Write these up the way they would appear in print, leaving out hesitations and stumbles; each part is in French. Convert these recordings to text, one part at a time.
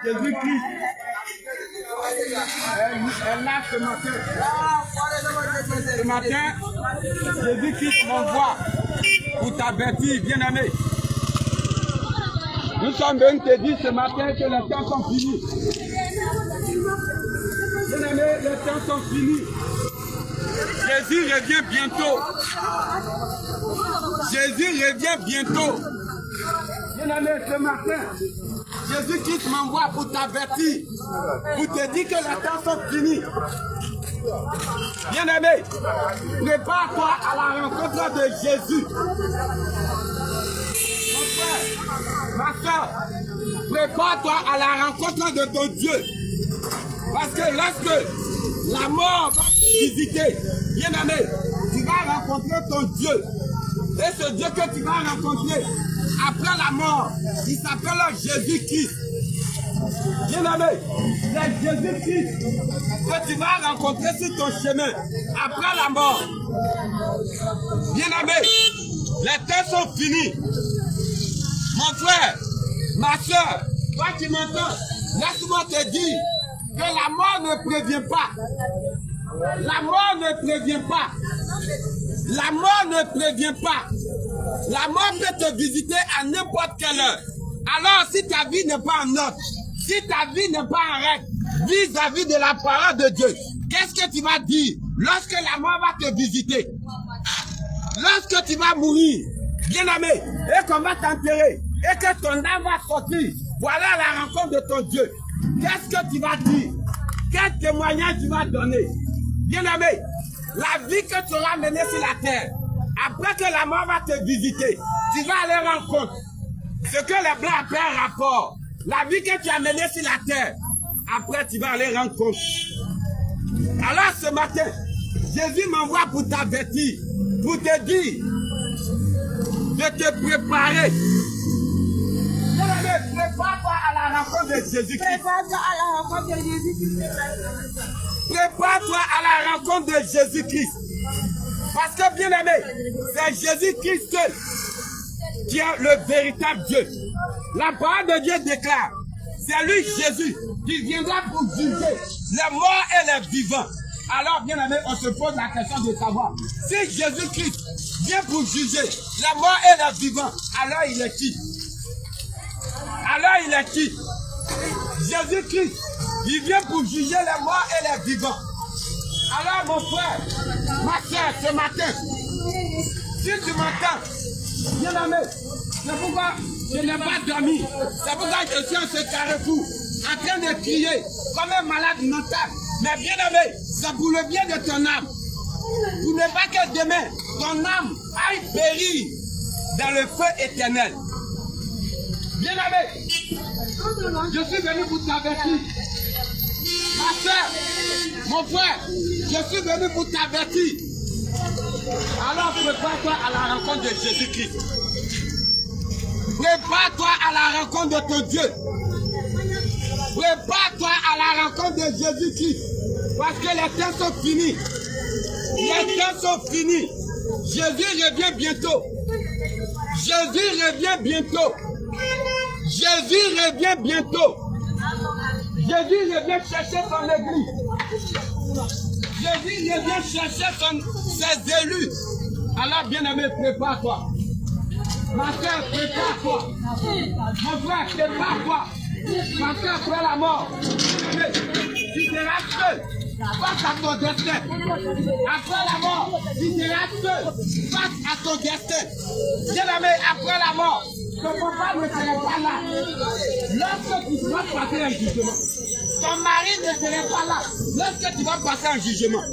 Jésus-Christ est là ce matin. Ce matin, Jésus-Christ m'envoie pour t'avertir, bien-aimé. Nous sommes venus te dire ce matin que les temps sont finis. Bien-aimé, les temps sont finis. Jésus revient bientôt. Jésus revient bientôt. Bien-aimé, ce matin, Jésus-Christ m'envoie pour t'avertir, pour te dire que les temps sont finis. Bien-aimé, prépare-toi à la rencontre de Jésus. Mon frère, ma soeur, prépare-toi à la rencontre de ton Dieu. Parce que lorsque la mort va te visiter, bien-aimé, tu vas rencontrer ton Dieu. Et ce Dieu que tu vas rencontrer après la mort, il s'appelle Jésus-Christ. Bien-aimé, c'est Jésus-Christ que tu vas rencontrer sur ton chemin après la mort. Bien-aimé, les temps sont finis. Mon frère, ma soeur, toi qui m'entends, laisse-moi te dire que la mort ne prévient pas. La mort ne prévient pas. La mort ne prévient pas. La mort peut te visiter à n'importe quelle heure. Alors, si ta vie n'est pas en ordre, si ta vie n'est pas en règle, vis-à-vis de la parole de Dieu, qu'est-ce que tu vas dire lorsque la mort va te visiter? Lorsque tu vas mourir, bien-aimé, et qu'on va t'enterrer, et que ton âme va sortir, voilà la rencontre de ton Dieu. Qu'est-ce que tu vas dire? Quel témoignage tu vas donner? Bien-aimé, la vie que tu auras menée sur la terre, après que la mort va te visiter, tu vas aller rendre compte. Ce que les Blancs appellent un rapport. La vie que tu as menée sur la terre, après tu vas aller rendre compte. Alors ce matin, Jésus m'envoie pour t'avertir, pour te dire de te préparer. Prépare-toi à la rencontre de Jésus-Christ. Prépare-toi à la rencontre de Jésus-Christ. Prépare-toi à la rencontre de Jésus-Christ. Parce que, bien aimé, c'est Jésus-Christ seul qui est le véritable Dieu. La parole de Dieu déclare, c'est lui, Jésus, qui viendra pour juger les morts et les vivants. Alors, bien aimé, on se pose la question de savoir, si Jésus-Christ vient pour juger les morts et les vivants, alors il est qui? Alors il est qui? Jésus-Christ, il vient pour juger les morts et les vivants. Alors mon frère, ma soeur, ce matin, si tu m'entends, bien aimé, c'est pourquoi je n'ai pas dormi. C'est pourquoi je suis en ce carrefour, en train de crier comme un malade mental. Mais bien aimé, c'est pour le bien de ton âme. Pour ne pas que demain, ton âme aille périr dans le feu éternel. Bien aimé, je suis venu pour t'avertir. Ma soeur, mon frère, je suis venu pour t'avertir. Alors prépare-toi à la rencontre de Jésus-Christ. Prépare-toi à la rencontre de ton Dieu. Prépare-toi à la rencontre de Jésus-Christ. Parce que les temps sont finis. Les temps sont finis. Jésus revient bientôt. Jésus revient bientôt. Jésus revient bientôt. Jésus revient chercher son église. Jésus revient chercher ses élus. Alors, bien-aimé, prépare-toi. Ma soeur, prépare-toi. Mon frère, prépare-toi. Parce qu'après la mort, tu seras seul face à ton destin. Après la mort, tu seras seul face à ton destin. Bien-aimé, après la mort, ton papa ne serait pas là. Lorsque tu vas passer un jugement, ton mari ne serait pas là. Lorsque tu vas passer un jugement.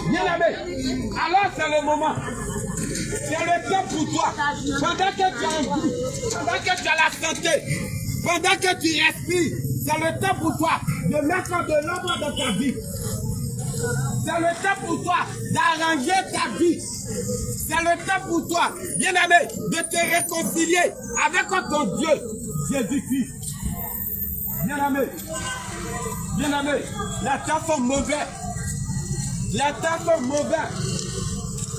Bien-aimé, alors c'est le moment. C'est le temps pour toi. Pendant que tu as un goût, pendant que tu as la santé, pendant que tu respires, c'est le temps pour toi de mettre de l'ombre dans ta vie. C'est le temps pour toi d'arranger ta vie. C'est le temps pour toi, bien-aimé, de te réconcilier avec ton Dieu, Jésus-Christ. Bien-aimé, bien-aimé, les temps sont mauvais. Les temps sont mauvais.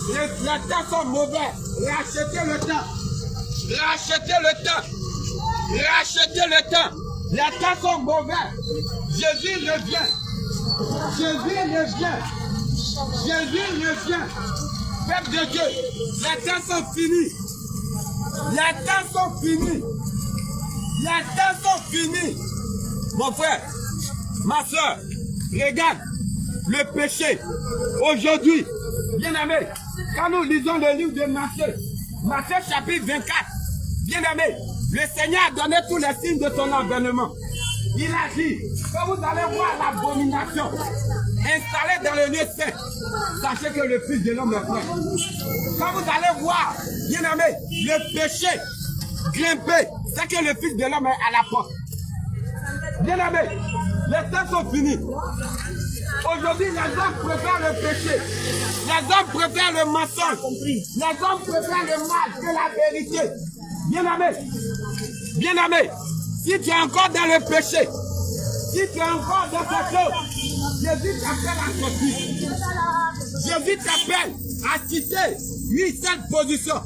Les temps sont mauvais. Rachetez le temps. Rachetez le temps. Rachetez les temps sont mauvais. Jésus revient. Jésus revient. Jésus revient. Peuple de Dieu, les temps sont finis. Les temps sont finis. Les temps sont finis. Mon frère, ma soeur, regarde le péché. Aujourd'hui, bien aimé, quand nous lisons le livre de Matthieu, Matthieu chapitre 24, bien aimé, le Seigneur a donné tous les signes de son avènement. Il a dit que vous allez voir l'abomination installée dans le lieu saint. Sachez que le Fils de l'homme est prêt. Quand vous allez voir, bien aimé, le péché grimper, c'est que le Fils de l'homme est à la porte. Bien aimé, les temps sont finis. Aujourd'hui, les hommes préfèrent le péché. Les hommes préfèrent le mensonge. Les hommes préfèrent le mal que la vérité. Bien aimé, si tu es encore dans le péché, si tu es encore dans cette chose, Jésus t'appelle à sortir. Jésus t'appelle à quitter, lui, cette position.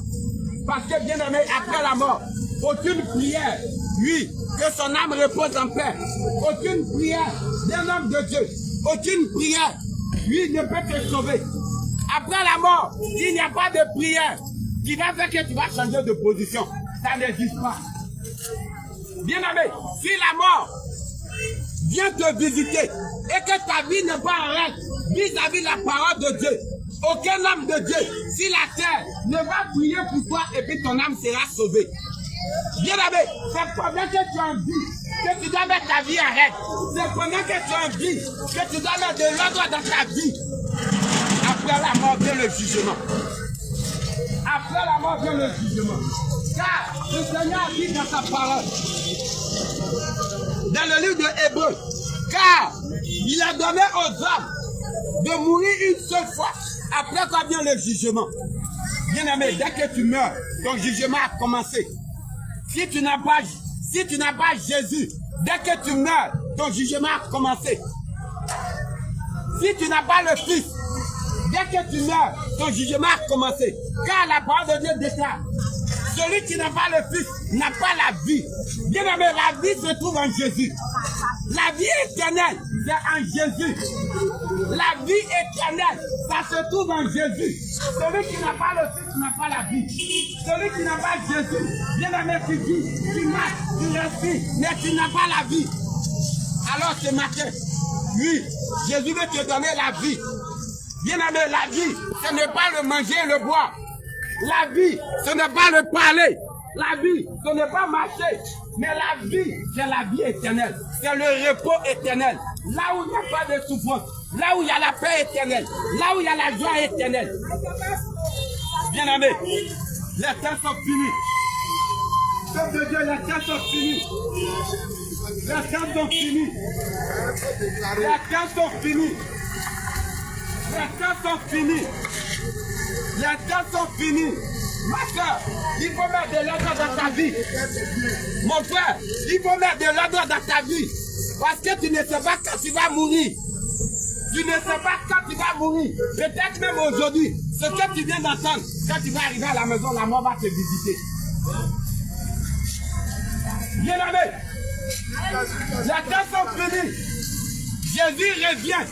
Parce que, bien aimé, après la mort, aucune prière, lui, que son âme repose en paix. Aucune prière d'un homme de Dieu, aucune prière, lui, ne peut te sauver. Après la mort, il n'y a pas de prière qui va faire que tu vas changer de position. Ça n'existe pas. Bien aimé, si la mort vient te visiter et que ta vie n'est pas en règle vis-à-vis de la parole de Dieu, aucun homme de Dieu, si la terre ne va prier pour toi et puis ton âme sera sauvée. Bien aimé, c'est pendant que tu as envie que tu dois mettre ta vie en règle. C'est pendant que tu as envie que tu dois mettre de l'ordre dans ta vie. Après la mort vient le jugement. Après la mort vient le jugement. Car le Seigneur a dit dans sa parole, dans le livre de Hébreux, car il a donné aux hommes de mourir une seule fois. Après quoi vient le jugement. Bien aimé, dès que tu meurs, ton jugement a commencé. Si tu n'as pas Jésus, dès que tu meurs, ton jugement a commencé. Si tu n'as pas le Fils, dès que tu meurs, ton jugement a commencé. Car la parole de Dieu déclare, celui qui n'a pas le Fils n'a pas la vie. Bien aimé, la vie se trouve en Jésus. La vie éternelle, c'est en Jésus. La vie éternelle, ça se trouve en Jésus. Celui qui n'a pas le Fils n'a pas la vie. Celui qui n'a pas Jésus, bien aimé, tu dis, tu marches, tu respires, mais tu n'as pas la vie. Alors ce matin, oui, Jésus veut te donner la vie. Bien aimé, la vie, ce n'est pas le manger et le boire. La vie, ce n'est pas le parler. La vie, ce n'est pas marcher. Mais la vie, c'est la vie éternelle. C'est le repos éternel. Là où il n'y a pas de souffrance. Là où il y a la paix éternelle. Là où il y a la joie éternelle. Bien aimé, les temps sont finis. Peuple de Dieu, les temps sont finis. Les temps sont finis. Les temps sont finis. Les temps sont finis. Les temps sont finis. Ma soeur, il faut mettre de l'ordre dans ta vie. Mon frère, il faut mettre de l'ordre dans ta vie. Parce que tu ne sais pas quand tu vas mourir. Tu ne sais pas quand tu vas mourir. Peut-être même aujourd'hui, ce que tu viens d'entendre, quand tu vas arriver à la maison, la mort va te visiter. Bien aimé, les temps sont finis. Jésus revient.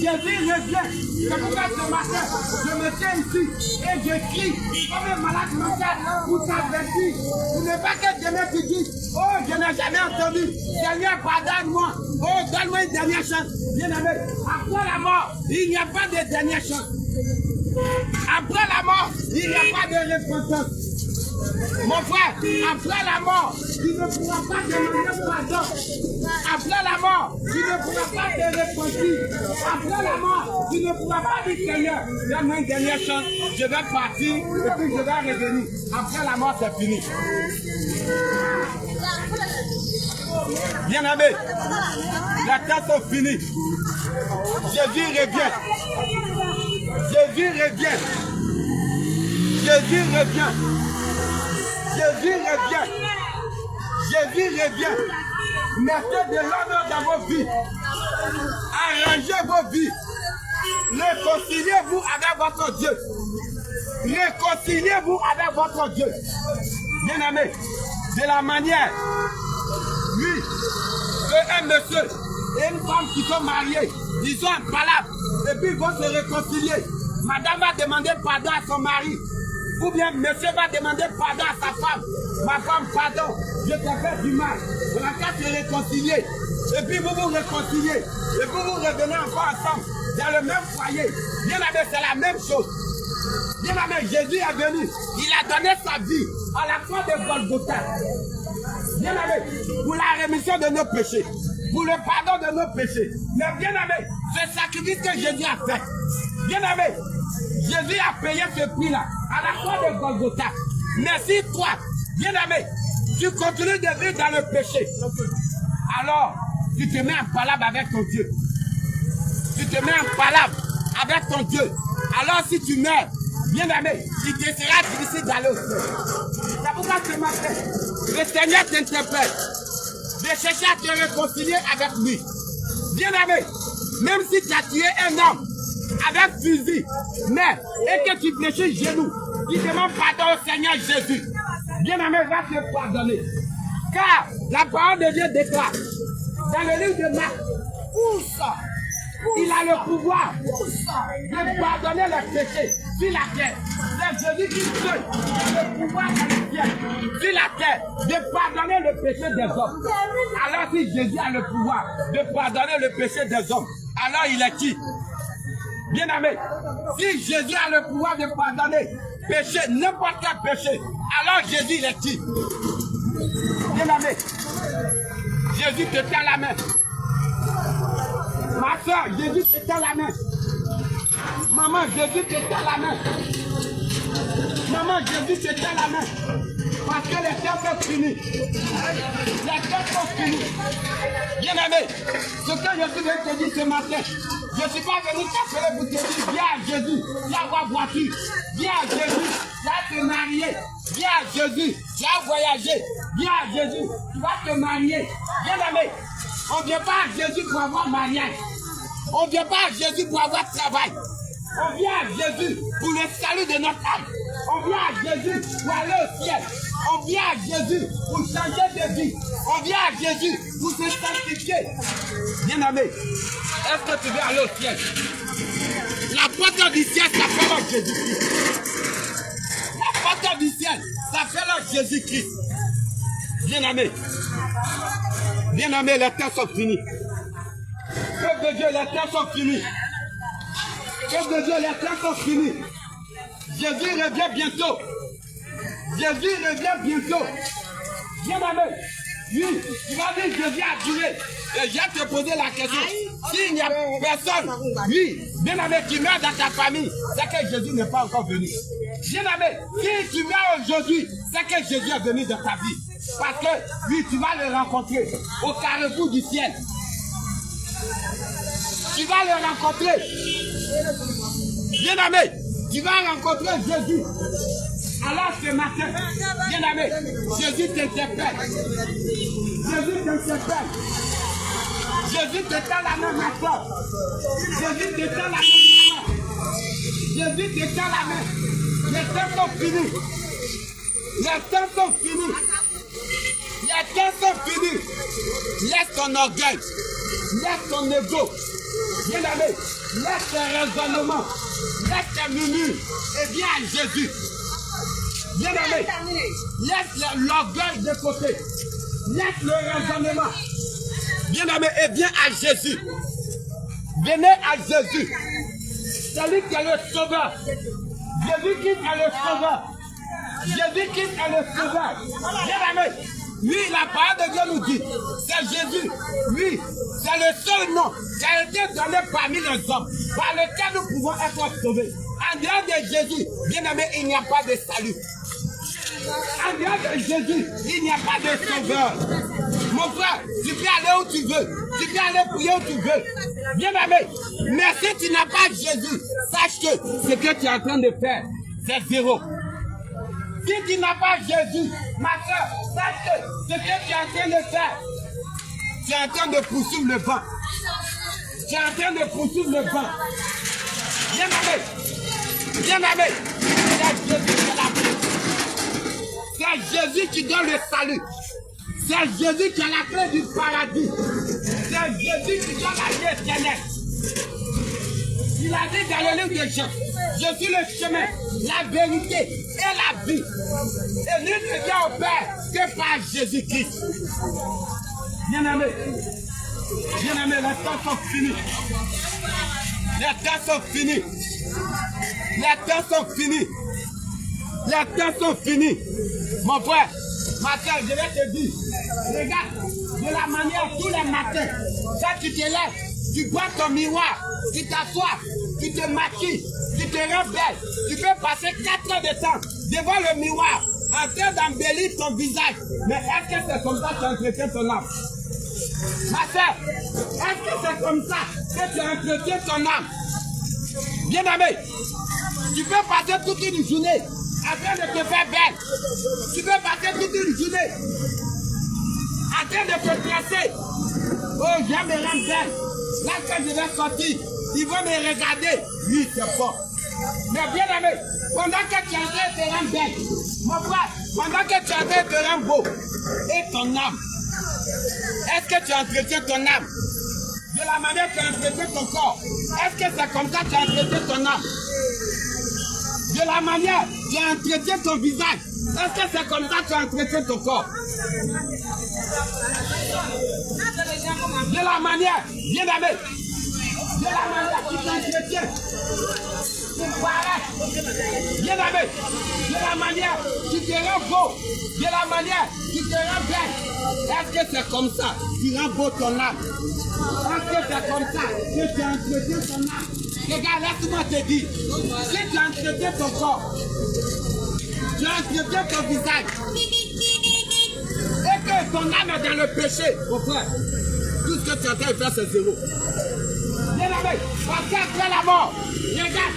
Jésus revient. C'est pourquoi ce matin, je me tiens ici et je crie comme un malade mental pour t'avertir. Pour ne pas que demain tu dises, oh, je n'ai jamais entendu. Seigneur, pardonne-moi. Oh, donne-moi une dernière chance. Bien aimé, après la mort, il n'y a pas de dernière chance. Après la mort, il n'y a pas de repentance. Mon frère, après la mort, tu ne pourras pas demander pardon. Après la mort, tu ne pourras pas te repentir. Après la mort, tu ne pourras pas dire Seigneur, donne-moi une dernière chance, je vais partir et puis je vais revenir. Après la mort, c'est fini. Bien aimé, les temps sont finis. Jésus revient. Jésus revient. Jésus revient. Jésus revient. Jésus revient. Mettez de l'ordre dans vos vies. Arrangez vos vies. Réconciliez-vous avec votre Dieu. Réconciliez-vous avec votre Dieu. Bien aimé, de la manière qu'un monsieur et une femme qui sont mariés, ils ont un palabre, et puis ils vont se réconcilier. Madame va demander pardon à son mari, ou bien monsieur va demander pardon à sa femme. Ma femme, pardon, je t'ai fait du mal. On a qu'à se réconcilier. Et puis vous vous réconciliez. Et vous vous revenez encore ensemble dans le même foyer. Bien aimé, c'est la même chose. Bien aimé, Jésus est venu. Il a donné sa vie à la croix de Golgotha. Bien aimé, pour la rémission de nos péchés, pour le pardon de nos péchés. Mais bien aimé, ce sacrifice que Jésus a fait, bien aimé, Jésus a payé ce prix-là à la croix de Golgotha. Mais si toi, bien aimé, tu continues de vivre dans le péché, alors tu te mets en palabre avec ton Dieu. Tu te mets en palabre avec ton Dieu. Alors si tu meurs, bien aimé, il te sera difficile d'aller au ciel. C'est pourquoi ce matin, le Seigneur t'interpelle de chercher à te réconcilier avec lui. Bien aimé, même si tu as tué un homme avec fusil, mais et que tu fléchis genou, tu demandes pardon au Seigneur Jésus. Bien aimé, va te pardonner. Car la parole de Dieu déclare dans le livre de Marc, il a le pouvoir de pardonner les péchés sur la terre. C'est Jésus qui seul a le pouvoir dans le ciel, sur la terre, de pardonner le péché des hommes. Alors si Jésus a le pouvoir de pardonner le péché des hommes, alors il est qui? Bien aimé, si Jésus a le pouvoir de pardonner péché, n'importe quel péché, alors Jésus il est qui? Bien aimé, Jésus te tend la main. Ma soeur, Jésus te tend la main. Maman, Jésus te tend la main. Maman, Jésus te tend la main. Parce que les temps sont finis. Les temps sont finis. Bien aimé, ce que je suis venu te dire ce matin, je ne suis pas venu t'appeler pour te dire, viens à Jésus, viens avoir voiture. Viens à Jésus, viens te marier. Viens à Jésus, viens voyager. Viens à Jésus, tu vas te marier. Bien aimé, on ne vient pas à Jésus pour avoir mariage. On ne vient pas à Jésus pour avoir travail. On vient à Jésus pour le salut de notre âme. On vient à Jésus pour aller au ciel. On vient à Jésus pour changer de vie. On vient à Jésus pour se sanctifier. Bien aimé, est-ce que tu veux aller au ciel? La porte du ciel s'appelle Jésus-Christ. La porte du ciel s'appelle Jésus-Christ. Bien aimé, les temps sont finis. Que de Dieu, les temps sont finis. Que de Dieu, les temps sont finis. Jésus revient bientôt. Jésus revient bientôt. Bien aimé, oui, tu vas dire Jésus a duré. Et je vais te poser la question. S'il n'y a personne, oui, bien aimé, qui meurt dans ta famille, c'est que Jésus n'est pas encore venu. Bien aimé, si tu meurs aujourd'hui, c'est que Jésus est venu dans ta vie. Parce que, oui, tu vas le rencontrer au carrefour du ciel. Tu vas le rencontrer. Bien aimé, tu vas rencontrer Jésus. Alors ce matin, bien aimé, Jésus t'interpelle. Jésus t'interpelle. Jésus te tend la main, ma soeur. Jésus te tend la main. Jésus te tend la main. Les temps sont finis. Les temps sont finis. Les temps sont finis. Laisse ton orgueil. Laisse ton ego. Bien aimé, laisse tes raisonnements. Laisse tes murmures. Et viens à Jésus. Bien aimé, laisse l'orgueil de côté. Laisse le raisonnement. Bien aimé, et viens à Jésus. Venez à Jésus. C'est lui qui est le sauveur. Jésus-Christ est le sauveur. Jésus-Christ est le sauveur. Bien aimé, lui, la parole de Dieu nous dit, c'est Jésus. Lui, c'est le seul nom qui a été donné parmi les hommes par lequel nous pouvons être sauvés. En dehors de Jésus, bien aimé, il n'y a pas de salut. En dehors de Jésus, il n'y a pas de sauveur. Mon frère, tu peux aller où tu veux. Tu peux aller prier où tu veux. Bien aimé, mais si tu n'as pas Jésus, sache que ce que tu es en train de faire, c'est zéro. Si tu n'as pas Jésus, ma soeur, sache que ce que tu es en train de faire, tu es en train de poursuivre le vent. Tu es en train de poursuivre le vent. Bien aimé, c'est Jésus qui est la vie. C'est Jésus qui donne le salut. C'est Jésus qui a la clé du paradis. C'est Jésus qui donne la vie éternelle. Il a dit dans le livre de Jean, je suis le chemin, la vérité et la vie. Et nul ne vient au Père que par Jésus-Christ. Bien-aimés, les temps sont finis. Les temps sont finis. Les temps sont finis. Les temps sont finis. Mon frère, ma soeur, je vais te dire, regarde, de la manière tous les matins, quand tu te lèves, tu vois ton miroir, tu t'assois, tu te maquilles, tu te rends belle, tu peux passer 4 heures de temps devant le miroir, en train d'embellir ton visage. Mais est-ce que c'est comme ça que tu entretiens ton âme? Ma soeur, est-ce que c'est comme ça que tu entretiens ton âme? Bien-aimé, tu peux passer toute une journée afin de te faire belle. Tu peux passer toute une journée en train de te placer. Oh, j'aime me rendre belle. Là, quand je vais sortir, ils vont me regarder. Oui, c'est fort. Mais bien aimé, pendant que tu es en train de te rendre belle, mon frère, pendant que tu es en train de te rendre beau, et ton âme, est-ce que tu entretiens ton âme? De la manière que tu entretiens ton corps, est-ce que c'est comme ça que tu entretiens ton âme? De la manière tu entretiens ton visage, est-ce que c'est comme ça que tu entretiens ton corps? De la manière, bien aimé, de la manière tu t'entretiens, tu parais, bien aimé, de la manière tu te rends beau, de la manière tu te rends belle, est-ce que c'est comme ça tu rends beau ton âme? Est-ce que c'est comme ça que tu entretiens ton âme? Regarde, laisse-moi te dire, si tu entretiens ton corps, tu entretiens ton visage, et que ton âme est dans le péché, mon frère, tout ce que tu es en train de faire, c'est zéro. Bien aimé, parce qu'après la mort, regarde,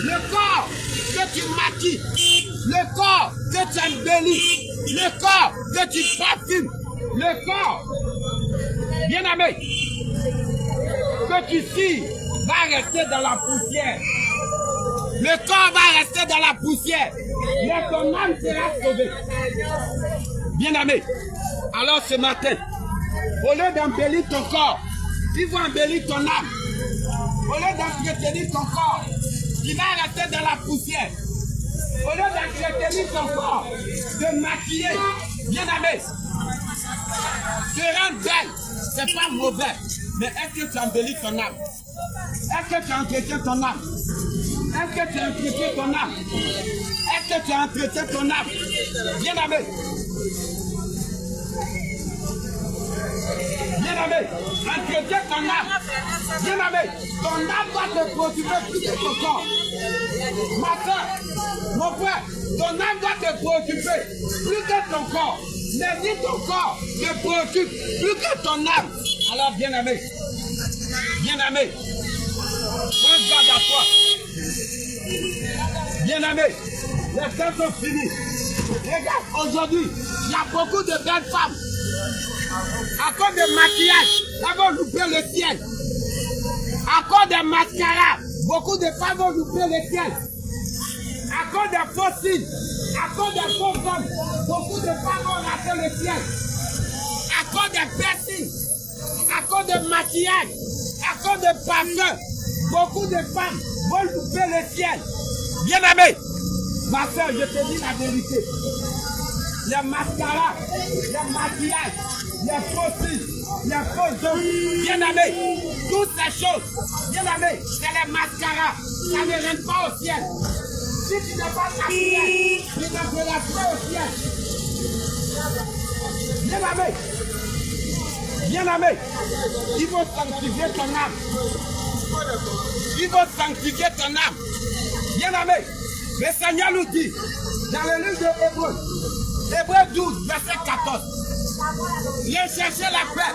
le corps que tu maquilles, le corps que tu embellis, le corps que tu parfumes, le corps, bien aimé, que tu scies, va rester dans la poussière. Le corps va rester dans la poussière, mais ton âme sera sauvée. Bien aimé, alors ce matin, au lieu d'embellir ton corps, tu vas embellir ton âme. Au lieu d'entretenir ton corps, tu vas rester dans la poussière. Au lieu d'entretenir ton corps, de maquiller, bien aimé, te rendre belle, c'est pas mauvais. Mais est-ce que tu embellis ton âme? Est-ce que tu entretiens ton âme? Est-ce que tu entretiens ton âme? Est-ce que tu entretiens ton âme? Bien aimé. Bien aimé, entretiens ton âme. Bien aimé, ton âme va te préoccuper plus que ton corps. Ma soeur, mon frère, ton âme va te préoccuper plus que ton corps. Mais si ton corps te préoccupe plus que ton âme, alors bien aimé, prends garde à toi. Bien aimé, les temps sont finis. Regarde, aujourd'hui, il y a beaucoup de belles femmes. À cause de maquillage, elles vont louper le ciel. À cause de mascara, beaucoup de femmes vont louper le ciel. À cause de faux cils, à cause de faux hommes, beaucoup de femmes vont rater le ciel. À cause de piercing, à cause de maquillage, à cause de parfum, beaucoup de femmes vont louper le ciel. Bien aimé, ma soeur, je te dis la vérité. Les mascaras, les maquillages, les faux cils, les faux hommes, bien aimé, toutes ces choses, bien aimé, c'est les mascaras, ça ne rentre pas au ciel. Si tu n'es pas maquillé, tu ne feras pas au ciel. Bien aimé, il faut sanctifier ton âme. Il faut sanctifier ton âme. Bien aimé, le Seigneur nous dit, dans le livre de Hébreux, Hébreux 12, verset 14, recherchez la paix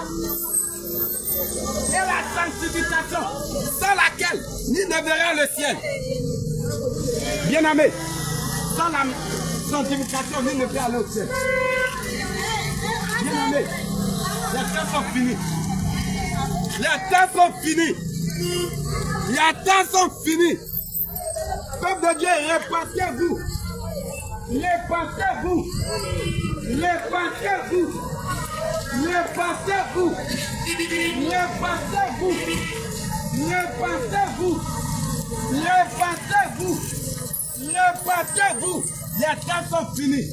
et la sanctification, sans laquelle nul ne verra le ciel. Bien aimé, sans la sanctification, nul ne peut aller au ciel. Bien aimé, les temps sont finis. Les temps sont finis. Les temps sont finis. Peuple de Dieu, répandez-vous. Répandez-vous. Répandez-vous. Répentez-vous. Répentez-vous. Répentez-vous. Répentez-vous. Les temps sont finis.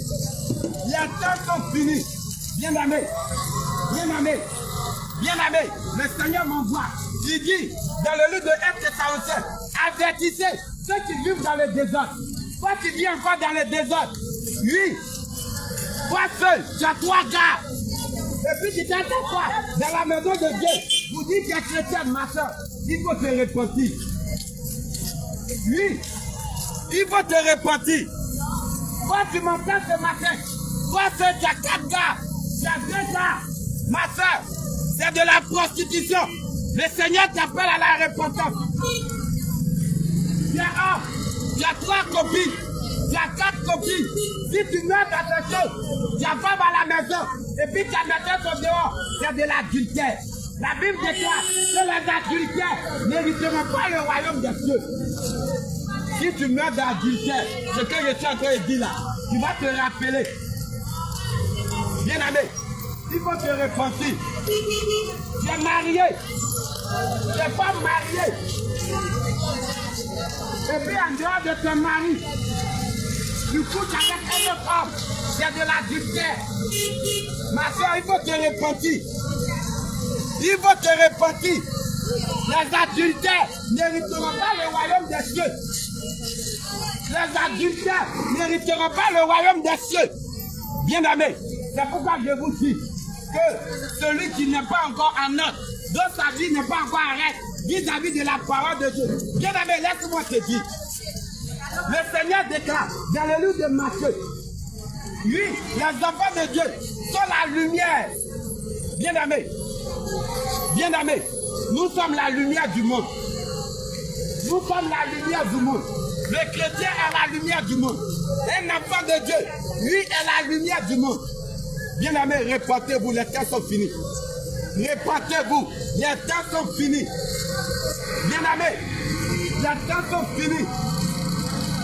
Les temps sont finis. Bien-aimé. Bien-aimé. Bien-aimé. Le Seigneur m'envoie. Il dit dans le livre de 1 Thessaloniciens, avertissez ceux qui vivent dans le désordre. Toi qui vis encore dans le désordre. Oui. Toi seul, tu as 3 gars. Et puis tu t'entends quoi? Dans la maison de Dieu, vous dites qu'il y a chrétien, ma soeur, il faut te repentir. Oui, il faut te repentir. Toi tu m'entends ce matin. Toi seul, tu as 4 gars. Tu as 2 gars. Ma soeur, c'est de la prostitution. Le Seigneur t'appelle à la repentance. Tu as 3 copines. Tu as 4 copines. Si tu meurs dans cette chose, tu as femme à la maison. Et puis ta maison au dehors, c'est de l'adultère. La Bible déclare que les adultères n'hériteront pas le royaume des cieux. Si tu meurs d'adultère, ce que je suis en train de dire là, tu vas te rappeler. Bien-aimé, il faut te repentir. Tu es marié. Tu n'es pas marié. Et puis en dehors de ton mari, tu couches avec un autre homme. C'est de l'adultère. Ma soeur, il faut te repentir. Il faut te repentir. Les adultères n'hériteront pas le royaume des cieux. Les adultères n'hériteront pas le royaume des cieux. Bien-aimé, c'est pourquoi je vous dis que celui qui n'est pas encore en note, dont sa vie n'est pas encore arrêtée vis-à-vis de la parole de Dieu. Bien-aimé, laisse-moi te dire. Le Seigneur déclare dans le livre de Matthieu, oui, les enfants de Dieu sont la lumière. Bien-aimé, bien-aimé, nous sommes la lumière du monde. Nous sommes la lumière du monde. Le chrétien est la lumière du monde. Un enfant de Dieu, lui, est la lumière du monde. Bien-aimé, répentez-vous, les temps sont finis. Répentez-vous, les temps sont finis. Bien-aimé, les temps sont finis.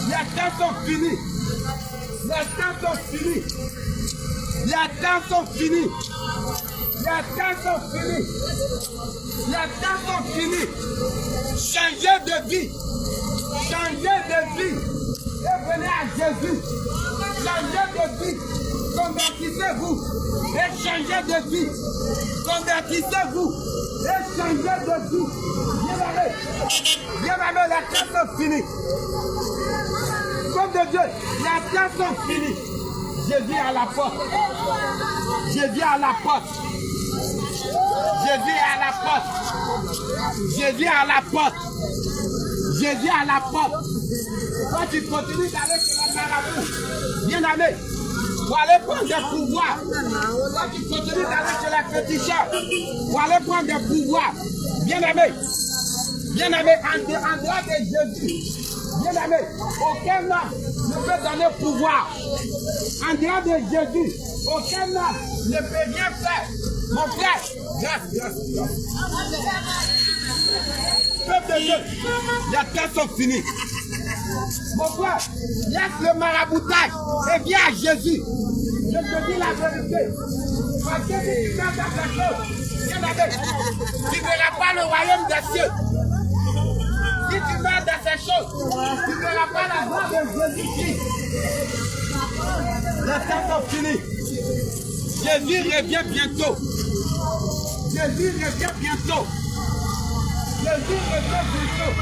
Les temps sont finis. Les temps sont finis. Les temps sont finis. Les temps sont finis. Les temps sont finis. Changez de vie. Changez de vie. Et venez à Jésus. Changez de vie. Convertissez-vous. Et changez de vie. Convertissez-vous. Et changez de vie. Bien-aimé. Bien-aimé, les temps sont finis. Comme de Dieu, les temps sont finis. Jésus à la porte. Jésus à la porte. Jésus à la porte. Jésus à la porte. Jésus à la porte. Quand tu continues d'aller sur la marabouts, bien-aimé, pour aller prendre des pouvoirs. Quand tu continues d'aller sur les féticheurs, pour aller prendre des pouvoirs. Bien-aimé, bien-aimé, en dehors de Jésus, bien-aimé, aucun homme ne peut donner pouvoir. En dehors de Jésus, aucun homme ne peut rien faire. Mon frère, grâce. Peuple de Dieu, les temps sont finis. Mon frère, laisse le maraboutage et viens à Jésus. Je te dis la vérité. Parce que si tu fais cette chose, tu ne verras pas le royaume des cieux. Si tu meurs dans ces choses, tu ne verras pas la gloire de Jésus-Christ. Les temps sont finis. Jésus revient bientôt. Jésus revient bientôt. Jésus revient bientôt.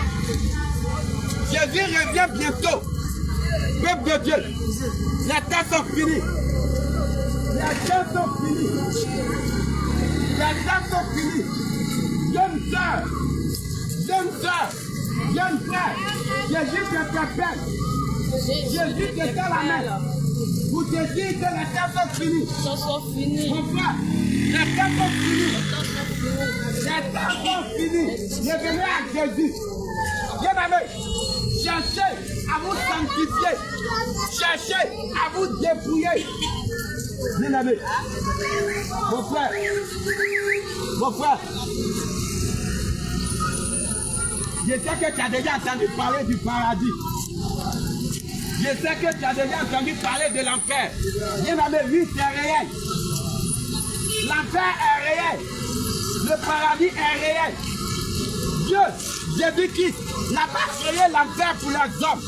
Jésus revient bientôt. Peuple de Dieu, les temps sont finis. Les temps sont finis. Les temps sont finis. Jeune soeur, jeune frère, Jésus te t'appelle. Jésus te tend la main. Pour te dire que les temps sont finis. Mon frère, les temps sont finis. Les temps sont finis. Revenez à Jésus. Bien-aimé, cherchez à vous sanctifier. Cherchez à vous dépouiller. Bien-aimé, mon frère, je sais que tu as déjà entendu parler du paradis. Je sais que tu as déjà entendu parler de l'enfer. Bien-aimé, oui, c'est réel. L'enfer est réel. Le paradis est réel. Dieu, Jésus-Christ, n'a pas créé l'enfer pour les hommes.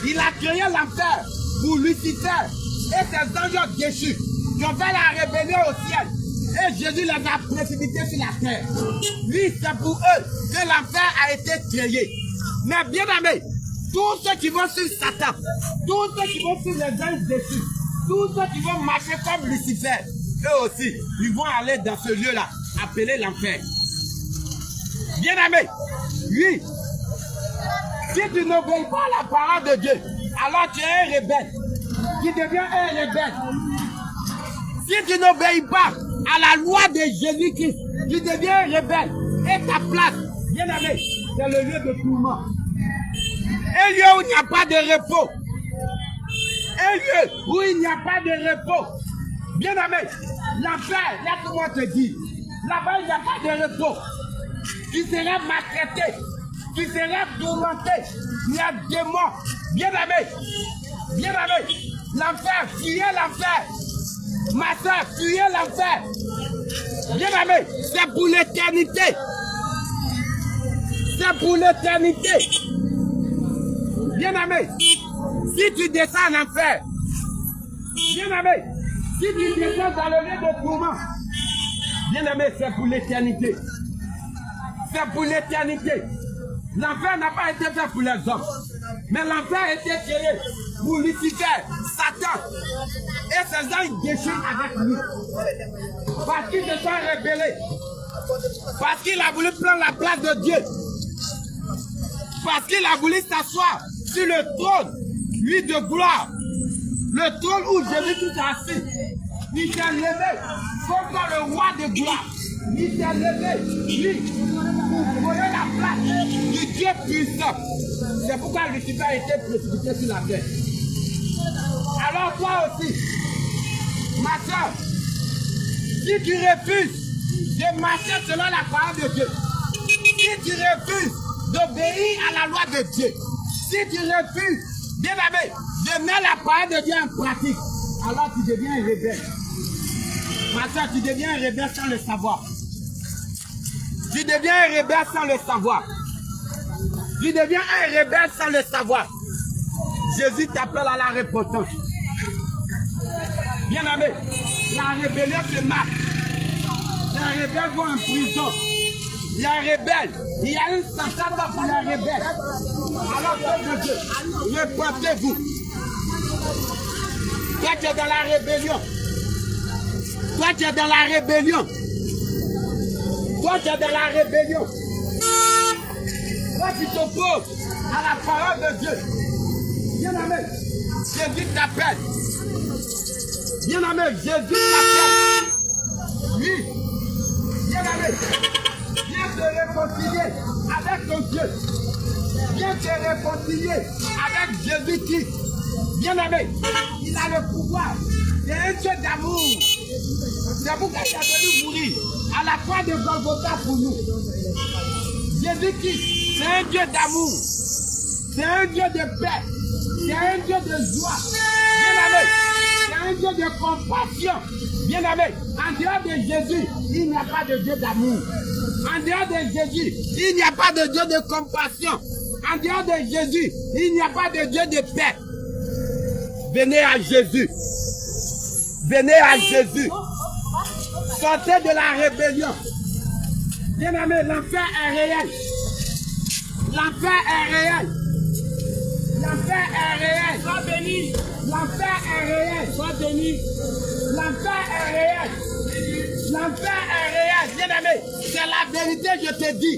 Il a créé l'enfer pour Lucifer et ses anges déchus qui ont fait la rébellion au ciel. Et Jésus les a précipités sur la terre. Oui, c'est pour eux que l'enfer a été créé. Mais bien aimé, tous ceux qui vont suivre Satan, tous ceux qui vont suivre les anges déchus, tous ceux qui vont marcher comme Lucifer, eux aussi, ils vont aller dans ce lieu-là, appelé l'enfer. Bien aimé, oui, si tu n'obéis pas à la parole de Dieu, alors tu es un rebelle. Tu deviens un rebelle. Si tu n'obéis pas à la loi de Jésus-Christ, tu deviens un rebelle. Et ta place, bien aimé, c'est le lieu de tourment. Un lieu où il n'y a pas de repos. Un lieu où il n'y a pas de repos. Bien aimé, l'enfer, laisse-moi te dire, là-bas il n'y a pas de repos. Tu seras maltraité, tu seras tourmenté, il y a des morts. Bien aimé, l'enfer, fuyez l'enfer. Ma soeur, fuyez l'enfer. Bien aimé, c'est pour l'éternité. C'est pour l'éternité. Bien aimé, si tu descends en enfer, bien aimé, si tu descends dans le lieu de tourment, bien aimé, c'est pour l'éternité. C'est pour l'éternité. L'enfer n'a pas été fait pour les hommes. Mais l'enfer a été créé pour Lucifer, Satan et ses anges déchus avec lui. Parce qu'ils se sont rebellés. Parce qu'il a voulu prendre la place de Dieu. Parce qu'il a voulu s'asseoir sur le trône, lui de gloire. Le trône où Jésus-Christ est assis. Il s'est levé comme le roi de gloire. Il s'est levé, lui, pour voler la place du Dieu puissant. C'est pourquoi Lucifer a été précipité sur la terre. Alors toi aussi, ma soeur, si tu refuses de marcher selon la parole de Dieu, si tu refuses d'obéir à la loi de Dieu, si tu refuses, bien aimé, de mettre la parole de Dieu en pratique, alors tu deviens un rebelle. Ma soeur, tu deviens un rebelle sans le savoir. Tu deviens un rebelle sans le savoir. Tu deviens un rebelle sans le savoir. Jésus t'appelle à la repentance. Bien aimé, la rébellion se marque. Les rebelles vont en prison. Les rebelles, il y a une sentence pour les rebelles. Alors, peuple de Dieu, repentez-vous. Toi, tu es dans la rébellion. Toi, tu es dans la rébellion. Toi, tu es dans la rébellion. Toi, tu t'opposes à la parole de Dieu. Bien aimé, Jésus t'appelle. Bien aimé, Jésus t'appelle. Oui. Bien aimé, viens te réconcilier avec ton Dieu. Viens te réconcilier avec Jésus-Christ. Bien aimé, il a le pouvoir. C'est un Dieu d'amour. C'est pourquoi il a venu mourir à la croix de Golgotha pour nous. Jésus-Christ, c'est un Dieu d'amour. C'est un Dieu de paix. C'est un Dieu de joie. Bien aimé, c'est un Dieu de compassion. Bien aimé, en dehors de Jésus, il n'y a pas de Dieu d'amour. En dehors de Jésus, il n'y a pas de Dieu de compassion. En dehors de Jésus, il n'y a pas de Dieu de paix. Venez à Jésus. Venez à Jésus. Sortez de la rébellion. Bien aimé, l'enfer est réel. L'enfer est réel. L'enfer est réel. Sois béni. L'enfer est réel. Sois béni. L'enfer est réel. L'enfer est réel. Bien aimé, c'est la vérité, je te dis.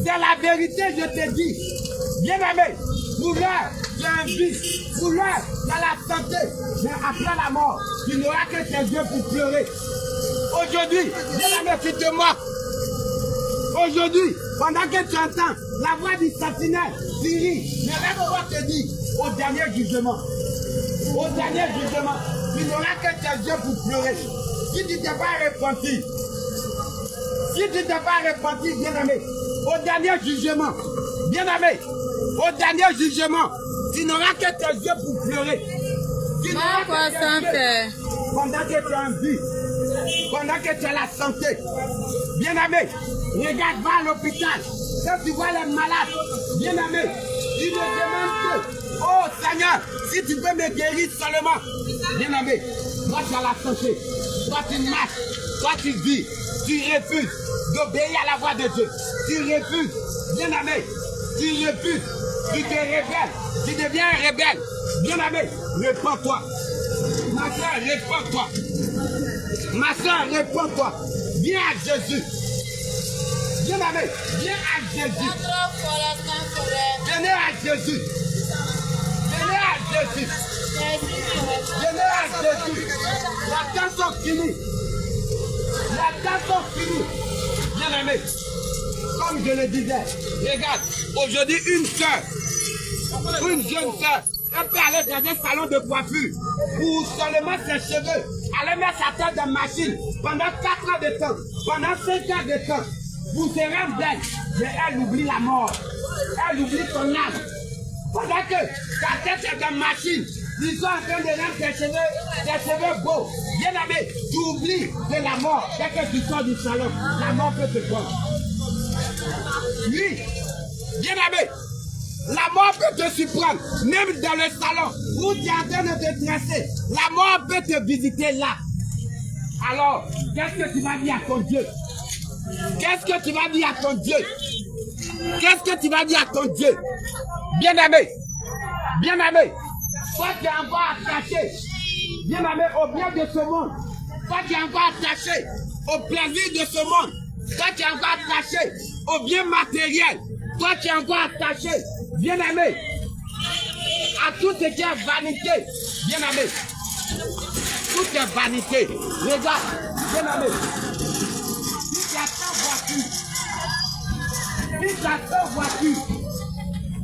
C'est la vérité, je te dis. Bien aimé, pour l'heure, tu as un vie. Pour l'heure, tu as la santé. Mais après la mort, tu n'auras que tes yeux pour pleurer. Aujourd'hui, bien aimé, tu te moques. Aujourd'hui, pendant que tu entends la voix du sentinelle, tu ris. Mais laisse-moi te dire, au dernier jugement, tu n'auras que tes yeux pour pleurer. Si tu ne t'es pas repenti, bien aimé, au dernier jugement, tu n'auras que tes yeux pour pleurer. Tu n'auras que tes yeux pendant que tu es en vie. pendant que tu as la santé. Bien-aimé, regarde, va à l'hôpital. Quand tu vois les malades, bien-aimé, tu me demandes que, oh Seigneur, si tu peux me guérir seulement. Bien-aimé, toi tu as la santé, toi tu marches, toi tu vis, tu refuses d'obéir à la voix de Dieu. Tu refuses, bien-aimé, tu refuses, tu te rebelles, tu deviens un rebelle. Bien-aimé, réponds-toi. Ma soeur, réponds-toi. Ma soeur, réponds-toi. Viens à Jésus. Bien-aimé, viens à Jésus. Venez à Jésus. Venez à Jésus. Venez à Jésus. La temps sont finis. La temps sont finis. Bien-aimé, comme je le disais, regarde, aujourd'hui une soeur, une jeune soeur, elle peut aller dans un salon de coiffure pour seulement ses cheveux. Elle met sa tête dans la machine pendant 4 ans de temps, pendant 5 ans de temps. Vous serez belle, mais elle oublie la mort. Elle oublie son âme. Pendant que ta tête est dans la machine, ils sont en train de rendre tes cheveux beaux. Bien aimé, tu oublies de la mort. Dès que tu sors du salon, la mort peut te prendre. Oui, bien aimé, la mort peut te surprendre, même dans le salon où tu es en train de te tracer. La mort peut te visiter là. Alors, qu'est-ce que tu vas dire à ton Dieu? Qu'est-ce que tu vas dire à ton Dieu? Qu'est-ce que tu vas dire à ton Dieu? Bien-aimé, bien-aimé, toi tu es encore attaché, bien-aimé, au bien de ce monde. Toi tu es encore attaché au plaisir de ce monde. Toi tu es encore attaché au bien matériel. Toi tu es encore attaché, bien-aimé, à tout ce qui est vanité. Bien-aimé, tout est vanité. Regarde, bien-aimé, si tu as ta voiture, si tu as ta voiture,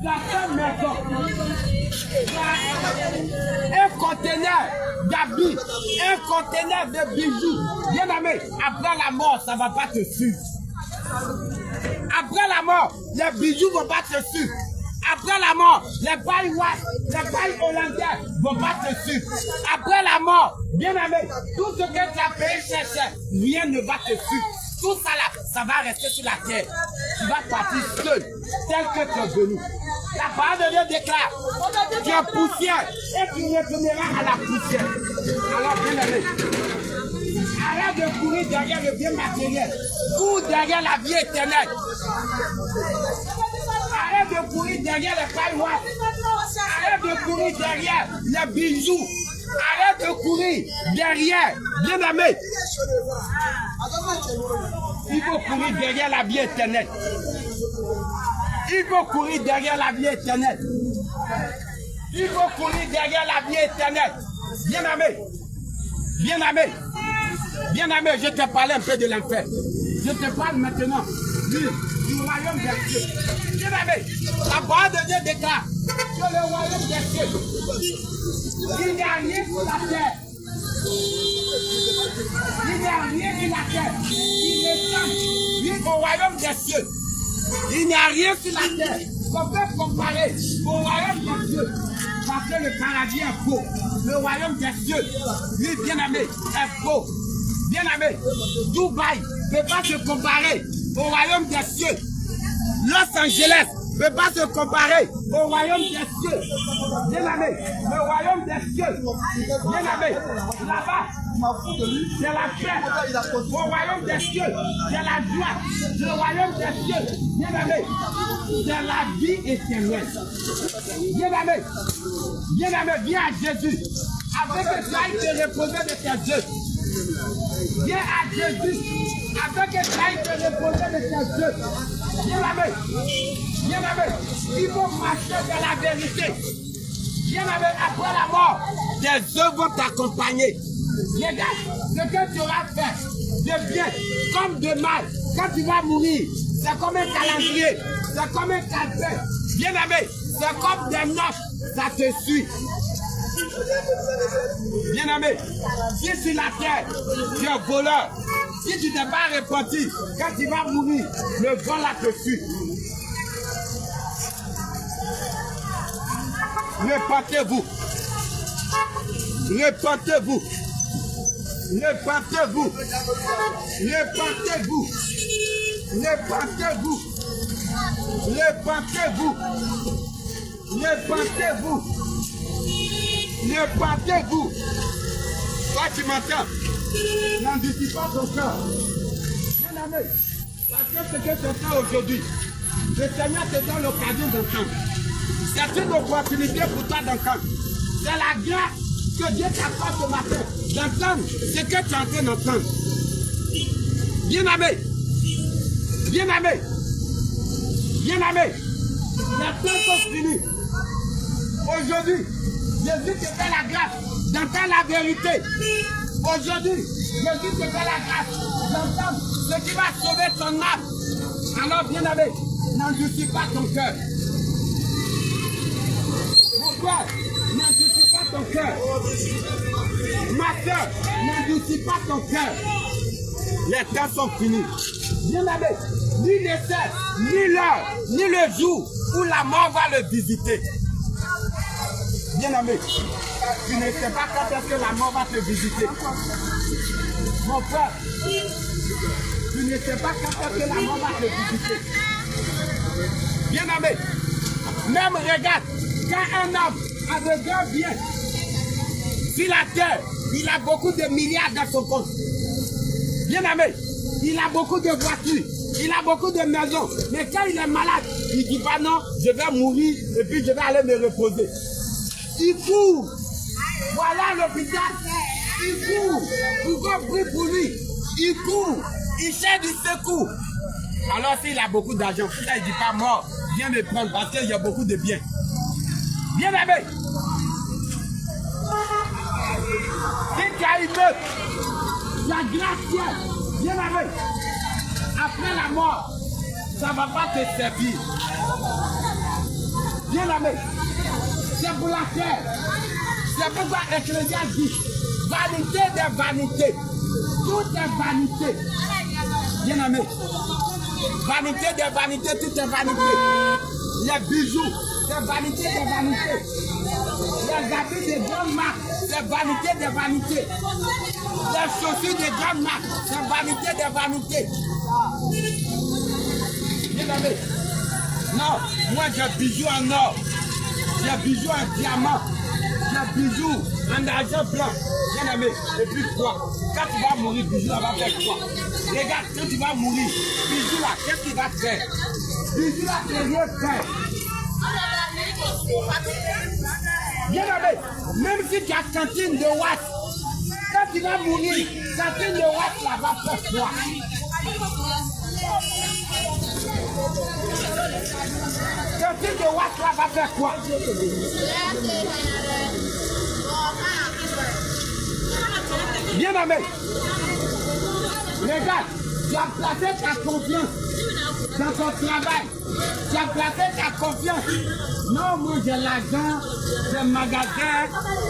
tu as ta maison, tu as un conteneur d'habits, un conteneur de bijoux. Bien-aimé, après la mort, ça ne va pas te suivre. Après la mort, les bijoux ne vont pas te suivre. Après la mort, les pailles hollandais ne vont pas te suivre. Après la mort, bien aimé, tout ce que tu as payé cher, rien ne va te suivre. Tout ça là, ça va rester sur la terre. Tu vas partir seul, tel que tu es venu. La parole de Dieu déclare, tu es poussière et tu retourneras à la poussière. Alors bien aimé, arrête de courir derrière le bien matériel. Cours derrière la vie éternelle. Arrête de courir derrière les paillois. Arrête de courir derrière les bijoux. Arrête de courir derrière, bien aimé. Il faut courir derrière la vie éternelle. Il faut courir derrière la vie éternelle. Il faut courir derrière la vie éternelle. Bien aimé. Bien aimé. Bien aimé, je te parlais un peu de l'enfer. Je te parle maintenant du royaume des cieux. Bien aimé, la parole de Dieu déclare que le royaume des cieux, il n'y a rien sur la terre. Il n'y a rien sur la terre. Il ressemble au royaume des cieux. Il n'y a rien sur la terre qu'on peut comparer au royaume des cieux. Parce que le paradis est beau. Le royaume des cieux, lui, bien aimé, est beau. Bien aimé, Dubaï ne peut pas se comparer au royaume des cieux. Los Angeles ne peut pas se comparer au royaume des cieux. Bien aimé, le royaume des cieux. Bien aimé, là-bas, c'est la paix. Au royaume des cieux, c'est la joie. Le royaume des cieux, bien aimé, c'est la vie éternelle. Bien aimé, viens à Jésus. Avec que tu ailles te reposer de tes yeux. Viens à Jésus. Avec que tu ailles te reposer de tes yeux. Bien aimé, il faut marcher dans la vérité. Bien aimé, après la mort, tes œuvres vont t'accompagner. Regarde ce que tu auras fait de bien comme de mal. Quand tu vas mourir, c'est comme un calendrier, c'est comme un calvaire. Bien aimé, c'est comme des notes, ça te suit. Bien aimé, si sur la terre, tu es voleur, si tu n'es pas repenti, quand tu vas mourir, le vol là te suit. Repentez-vous. Repentez-vous. Répartez-vous. Répartez-vous. Répartez-vous. Répartez-vous. Répartez-vous. Répartez-vous. Toi qui m'entends, n'endurcis pas ton cœur. Bien aimé, parce que ce que tu fais aujourd'hui, le Seigneur te donne l'occasion d'entendre. C'est une opportunité pour toi d'entendre. C'est la grâce que Dieu t'accorde ce matin d'entendre ce que tu es en train d'entendre. Bien aimé, bien aimé, bien aimé, les temps sont finis. Aujourd'hui, Jésus te fait la grâce d'entendre la vérité. Aujourd'hui, Jésus te fait la grâce d'entendre ce qui va sauver ton âme. Alors, bien aimé, n'endurcis pas ton cœur. Pourquoi? N'endurcis pas ton cœur. Ma soeur, n'endurcis pas ton cœur. Les temps sont finis. Bien aimé, ni l'essai, ni l'heure, ni le jour où la mort va le visiter. Bien aimé, tu ne sais pas quand est-ce que la mort va te visiter. Mon frère, tu ne sais pas quand est-ce que la mort va te visiter. Bien aimé, même regarde, quand un homme a de grands biens sur la terre, il a beaucoup de milliards dans son compte. Bien aimé, il a beaucoup de voitures, il a beaucoup de maisons. Mais quand il est malade, il dit pas non, je vais mourir et puis je vais aller me reposer. Il court. Voilà l'hôpital. Il court. Pour qu'on prie pour lui. Il court. Il cherche du secours. Alors s'il a beaucoup d'argent, il ne dit pas mort, viens me prendre parce qu'il y a beaucoup de biens. Bien aimé. Si tu as une meute, la grâce, bien aimé. Après la mort, ça ne va pas te servir. Bien aimé. C'est pour la terre. C'est pourquoi Ecclésiaste dit vanité des vanités. Tout est vanité. Bien aimé. Vanité des vanités, tout est vanité. Les bijoux, c'est vanité des vanités. Les habits de grandes marques, c'est vanité des vanités. Les chaussures de grandes marques, c'est vanité des vanités. Bien aimé. Non, moi j'ai bijoux en or. J'ai bijoux en diamant, j'ai bijoux en argent blanc, bien aimé. Et puis quoi? Quand tu vas mourir, bijoux là va faire quoi? Regarde, quand tu vas mourir, bijoux là, qu'est-ce qu'il va faire? Bijoux là, c'est rien faire. Bien aimé, même si tu as cantine de Watt, quand tu vas mourir, cantine de Watt là va faire quoi? Cantine de Watt là va faire quoi? Bien aimé, regarde, tu as placé ta confiance dans ton travail, tu as placé ta confiance. Non, moi j'ai l'argent, j'ai magasin,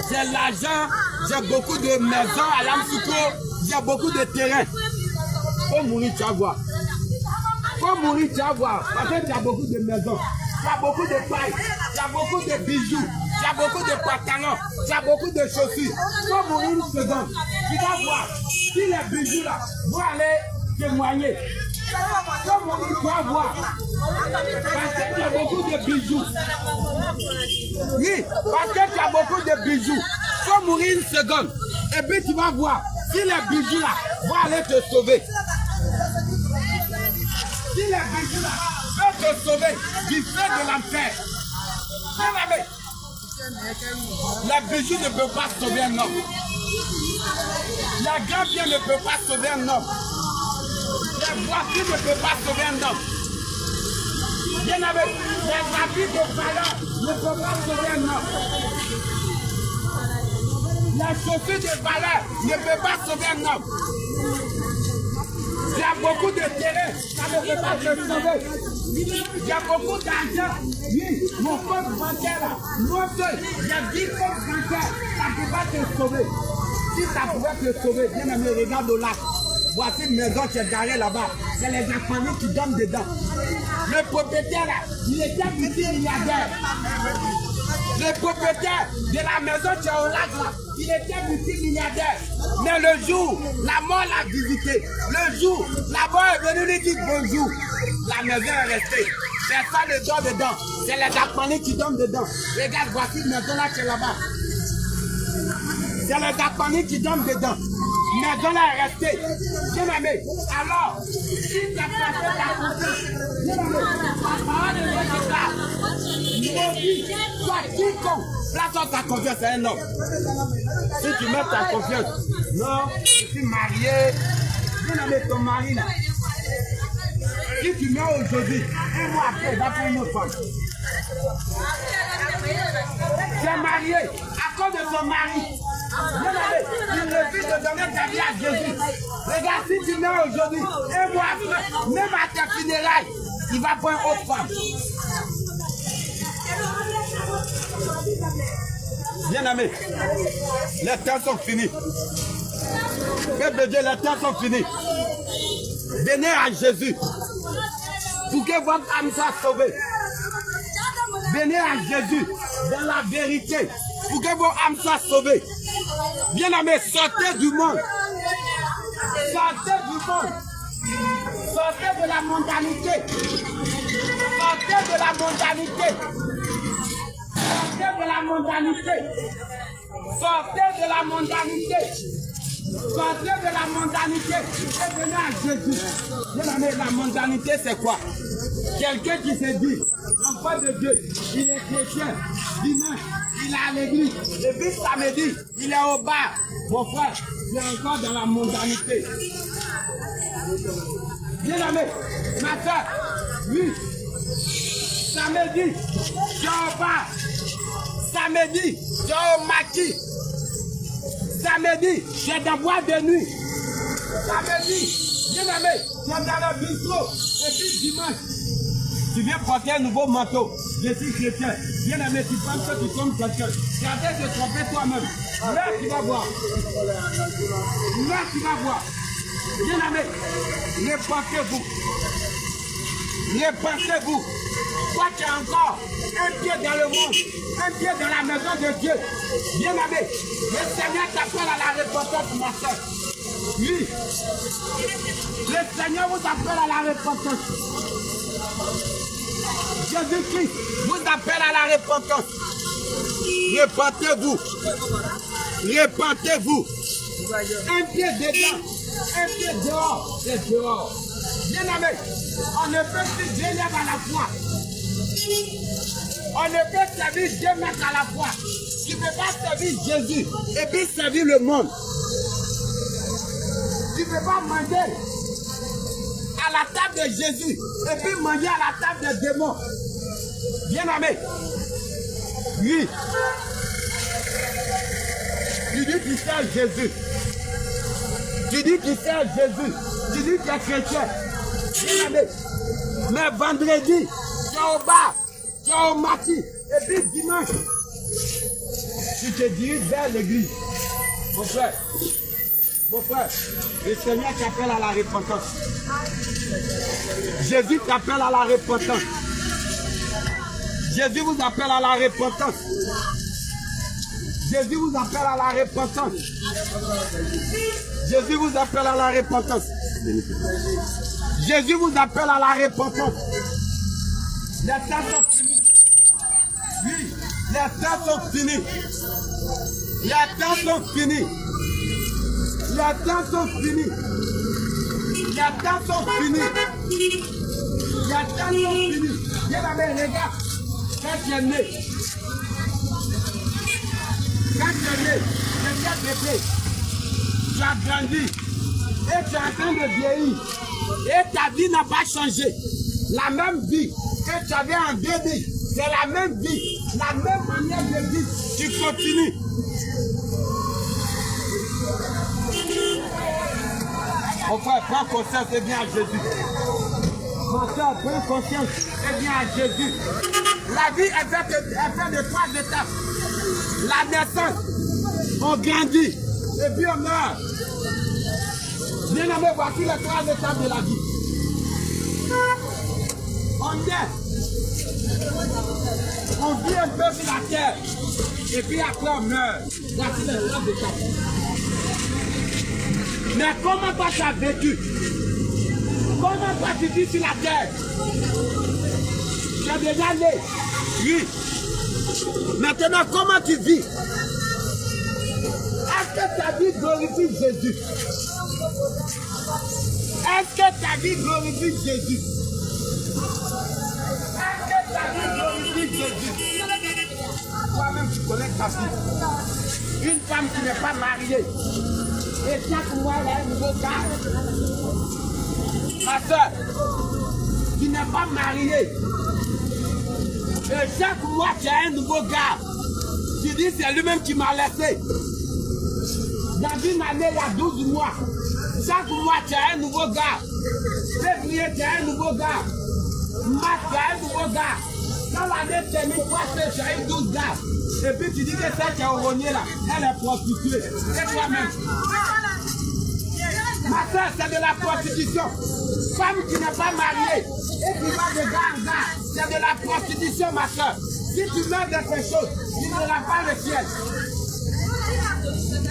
j'ai l'argent, j'ai beaucoup de maisons à Lamsuko, j'ai beaucoup de terrain. Pour mourir, tu vas voir. Pour mourir, tu vas voir, parce que tu as beaucoup de maisons, tu as beaucoup de pailles, tu as beaucoup de bijoux, tu as beaucoup de pantalons, tu as beaucoup de chaussures. Pour mourir une seconde, tu vas voir si les bijoux là vont aller témoigner. Pour mourir, tu vas voir, parce que tu as beaucoup de bijoux. Oui, parce que tu as beaucoup de bijoux. Pour mourir une seconde, et puis tu vas voir si les bijoux là vont aller te sauver. Si les bijoux là peuvent te sauver du feu de l'enfer. Bien aimé, les bijoux ne peuvent pas sauver un homme. La grande bien ne peut pas sauver un homme. Les voitures ne peuvent pas sauver un homme. Bien aimé, les habits de valeur ne peuvent pas sauver un homme. Les chaussures de valeur ne peuvent pas sauver un homme. Il y a beaucoup de terrain, ça ne peut pas te sauver. Il y a beaucoup d'argent. Oui, mon compte bancaire là, moi seul, j'ai 10 comptes bancaires, ça ne peut pas te sauver. Si ça pouvait te sauver, bien aimé, regarde au lac. Voici une maison qui est garée là-bas. C'est les Japonais qui dorment dedans. Le propriétaire là, il était petit milliardaire. Le propriétaire de la maison Tchéolac, il était multimilliardaire. Mais le jour, la mort l'a visité. Le jour, la mort est venue lui dire bonjour. La maison est restée. Personne ne dort dedans. C'est les Akpani qui dorment dedans. Regarde, voici une maison là qui est là-bas. C'est les Akpani qui dorment dedans. La maison là est restée. Bien aimé. Alors, si tu as placé ta confiance, bien aimé, la parole de Dieu déclare. Maudit soit quiconque place ta confiance à un homme. Si tu mets ta confiance, non, je suis marié. Bien aimé, ton mari là. Si tu mets aujourd'hui, un mois après, il va prendre une autre femme. Tu es marié à cause de ton mari. Il refuse de donner ta vie à Jésus. Regarde, si tu mets aujourd'hui, un mois après, même à ta funérailles, il va prendre une autre femme. Bien aimé, les temps sont finis. Peuple de Dieu, les temps sont finis. Venez à Jésus. Pour que votre âme soit sauvée. Venez à Jésus dans la vérité. Pour que votre âme soit sauvée. Bien aimé, sortez du monde. Sortez du monde. Sortez de la mondanité. Sortez de la mondanité. Sortez de la mondanité. Sortez de la mondanité. Sortez de la mondanité et venez à Jésus. Bien aimé, la mondanité c'est quoi? Quelqu'un qui se dit, l'enfant de Dieu, il est chrétien, dimanche, il est à l'église, et puis samedi, il est au bar. Mon frère, il est encore dans la mondanité. Bien aimé, ma soeur, oui, samedi, tu es au bar. Samedi, tu es au maquis. Samedi, tu es dans boîte de nuit. Samedi, bien aimé, tu es dans le bistrot. Et puis dimanche, tu viens porter un nouveau manteau. Je suis chrétien. Bien aimé, tu penses que tu sommes quelqu'un. Tu as de te tromper toi-même. Là, tu vas voir. Là, tu vas voir. Bien aimé, répentez-vous. Répentez-vous. Toi, tu as encore un pied dans le monde, un pied dans la maison de Dieu. Bien aimé, le Seigneur t'appelle à la repentance, ma soeur. Oui. Le Seigneur vous appelle à la repentance. Jésus-Christ vous appelle à la repentance. Repentez-vous. Repentez-vous. Un pied dedans, un pied dehors, c'est dehors. Bien aimé, on ne peut plus venir à la foi. On ne peut servir Dieu mettre à la foi. Tu ne peux pas servir Jésus et puis servir le monde. Tu ne peux pas manger à la table de Jésus et puis manger à la table des démons. Bien aimé. Oui. Tu dis que tu sers Jésus. Tu dis que tu sers Jésus. Tu dis que tu es chrétien. Bien aimé. Mais vendredi, tu es au bar, tu es au maquis, et puis dimanche, tu te diriges vers l'église. Mon frère, le Seigneur t'appelle à la repentance. Jésus t'appelle à la repentance. Jésus vous appelle à la repentance. Jésus vous appelle à la repentance. Jésus vous appelle à la repentance. Jésus vous appelle à la repentance. Les temps sont finis. Oui, les temps sont finis. Les temps sont finis. Les temps sont finis. Les temps sont finis. Les temps sont finis. Bien aimé, regarde. Quand tu es né, tu es bébé, tu as grandi et tu es en train de vieillir. Et ta vie n'a pas changé. La même vie que tu avais en bébé, c'est la même vie, la même manière de vivre. Tu continues. Mon frère, prends conscience et viens à Jésus. Mon frère, prends conscience et viens à Jésus. La vie est faite de 3 étapes. La naissance, on grandit et puis on meurt. Bien aimé, voici les 3 étapes de la vie. On naît, On vit un peu sur la terre. Et puis après on meurt. Voici le rêve de ta vie. Mais comment toi tu as vécu? Comment toi tu vis sur la terre? Tu es déjà né. Oui. Maintenant, comment tu vis? Est-ce que ta vie glorifie Jésus? Est-ce que ta vie glorifie Jésus? Est-ce que ta vie glorifie Jésus? Toi-même, tu connais ta vie. Une femme qui n'est pas mariée. Et chaque mois, elle a un nouveau gars. Ma soeur, qui n'est pas mariée. Et chaque mois, tu as un nouveau gars. Tu dis, c'est lui-même qui m'a laissé. Dans une année, il y a 12 mois. Chaque mois, tu as un nouveau gars. Février, tu as un nouveau gars. Mars, tu as un nouveau gars. Quand l'année termine, tu as eu 12 gars. Et puis tu dis que celle qui est au Rogné là, elle est prostituée. Et toi-même. Ma soeur, c'est de la prostitution. Femme qui n'est pas mariée et qui va de gars en gars, c'est de la prostitution, ma soeur. Si tu meurs de ces choses, tu n'auras pas le ciel.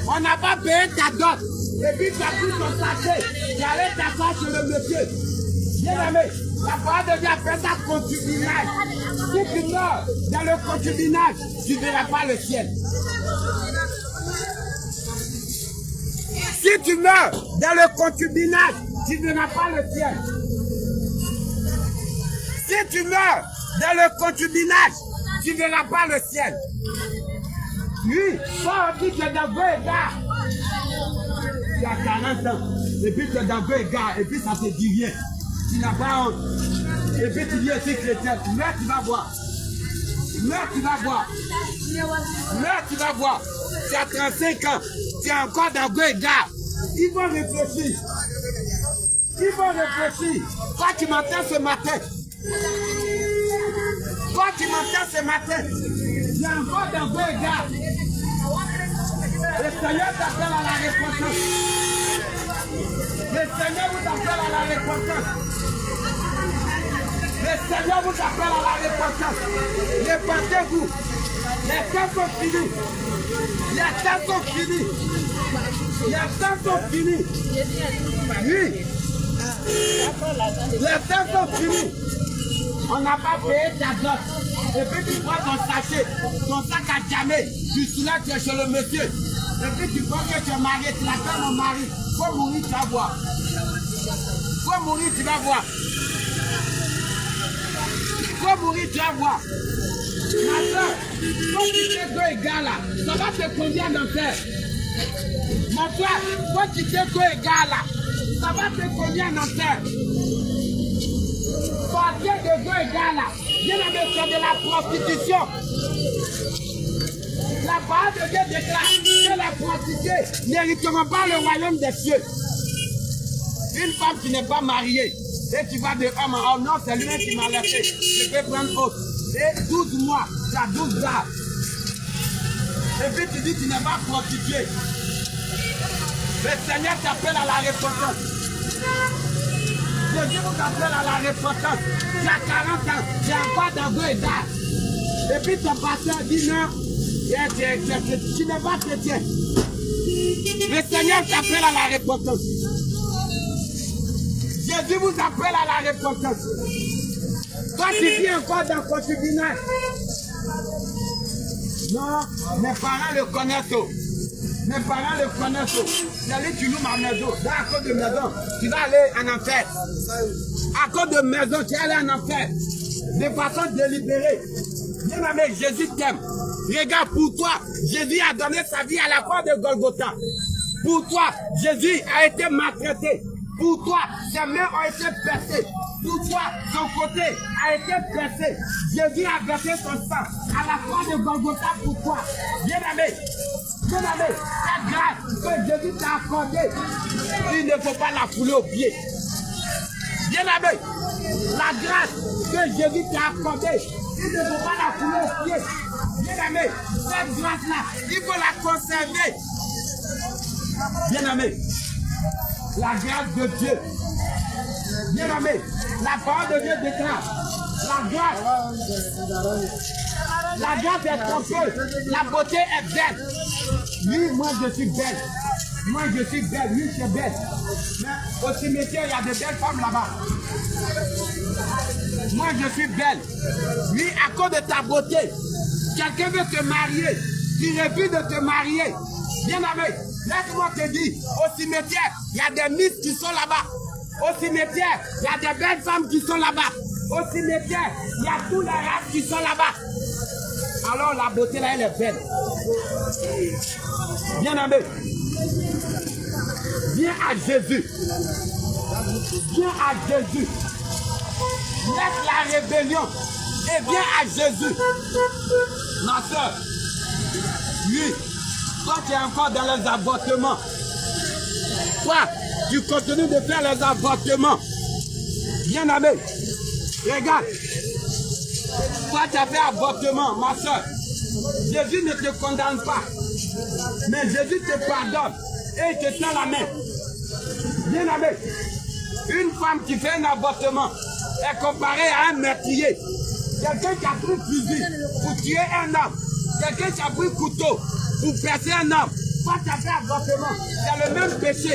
On n'a pas payé ta dot. Et puis tu as pris ton sachet. Tu allais t'asseoir sur le monsieur. Bien aimé, la parole de Dieu appelle ça concubinage. Si tu meurs dans le concubinage, tu ne verras pas le ciel. Si tu meurs dans le concubinage, tu ne verras pas le ciel. Si tu meurs dans le concubinage, tu ne verras pas le ciel. Oui, toi aussi tu es dans vos égards. Tu as 40 ans, et puis tu es dans vos égards, et puis ça te dit rien. Tu n'as pas honte. Et puis tu dis aussi chrétien, meurs, tu vas voir. Meurs, tu vas voir. Meurs, tu vas voir. Tu as 35 ans, tu es encore dans vos égards. Ils vont réfléchir. Ils vont réfléchir. Toi qui m'entends ce matin. Toi qui m'entends ce matin. Tu es encore dans vos égards. Le Seigneur t'appelle à la repentance. Le Seigneur vous appelle à la repentance. Le Seigneur vous appelle à la repentance. Repentez-vous. Les temps sont finis. Les temps sont finis. Les temps sont finis. Oui. Les temps sont finis. On n'a pas payé ta dot. Et puis tu prends ton sachet, ton sac à jamais. Jusqu'à là, tu es chez le monsieur. Et puis tu crois que tu es marié, tu l'attends mon mari. Faut mourir, tu vas voir. Faut mourir, tu vas voir. Faut mourir, tu vas voir. Ma soeur, quand tu fais deux égales là, ça va te conduire en enfer. Mon frère, quand tu fais deux égales là, ça va te conduire en enfer. Partir de deux égales là, bien aimé, c'est de la prostitution. La parole de Dieu déclare que les prostituées n'hériteront pas le royaume des cieux. Une femme qui n'est pas mariée, et tu vas de homme en homme, non, c'est lui-même qui m'a laissé. Je peux prendre autre. Et 12 mois, tu as 12 gars. Et puis tu dis que tu n'es pas prostituée. Le Seigneur t'appelle à la repentance. Jésus vous appelle à la repentance. Tu as 40 ans, tu es encore dans vos états. Et puis ton pasteur dit non, tu n'es pas chrétien. Le Seigneur t'appelle à la repentance. Jésus vous appelle à la repentance. Toi tu vis encore dans le concubinage. Non, mes parents le connaissent. Mes parents le connaissent. J'allais tu loues ma maison. Dans à cause de maison, tu vas aller en enfer. À cause de maison, tu vas aller en enfer. De façon délibérée. Bien aimé, Jésus t'aime. Regarde, pour toi, Jésus a donné sa vie à la croix de Golgotha. Pour toi, Jésus a été maltraité. Pour toi, ses mains ont été percées. Pour toi, son côté a été percé. Jésus a versé son sang à la croix de Golgotha pour toi. Bien aimé, cette grâce que Jésus t'a accordée, il ne faut pas la fouler aux pieds. Bien aimé, la grâce que Jésus t'a accordée, il ne faut pas la fouler aux pieds. Bien aimé, cette grâce-là, il faut la conserver. Bien aimé, la grâce de Dieu. Bien aimé, la parole de Dieu déclare La grâce est trompeuse. La beauté est belle. Oui, moi je suis belle. Moi je suis belle. Oui, je suis belle. Mais au cimetière, il y a de belles femmes là-bas. Moi je suis belle. Oui, à cause de ta beauté. Quelqu'un veut te marier. Tu refuses de te marier. Bien aimé, laisse-moi te dire, au cimetière, il y a des miss qui sont là-bas. Au cimetière, il y a des belles femmes qui sont là-bas. Au cimetière, il y a tous les races qui sont là-bas. Alors la beauté là, elle est belle. Bien aimé, viens à Jésus. Viens à Jésus. Laisse la rébellion et viens à Jésus. Ma soeur, oui, toi tu es encore dans les avortements. Toi, tu continues de faire les avortements. Bien aimé, regarde. Toi tu as fait avortement, ma soeur. Jésus ne te condamne pas. Mais Jésus te pardonne et il te tend la main. Bien aimé, une femme qui fait un avortement est comparée à un meurtrier. Quelqu'un qui a pris fusil pour tuer un homme. Quelqu'un qui a pris couteau pour percer un homme. Toi, tu as fait avortement. C'est le même péché.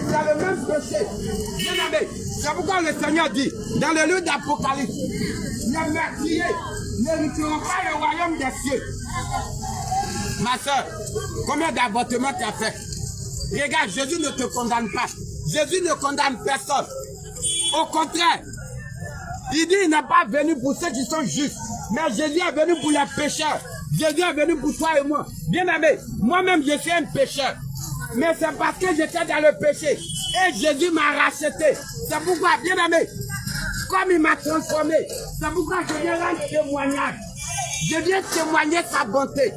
C'est le même péché. Bien aimé, c'est pourquoi le Seigneur dit, dans le livre d'Apocalypse, les meurtriers n'hériteront pas le royaume des cieux. Ma soeur, combien d'avortements tu as fait? Regarde, Jésus ne te condamne pas. Jésus ne condamne personne. Au contraire, il dit qu'il n'est pas venu pour ceux qui sont justes, mais Jésus est venu pour les pécheurs. Jésus est venu pour toi et moi. Bien aimé, moi-même je suis un pécheur. Mais c'est parce que j'étais dans le péché. Et Jésus m'a racheté. C'est pourquoi, bien aimé, comme il m'a transformé, c'est pourquoi je viens rendre témoignage. Je viens témoigner sa bonté.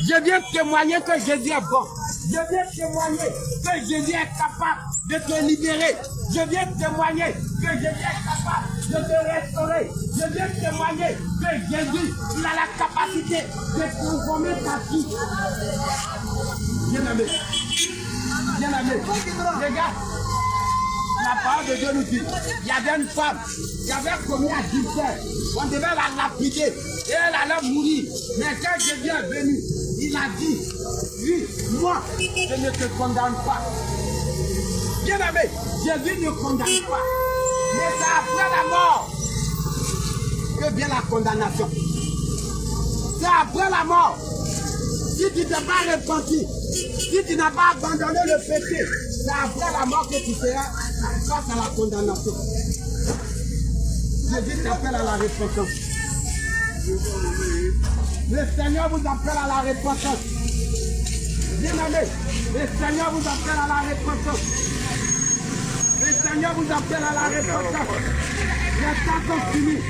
Je viens témoigner que Jésus est bon. Je viens témoigner que Jésus est capable de te libérer. Je viens témoigner que Jésus est capable de te restaurer. Je viens témoigner que Jésus il a la capacité de transformer ta vie. Bien aimé, regarde. La parole de Dieu nous dit, il y avait une femme qui avait commis adultère. On devait la lapider et elle allait mourir. Mais quand Jésus est venu, il a dit, oui, moi, je ne te condamne pas. Bien aimé, Jésus ne condamne pas. Mais c'est après la mort que vient la condamnation. C'est après la mort. Si tu ne t'es pas repenti, si tu n'as pas abandonné le péché, c'est après la mort que tu seras face à la condamnation. Jésus t'appelle à la repentance. Le Seigneur vous appelle à la repentance. Bien aimé, le Seigneur vous appelle à la repentance. Le Seigneur vous appelle à la repentance. Les temps sont finis.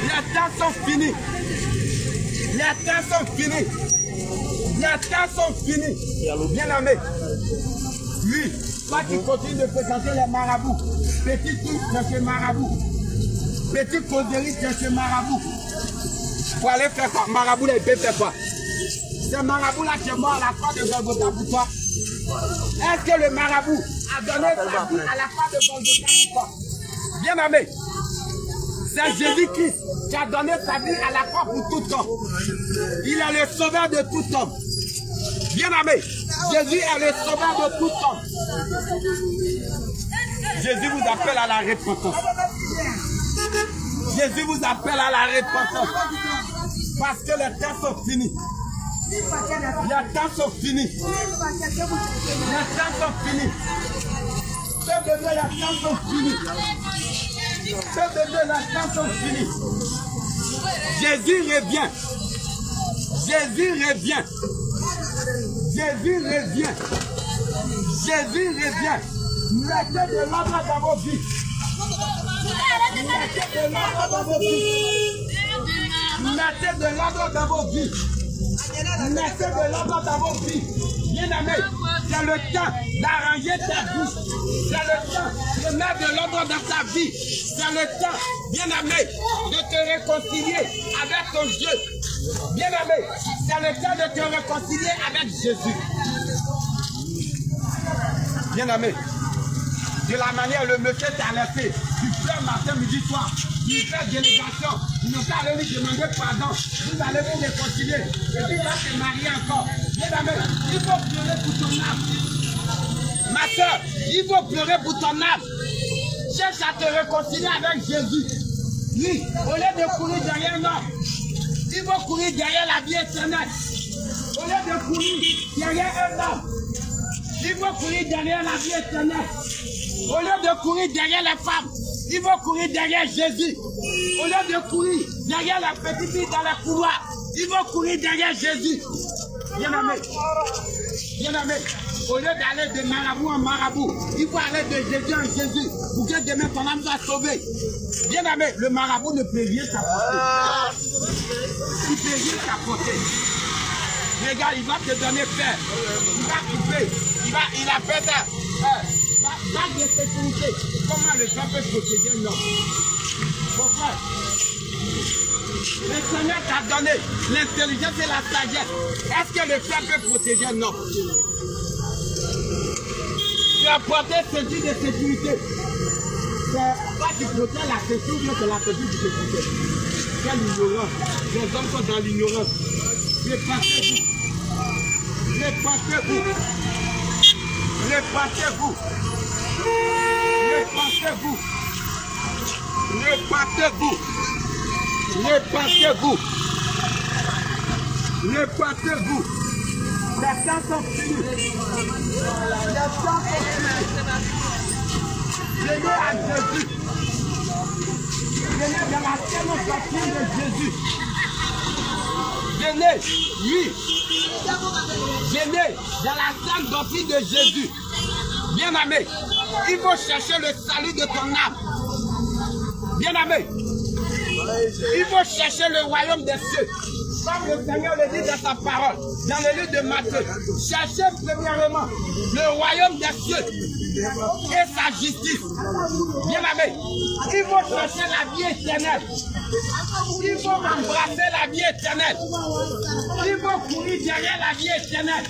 Les temps sont finis. Les temps sont finis. Les temps sont finis. Bien aimé. Oui, toi qui continues de fréquenter les marabouts. Petit tour, c'est chez marabout. Petit causerie, c'est chez marabout. Pour aller faire quoi? Marabout, les bébés fait quoi? Ce marabout-là qui est mort à la croix de Golgotha pour toi. Est-ce que le marabout a donné sa vie à la croix de Golgotha pour toi? Bien aimé, c'est Jésus-Christ qui a donné sa vie à la croix pour tout homme. Il est le sauveur de tout homme. Bien aimé, Jésus est le sauveur de tout homme. Jésus vous appelle à la repentance. Jésus vous appelle à la repentance. Parce que les temps sont finis. Les temps sont finis. Les temps sont finis. Ceux de Dieu, les temps sont finis. Ceux de Dieu, les temps sont finis. Jésus revient. Jésus revient. Jésus revient. Jésus revient. Mettez de l'ordre dans vos vies. Mettez de l'ordre dans vos vies. Mettez de l'ordre dans vos vies. Mettez de l'ordre dans vos vies. Bien aimé, c'est le temps d'arranger ta vie. C'est le temps de mettre de l'ordre dans ta vie. C'est le temps, bien aimé, de te réconcilier avec ton Dieu. Bien aimé, c'est le temps de te réconcilier avec Jésus. Bien aimé, de la manière le monsieur t'a laissé, tu frère matin, midi, soir. Il fait délégation. Ils n'ont qu'à aller lui demander pardon. Vous allez vous réconcilier. Et puis il va se marier encore. Bien aimé, il faut pleurer pour ton âme. Ma soeur, il faut pleurer pour ton âme. Cherche à te réconcilier avec Jésus. Oui, au lieu de courir derrière un homme, il faut courir derrière la vie éternelle. Au lieu de courir derrière un homme, il faut courir derrière la vie éternelle. Au lieu de courir derrière les femmes, il faut courir derrière Jésus. Au lieu de courir derrière la petite fille dans les couloirs, il faut courir derrière Jésus. Bien aimé. Bien aimé. Au lieu d'aller de marabout en marabout, il faut aller de Jésus en Jésus pour que demain ton âme soit sauvée. Bien aimé, le marabout ne peut rien t'apporter. Il ne peut rien t'apporter. Regarde, il va te donner paix. Il va couper. Il a fait ça. Garde de sécurité. Comment le peuple peut protéger un homme? Mon frère, le Seigneur t'a donné l'intelligence et la sagesse. Est-ce que le peuple peut protéger un homme? Tu as porté ceinture de sécurité. C'est toi qui protèges la ceinture ou bien c'est la ceinture qui te protège? Quelle ignorance. Les hommes sont dans l'ignorance. Répatez-vous. Répatez-vous. Répatez-vous. Répatez-vous. Répatez-vous. Répatez-vous. Répatez-vous. Les temps sont finis. Les temps sont finis. Venez à Jésus. Venez dans la tellement doctrine de Jésus. Venez, oui. Venez dans la sainte doctrine de Jésus. Bien aimé, il faut chercher le salut de ton âme. Bien aimé, il faut chercher le royaume des cieux. Comme le Seigneur le dit dans sa parole, dans le livre de Matthieu. Cherchez premièrement le royaume des cieux et sa justice. Bien aimé, il faut chercher la vie éternelle. Il faut embrasser la vie éternelle. Il faut courir derrière la vie éternelle.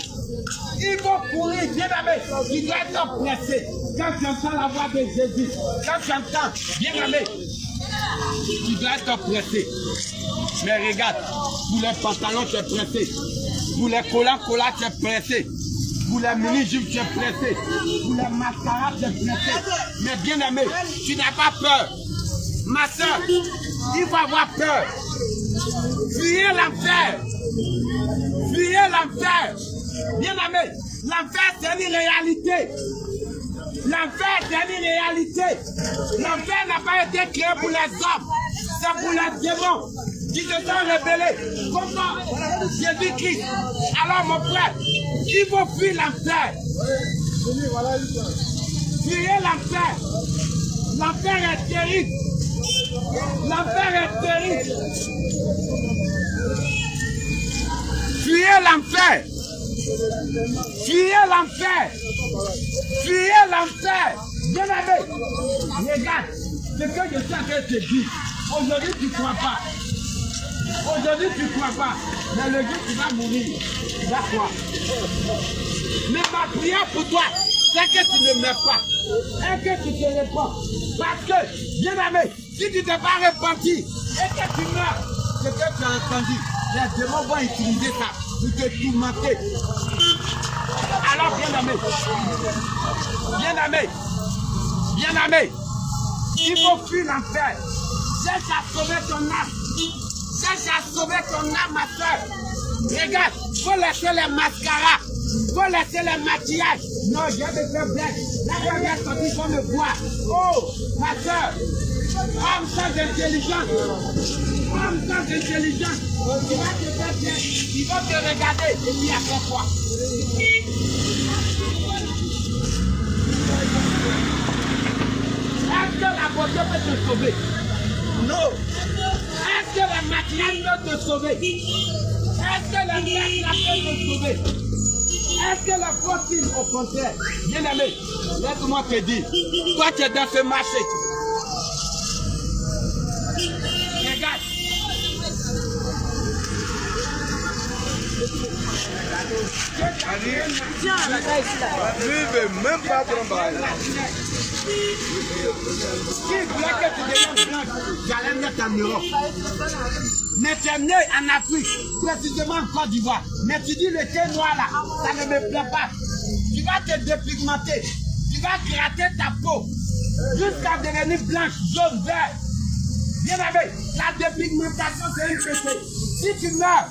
Il faut courir, bien aimé. Tu dois être pressé. Quand tu entends la voix de Jésus, quand tu entends, bien aimé, tu dois être pressé. Mais regarde, pour les pantalons, tu es pressé. Pour les collants, tu es pressé. Pour les mini-jupes, tu es pressé. Pour les mascaras, tu es pressé. Mais bien aimé, tu n'as pas peur. Ma soeur, il faut avoir peur. Fuyez l'enfer. Fuyez l'enfer. Bien aimé, l'enfer c'est une réalité. L'enfer c'est une réalité. L'enfer n'a pas été créé pour les hommes. C'est pour les démons qui se sont rebellés contre Jésus-Christ. Alors mon frère, il faut fuir l'enfer. Fuyez l'enfer. L'enfer est terrible. L'enfer est terrible. Fuyez l'enfer. Fuyez l'enfer. Fuyez l'enfer. Bien aimé, regarde ce que je suis en train de te dire. Aujourd'hui tu ne crois pas. Aujourd'hui tu ne crois pas. Mais le jour tu vas mourir, tu vas croire. Mais ma prière pour toi, c'est que tu ne meurs pas. Et que tu te réponds. Parce que, bien aimé, si tu ne t'es pas repenti et que tu meurs, ce que tu as entendu, les démons vont utiliser ça pour te tourmenter. Alors, bien aimé, il faut fuir l'enfer. Cherche à sauver ton âme. Cherche à sauver ton âme, ma soeur. Regarde, il faut laisser les mascaras. Il faut laisser les maquillages. Non, je vais me faire blague. Là, je vais sortir pour me voir. Oh, ma soeur, homme sans intelligence. Homme sans intelligence. Tu vas te faire bien. Ils vont te regarder et puis après quoi. Est-ce que la beauté peut te sauver? Non. Est-ce que le maquillage peut te sauver? Est-ce que le maquillage peut te sauver? Est-ce que la fortune, au contraire? Bien aimé, laisse-moi te dire, toi tu es dans ce marché. Regarde. Lui, il ne veut même pas prendre. Qui voulait que tu deviennes blanche, j'allais mettre en Europe. Mais tu es né en Afrique, précisément en Côte d'Ivoire. Mais tu dis le thé noir là, ça ne me plaît pas. Tu vas te dépigmenter. Tu vas gratter ta peau jusqu'à devenir blanche, jaune, vert. Bien aimé, la dépigmentation c'est un péché. Si tu meurs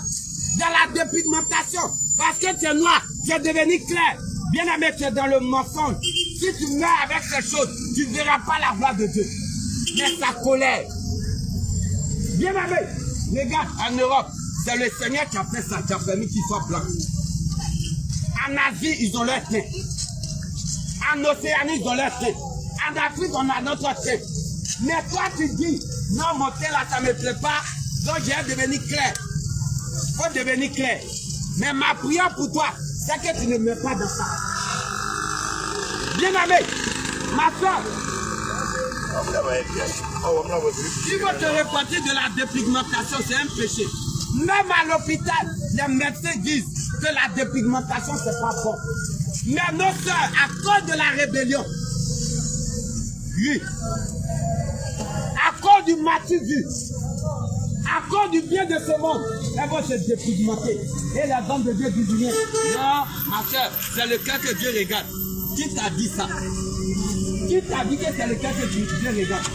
dans la dépigmentation parce que tu es noir, tu es devenu clair. Bien aimé, tu es dans le mensonge. Si tu meurs avec ces choses, tu ne verras pas la gloire de Dieu. Mais sa colère. Bien aimé, regarde, en Europe, c'est le Seigneur qui a fait ça, qui a permis qu'ils soient blancs. En Asie, ils ont leur teint. En Océanie, ils ont leur teint. En Afrique, on a notre teint. Mais toi, tu dis, non, mon teint là, ça ne me plaît pas, donc j'ai devenu clair. Il faut devenir clair. Mais ma prière pour toi, c'est que tu ne meurs pas dans ça. Bien aimé, ma soeur, tu veux te repentir de la dépigmentation, c'est un péché. Même à l'hôpital, les médecins disent que la dépigmentation, c'est pas bon. Mais nos soeurs, à cause de la rébellion, oui, à cause du matin-vu, à cause du bien de ce monde, elles vont se dépigmenter. Et les hommes de Dieu disent bien, non, ma soeur, c'est le cœur que Dieu regarde. Qui t'a dit ça? Qui t'a dit que c'est le cœur que Dieu regarde?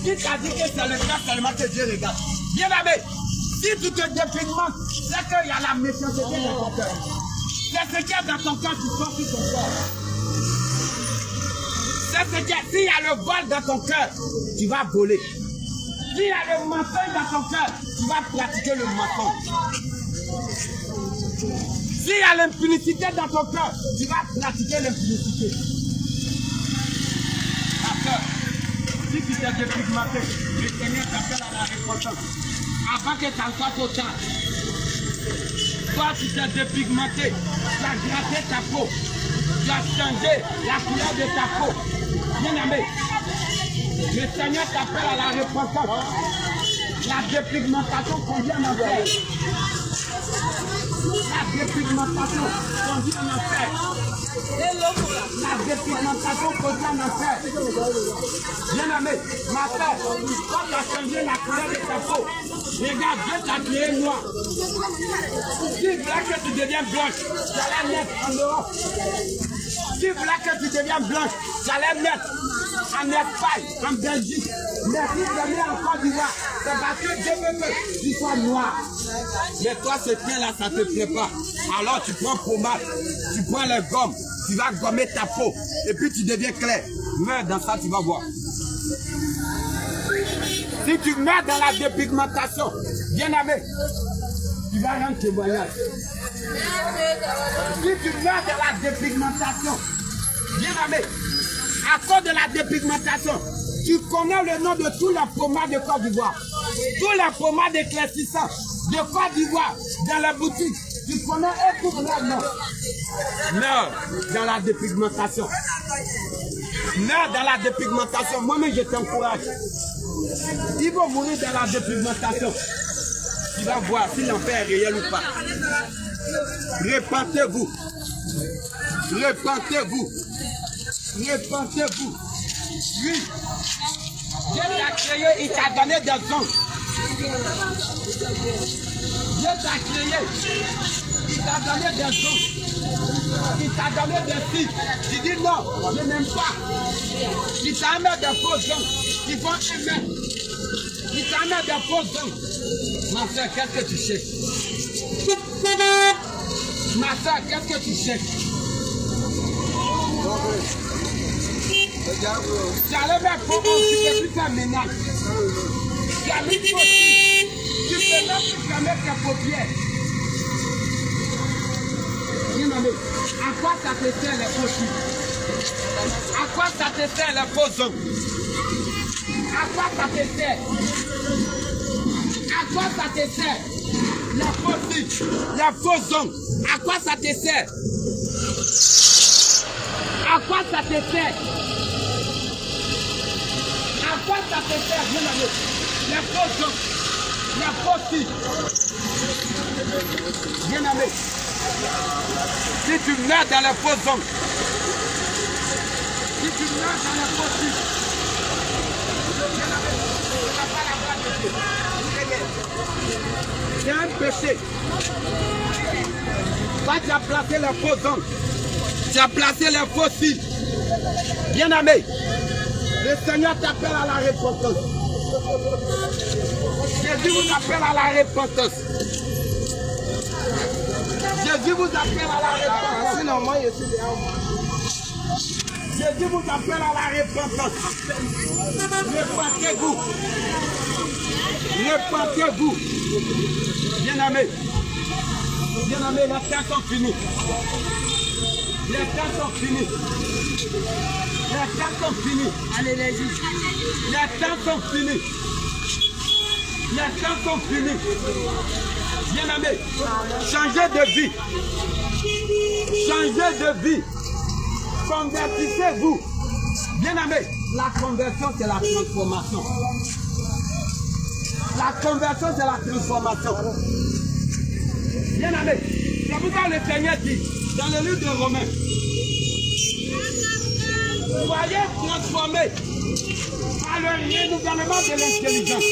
Qui t'a dit que c'est le cœur seulement que Dieu regarde? Bien aimé, si tu te dépigmentes, c'est qu'il y a la méchanceté dans ton cœur. C'est ce qu'il y a dans ton cœur qui sort sur ton corps. C'est ce qu'il y a. S'il y a le vol dans ton cœur, tu vas voler. S'il y a le mensonge dans ton cœur, tu vas pratiquer le mensonge. S'il y a l'impunité dans ton cœur, tu vas pratiquer l'impunité. Après, si tu t'es dépigmenté, le Seigneur t'appelle à la repentance. Avant que ça ne soit trop tard. Toi, tu t'es dépigmenté, tu as gratté ta peau, tu as changé la couleur de ta peau. Bien aimé, le Seigneur t'appelle à la repentance. La dépigmentation conduit en enfer. La dépigmentation conduit en enfer. La dépigmentation conduit en enfer. Bien aimé, ma soeur, quand tu as changé la couleur de ta peau, regarde, Dieu t'a créé noir. Si tu voulais que tu deviennes blanche, tu allais naître en Europe. Si tu voulais que tu deviennes blanche, tu allais naître en Espagne, en Belgique. Mais si tu deviens en Côte d'Ivoire, c'est parce que Dieu veut que tu sois noir. Mais toi, ce tien-là, ça ne te plaît pas. Alors tu prends pommade, tu prends les gommes, tu vas gommer ta peau, et puis tu deviens clair. Meurs dans ça, tu vas voir. Si tu meurs dans la dépigmentation, bien aimé, tu vas rendre témoignage. Si tu meurs dans la dépigmentation, bien aimé, à cause de la dépigmentation, tu connais le nom de tous les pommades de Côte d'Ivoire. Tous les pommades éclaircissants de Côte d'Ivoire dans la boutique. Tu connais et tout leur nom. Meurs dans la dépigmentation. Meurs dans la dépigmentation. Moi-même, je t'encourage. Il va mourir dans la dépigmentation. Tu vas voir si l'enfer est réel ou pas. Repentez-vous. Repentez-vous. Repentez-vous. Oui. Dieu t'a créé, il t'a donné des anges. Dieu t'a créé, il t'a donné des anges. Il t'a donné des filles. Tu dis non, je n'aime pas. Il t'a amené des faux anges. Ils vont aimer. Il t'a amené des faux anges. Ma soeur, qu'est-ce que tu cherches? Ma soeur, qu'est-ce que tu cherches? Tu allais mettre pour tu peux plus faire ménage. Tu as mis aussi. Tu peux même plus fermer tes paupières. À quoi ça te sert les faux filles? À quoi ça te sert les faux hommes? À quoi ça te sert? À quoi ça te sert les faux filles, les faux hommes? À quoi ça te sert? À quoi ça te sert? À quoi ça te sert, bien aimé? Les faux hommes, les faux filles. Bien aimé, si tu meurs dans les faux hommes, si tu nage dans les fossiles. C'est un péché. Toi, tu as placé les faux hommes. Tu as placé les fossiles. Bien-aimé, le Seigneur t'appelle à la repentance. Jésus vous appelle à la repentance. Jésus vous appelle à la repentance. Sinon, moi, je suis Jésus vous appelle à la repentance. Repentez-vous. Repentez-vous. Bien-aimé. Bien-aimé, les temps sont finis. Les temps sont finis. Les temps sont finis. Allez, les temps sont finis. Les temps sont finis. Bien-aimé, changez de vie. Changez de vie. Convertissez-vous. Bien-aimé, la conversion, c'est la transformation. La conversion, c'est la transformation. Bien-aimé, c'est pourquoi le Seigneur dit, dans le livre de Romains, soyez transformés par le renouvellement de l'intelligence.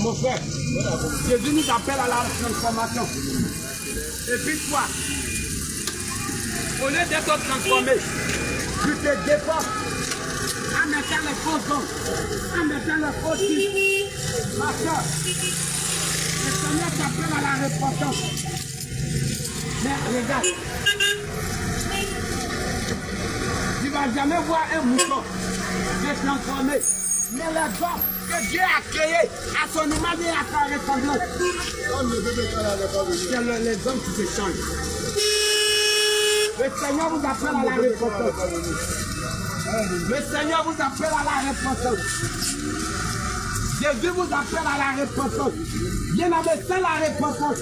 Mon frère, Jésus nous appelle à la transformation. Et puis toi, au lieu d'être transformé, tu te défends en mettant les faux hommes, en mettant les faux types. Ma soeur, le Seigneur t'appelle à la repentance. Mais regarde, tu ne vas jamais voir un mouton se transformer. Mais les hommes que Dieu a créés à son image et à sa ressemblance, c'est les hommes qui se changent. Le Seigneur vous appelle à la repentance. Le Seigneur vous appelle à la repentance. Jésus vous appelle à la repentance. Bien-aimé, sans la repentance,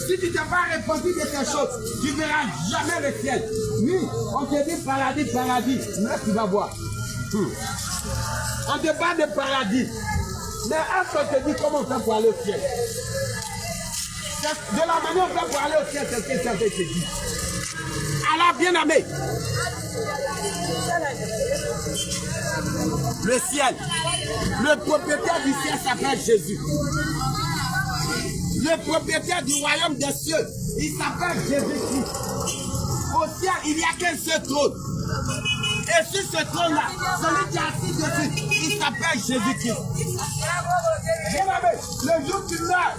si tu ne t'es pas repenti de ces choses, tu ne verras jamais le ciel. Oui, on te dit paradis, paradis, mais tu vas voir. On te parle de paradis. Mais est-ce qu'on te dit comment on fait pour aller au ciel? De la manière on fait pour aller au ciel, c'est ce que ça veut te dire. Alors, bien-aimé, le ciel, le propriétaire du ciel s'appelle Jésus. Le propriétaire du royaume des cieux, il s'appelle Jésus-Christ. Au ciel, il n'y a qu'un seul trône. Et sur ce trône-là, celui qui est assis dessus, il s'appelle Jésus-Christ. Bien-aimé, le jour où tu meurs,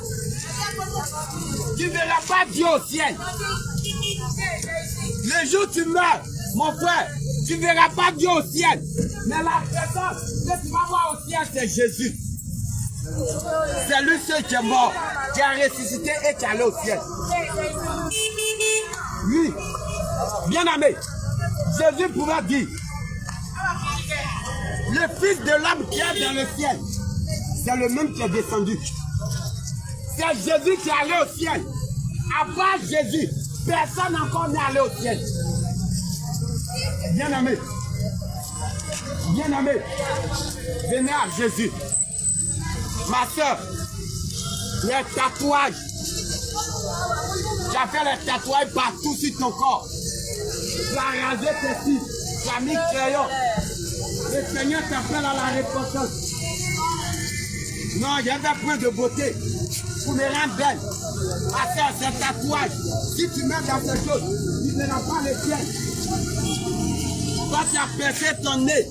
tu ne verras pas Dieu au ciel. Le jour où tu meurs, mon frère, tu ne verras pas Dieu au ciel. Mais la personne que tu vas voir au ciel, c'est Jésus. C'est lui seul qui est mort, qui a ressuscité et qui est allé au ciel. Oui, bien-aimé, Jésus pouvait dire, le Fils de l'homme qui est dans le ciel, c'est le même qui est descendu. C'est Jésus qui est allé au ciel. À part Jésus, personne encore n'est allé au ciel. Bien-aimé, bien-aimé, venez à Jésus. Ma soeur, les tatouages, tu as fait les tatouages partout sur ton corps. Tu as rasé tes cils, tu as mis crayon. Le Seigneur t'appelle à la repentance. Non, il y a des points de beauté pour me rendre belle. Ma soeur, c'est tatouage. Si tu mets dans ces choses, tu ne verras pas le ciel. Toi, tu as percé ton nez.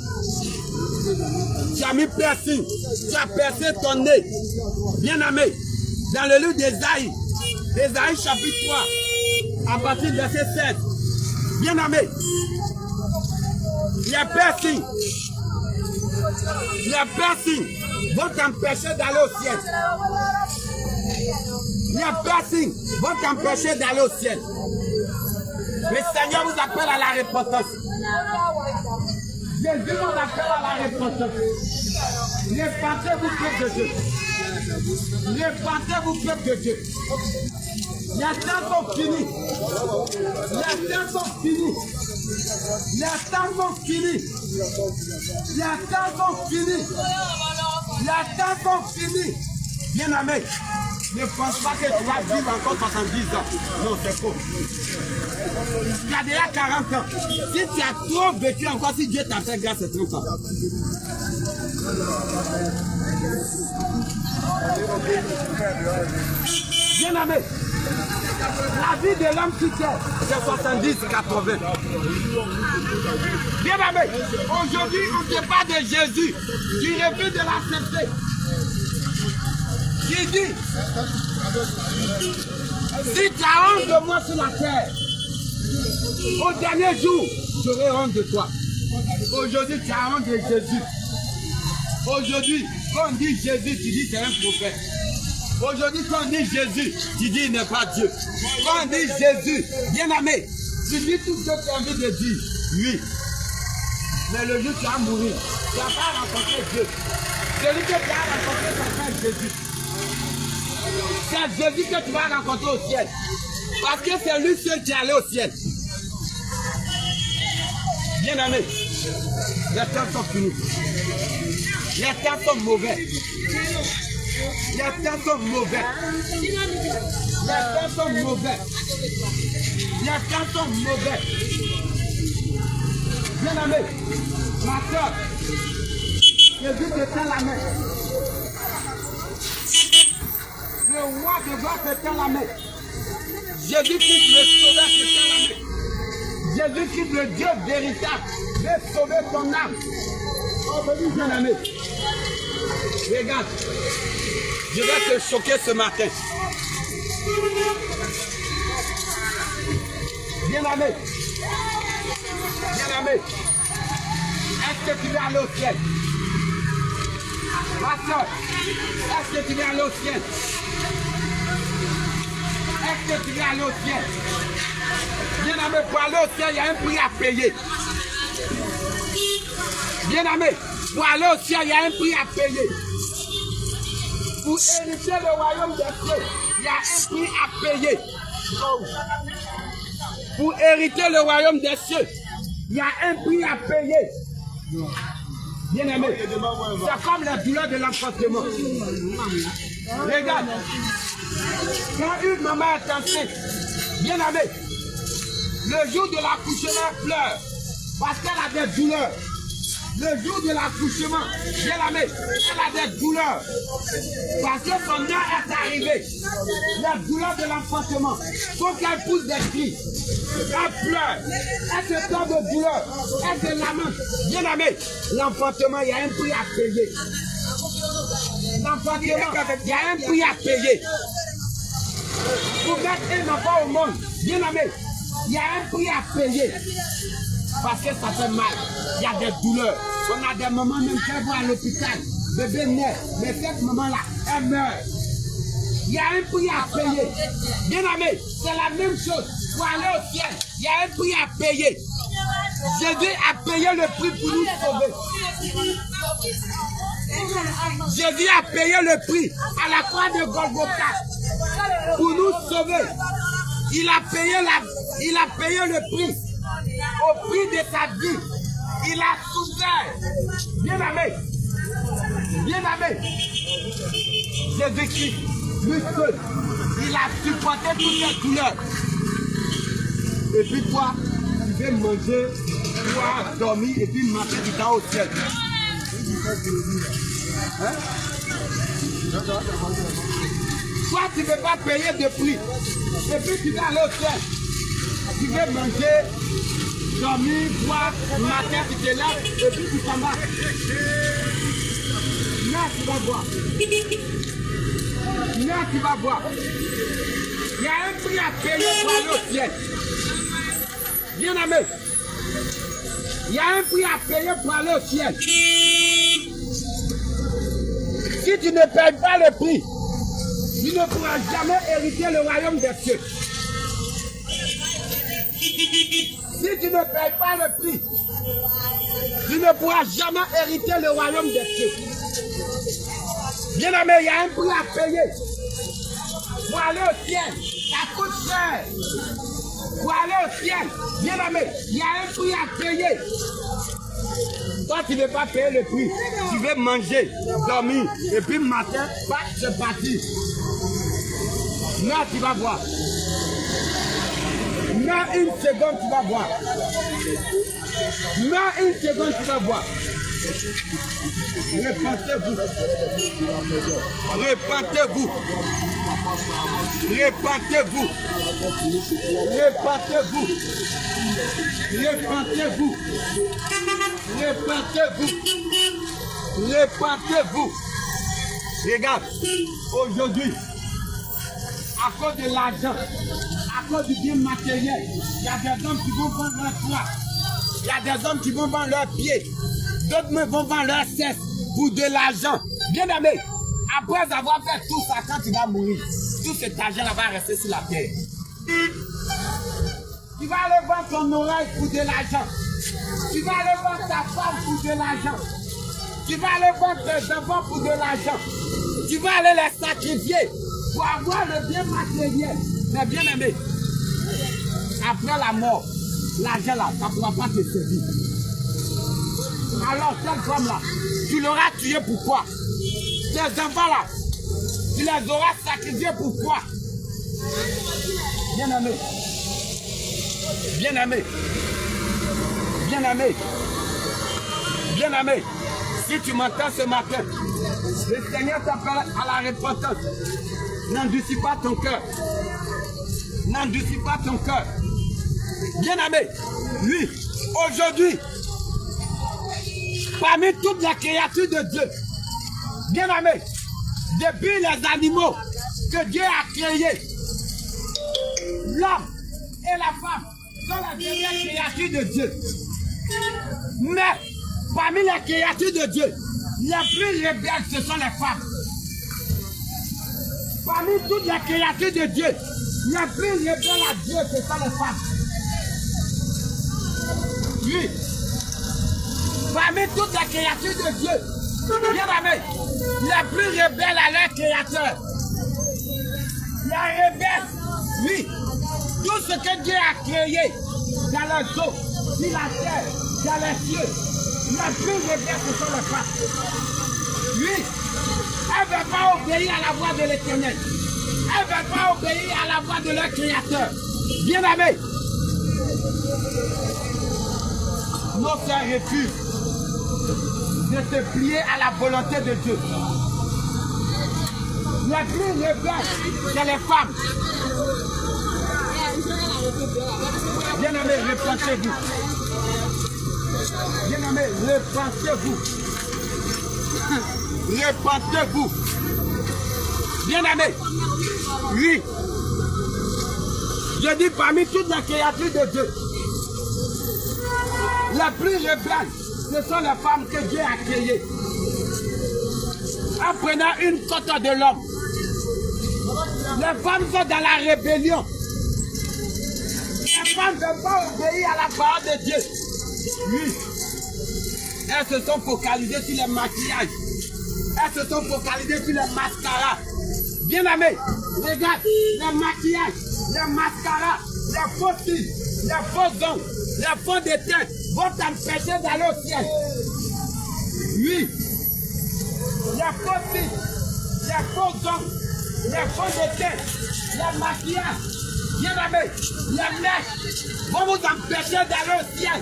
Tu as mis piercing. Tu as percé ton nez. Bien-aimé, dans le livre d'Ésaïe, Ésaïe chapitre 3, à partir du verset 7. Bien-aimé, les piercings, vont t'empêcher d'aller au ciel. Les piercings vont t'empêcher d'aller au ciel. Le Seigneur vous appelle à la repentance. Jésus vous appelle à la repentance. Repentez-vous, peuple de Dieu. Repentez-vous, peuple de Dieu. Les temps sont finis. Les temps sont finis. Les temps sont finis. Les temps sont finis. Les temps sont finis. Bien-aimé, ne pense pas que tu vas vivre encore 70 ans. Non, c'est faux. Tu as déjà 40 ans. Si tu as trop vécu encore, si Dieu t'a fait grâce, c'est 30 ans. Bien aimé, la vie de l'homme qui tient, c'est 70-80. Bien aimé, aujourd'hui on te parle de Jésus qui refuse de l'accepter. Qui dit, si tu as honte de moi sur la terre, au dernier jour, j'aurai honte de toi. Aujourd'hui, tu as honte de Jésus. Aujourd'hui, quand on dit Jésus, tu dis c'est un prophète. Aujourd'hui, quand on dit Jésus, tu dis il n'est pas Dieu. Quand on dit Jésus, bien aimé, tu dis tout ce que tu as envie de dire. Oui. Mais le jour où tu vas mourir, tu ne vas pas rencontrer Dieu. Celui que tu as rencontré, c'est Jésus. C'est Jésus que tu vas rencontrer au ciel. Parce que c'est lui seul qui est allé au ciel. Bien aimé, les temps sont finis. Les temps sont mauvais. Les temps sont mauvais. Les temps sont mauvais. Les temps sont mauvais. Bien aimé, ma soeur, Jésus te tend la main. Le roi de gloire te tend la main. Jésus-Christ, le sauveur, te tend la main. Jésus-Christ, le Dieu véritable, veut sauver ton âme. Oh, bien aimé. Regarde, je vais te choquer ce matin. Bien aimé. Bien aimé. Est-ce que tu veux aller au ciel? Ma soeur, est-ce que tu veux aller au ciel? Est-ce que tu veux aller au ciel? Bien aimé, pour aller au ciel, il y a un prix à payer. Bien aimé, pour aller au ciel, il y a un prix à payer. Pour hériter le royaume des cieux, il y a un prix à payer. Pour hériter le royaume des cieux, il y a un prix à payer. Bien aimé, c'est comme la douleur de l'enfantement. Regarde, quand une maman est enceinte, bien aimé, le jour de l'accouchement, elle pleure parce qu'elle a des douleurs. Le jour de l'accouchement, bien aimé, elle a des douleurs parce que son heure est arrivée. Les douleurs de l'enfantement, il faut qu'elle pousse des cris. Elle pleure, elle se tombe de douleur, elle se lamente. Bien aimé, l'enfantement, il y a un prix à payer. L'enfantement, il y a un prix à payer. Pour mettre un enfant au monde, bien aimé, il y a un prix à payer. Parce que ça fait mal, il y a des douleurs. On a des moments même qu'elle va à l'hôpital, bébé naît, mais cette maman-là, elle meurt. Il y a un prix à payer. Bien aimé, c'est la même chose. Pour aller au ciel, il y a un prix à payer. Jésus a payé le prix pour nous sauver. Jésus a payé le prix à la croix de Golgotha pour nous sauver. Il a payé le prix au prix de sa vie. Il a souffert. Bien aimé. Bien aimé. Jésus-Christ, lui seul, il a supporté toutes ces douleurs. Et puis toi, tu veux manger, boire, dormir et puis marcher du temps au ciel. Hein? Toi, tu ne veux pas payer de prix. Et puis tu vas aller au ciel. Tu veux manger, dormir, boire, matin, tu te lèves et puis tu t'en vas. Là, tu vas boire. Là, tu vas boire. Il y a un prix à payer pour aller au ciel. Bien aimé. Il y a un prix à payer pour aller au ciel. Si tu ne payes pas le prix, tu ne pourras jamais hériter le royaume des cieux. Si tu ne payes pas le prix, tu ne pourras jamais hériter le royaume des cieux. Bien aimé, il y a un prix à payer. Pour aller au ciel, ça coûte cher. Pour aller au ciel, bien aimé, il y a un prix à payer. Toi, tu ne veux pas payer le prix. Tu veux manger, dormir, et puis le matin, c'est parti. Là, tu vas voir. Meurs une seconde, tu vas voir. Meurs une seconde, tu vas voir. Répentez-vous. Répentez-vous. Répentez-vous. Répentez-vous. Répentez-vous. Répentez-vous. Répentez-vous. Regarde, aujourd'hui, à cause de l'argent, à cause du bien matériel, il y a des hommes qui vont vendre leur toit. Il y a des hommes qui vont vendre leurs pieds. D'autres vont vendre leurs cesse pour de l'argent. Bien aimé, après avoir fait tout ça, quand tu vas mourir, tout cet argent-là va rester sur la terre. Tu vas aller vendre ton oreille pour de l'argent. Tu vas aller vendre ta femme pour de l'argent. Tu vas aller vendre tes enfants pour de l'argent. Tu vas aller les sacrifier pour avoir le bien matériel. Mais bien aimé, après la mort, l'argent là, ça ne pourra pas te servir. Alors cette femme-là, tu l'auras tuée pourquoi? Tes enfants-là, tu les auras sacrifiés pourquoi? Bien aimé, bien aimé, bien aimé, bien aimé, si tu m'entends ce matin, le Seigneur t'appelle à la repentance. N'endurcis pas ton cœur. N'endurcis pas ton cœur. Bien aimé, oui, aujourd'hui, parmi toutes les créatures de Dieu, bien aimé, depuis les animaux que Dieu a créés, l'homme et la femme sont les dernières créatures de Dieu. Mais parmi les créatures de Dieu, les plus rebelles, ce sont les femmes. Parmi toutes les créatures de Dieu, les plus rebelles à Dieu, ce sont les femmes. Oui. Parmi toutes les créatures de Dieu, bien aimé, les plus rebelles à leur créateur. Les rebelles, oui. Tout ce que Dieu a créé dans les eaux, sur la terre, dans les cieux, les plus rebelles, ce sont les femmes. Oui. Elles ne veulent pas obéir à la voix de l'Éternel. Elles ne veulent pas obéir à la voix de leur créateur. Bien aimé. Nos frères refusent de se plier à la volonté de Dieu. Les plus rebelles, c'est les femmes. Bien aimé, repentez-vous. Bien aimé, repentez-vous. Repentez-vous. Bien aimé, oui. Je dis parmi toutes les créatures de Dieu, les plus rebelles, ce sont les femmes que Dieu a créées. En prenant une côte de l'homme, les femmes sont dans la rébellion. Les femmes ne veulent pas obéir à la parole de Dieu. Oui. Elles se sont focalisées sur les maquillages. Elles se sont focalisées sur les mascaras. Bien aimé, regarde, les maquillages, les mascaras, les faux cils, les faux ongles, les faux de teint vont t'empêcher d'aller au ciel. Oui. Les faux cils, les faux ongles, les faux de teint, les maquillages, bien aimé, les mèches vont vous empêcher d'aller au ciel.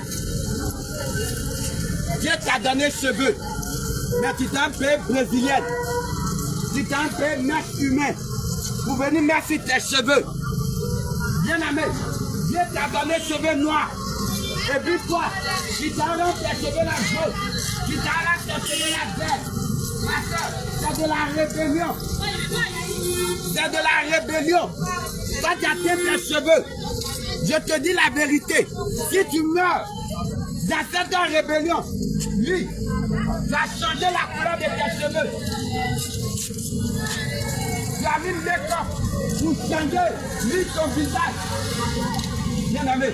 Dieu t'a donné cheveux, mais tu t'as un pays brésilien. Tu t'as un peu mèche humain pour venir mettre sur tes cheveux. Bien aimé, Dieu t'a donné cheveux noirs. Et puis toi, tu t'arranges tes cheveux la jaune. Tu t'arranges tes cheveux la verte. Ma soeur, c'est de la rébellion. C'est de la rébellion. Toi, tu as tes cheveux. Je te dis la vérité. Si tu meurs dans cette rébellion, lui, tu as changé la couleur de tes cheveux. Tu as mis le make-up pour changer lui ton visage. Bien aimé,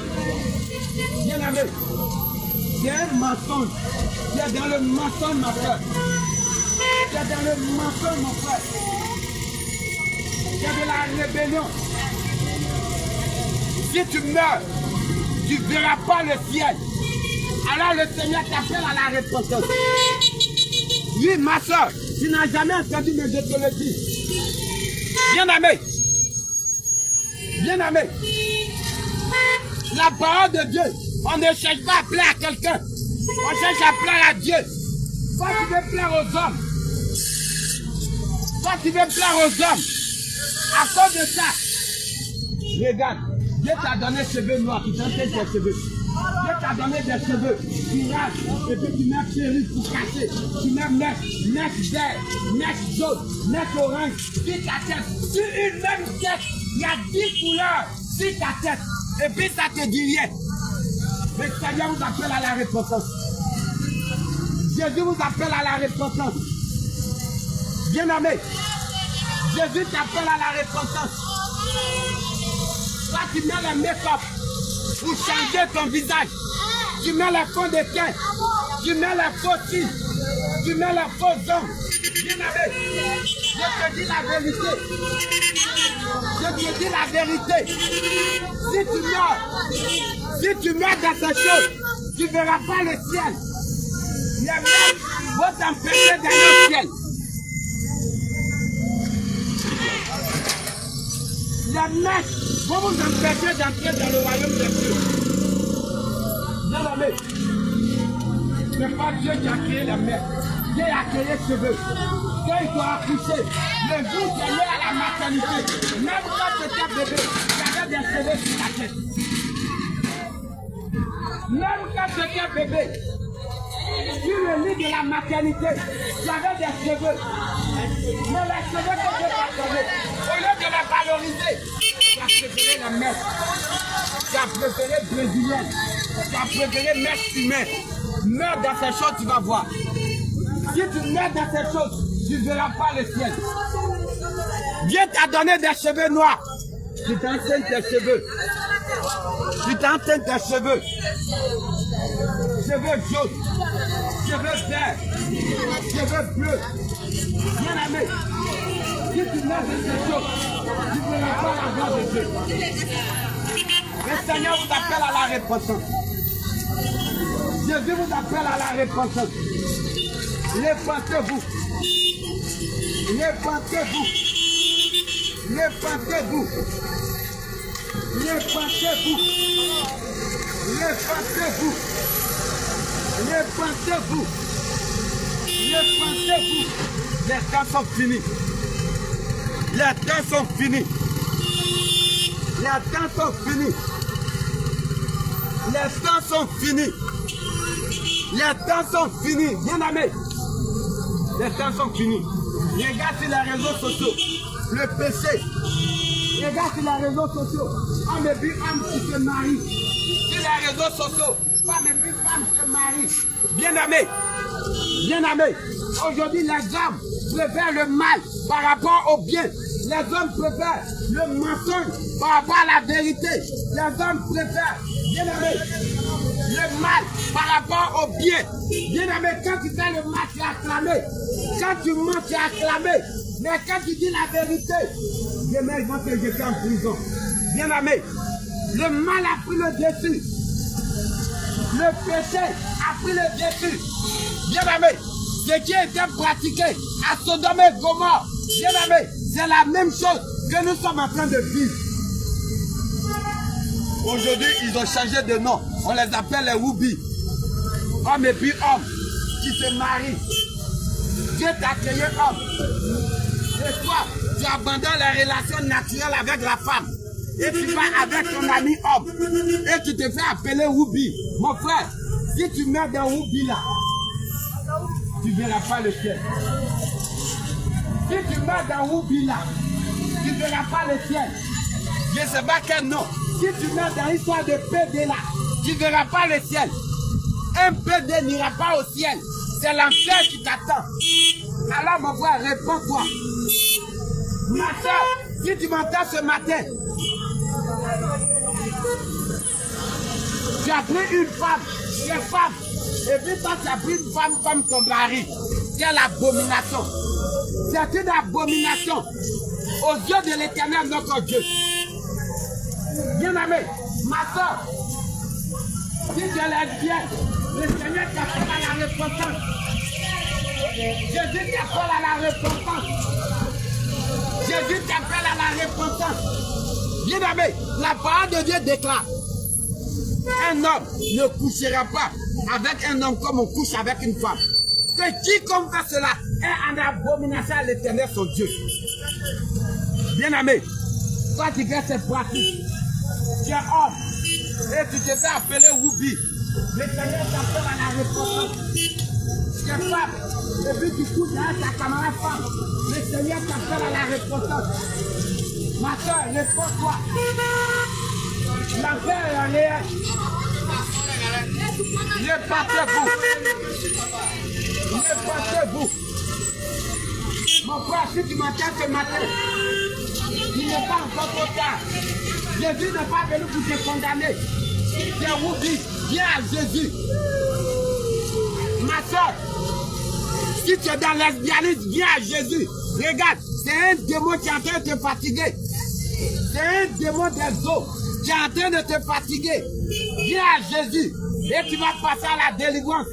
c'est un mensonge. Tu es dans le mensonge, ma soeur. Tu es dans le mensonge, mon frère. C'est de la rébellion. Si tu meurs, tu ne verras pas le ciel. Alors le Seigneur t'appelle à la repentance. Oui, ma soeur, tu n'as jamais entendu, mais je te le dis. Bien aimé, La parole de Dieu, on ne cherche pas à plaire à quelqu'un. On cherche à plaire à Dieu. Toi, tu veux plaire aux hommes. Toi, tu veux plaire aux hommes. À cause de ça, regarde, Dieu t'a donné des cheveux noirs, tu t'enterres tes cheveux. Dieu t'a donné des cheveux, tu rases, et puis tu mets perruque pour cacher. Tu mets mèche vert, mèche jaune, mèche orange sur ta tête. Sur une même tête, il y a 10 couleurs sur ta tête. Et puis ça te dit rien. Le Seigneur vous appelle à la repentance. Jésus vous appelle à la repentance. Bien-aimé, Jésus t'appelle à la repentance. Toi, tu mets le make-up pour changer ton visage. Tu mets le fond de teint. Tu mets les faux cils. Tu mets les faux ongles. Bien-aimé, je te dis la vérité. Je te dis la vérité. Si tu meurs dans ces choses, tu ne verras pas le ciel. Les mecs vont t'empêcher d'aller au ciel. Les mecs vont vous empêcher d'entrer dans le royaume des cieux. Bien-aimé, ce n'est pas Dieu qui a créé les mecs. Dieu a créé les cheveux. Quand il doit accoucher, le jour où tu es né à la maternité, même quand tu étais bébé, tu avais des cheveux sur ta tête. Même quand tu étais bébé, sur le lit de la maternité, tu avais des cheveux. Mais les cheveux que Dieu t'a donnés, au lieu de les valoriser, tu as préféré la messe. Tu as préféré brésilienne. Tu as préféré messe humaine. Meurs dans ces choses, tu vas voir. Si tu meurs dans ces choses, tu ne verras pas le ciel. Dieu t'a donné des cheveux noirs. Tu t'enseignes tes cheveux. Tu t'enseignes tes cheveux. Cheveux jaunes. Cheveux verts. Cheveux bleus. Bien-aimé, si tu meurs dans ces choses, tu ne verras pas la gloire de Dieu. Le Seigneur vous appelle à la repentance. Jésus vous appelle à la repentance. Repentez-vous. Repentez-vous. Repentez-vous. Repentez-vous. Repentez-vous. Repentez-vous. Repentez-vous. Les temps sont finis. Les temps sont finis. Les temps sont finis. Les temps sont finis. Les temps sont finis. Bien-aimé. Les temps sont finis. Regarde sur les réseaux sociaux. Le péché. Regarde sur les réseaux sociaux. Homme et puis homme qui se marient. Sur les réseaux sociaux. Femme et puis femme se marient. Bien-aimé. Bien-aimé. Aujourd'hui, les hommes préfèrent le mal par rapport au bien. Les hommes préfèrent le mensonge par rapport à la vérité. Les hommes préfèrent, bien-aimé, le mal par rapport au bien. Bien-aimé, quand tu fais le mal, tu es acclamé. Quand tu mens, tu es acclamé. Mais quand tu dis la vérité, demain, ils vont te jeter en prison. Bien-aimé, le mal a pris le dessus. Le péché a pris le dessus. Bien-aimé, ce qui était pratiqué à Sodome et Gomorrhe, bien-aimé, c'est la même chose que nous sommes en train de vivre. Aujourd'hui, ils ont changé de nom. On les appelle les Woubi. Homme et puis homme qui se marient. Dieu t'a créé homme. Et toi, tu abandonnes les relations naturelles avec la femme. Et tu vas avec ton ami homme. Et tu te fais appeler Woubi. Mon frère, si tu mets dans Woubi là, tu ne verras pas le ciel. Si tu meurs dans Woubi là, tu ne verras pas le ciel. Je ne sais pas quel nom. Si tu meurs dans l'histoire de PD là, tu ne verras pas le ciel. Un PD n'ira pas au ciel. C'est l'enfer qui t'attend. Alors mon frère, réponds-toi. Ma soeur, si tu m'entends ce matin, tu as pris une femme, et puis toi tu as pris une femme comme ton mari. C'est l'abomination. C'est une abomination aux yeux de l'Éternel notre Dieu. Bien-aimé, ma soeur, si tu es lesbienne, le Seigneur t'appelle à la repentance. Jésus t'appelle à la repentance. Jésus t'appelle à la repentance. Bien-aimé, la parole de Dieu déclare un homme ne couchera pas avec un homme comme on couche avec une femme. Que quiconque fait cela est en abomination à l'Éternel son Dieu. Bien-aimé, toi qui fais cette pratique, tu es homme et tu te fais appeler Woubi. Le Seigneur t'appelle à la repentance. Tu es femme et puis tu couches avec ta camarade femme. Le Seigneur t'appelle à la repentance. Ma soeur, réponds-toi. L'enfer est en l'air. Répentez-vous. Répentez-vous. Mon frère, si tu m'entends ce matin, il n'est pas encore trop tard. Jésus n'est pas venu pour te condamner. C'est vous dit, viens à Jésus. Ma soeur, si tu es dans lesbianisme, viens à Jésus. Regarde, c'est un démon qui est en train de te fatiguer. C'est un démon des eaux qui est en train de te fatiguer. Viens à Jésus et tu vas passer à la délivrance.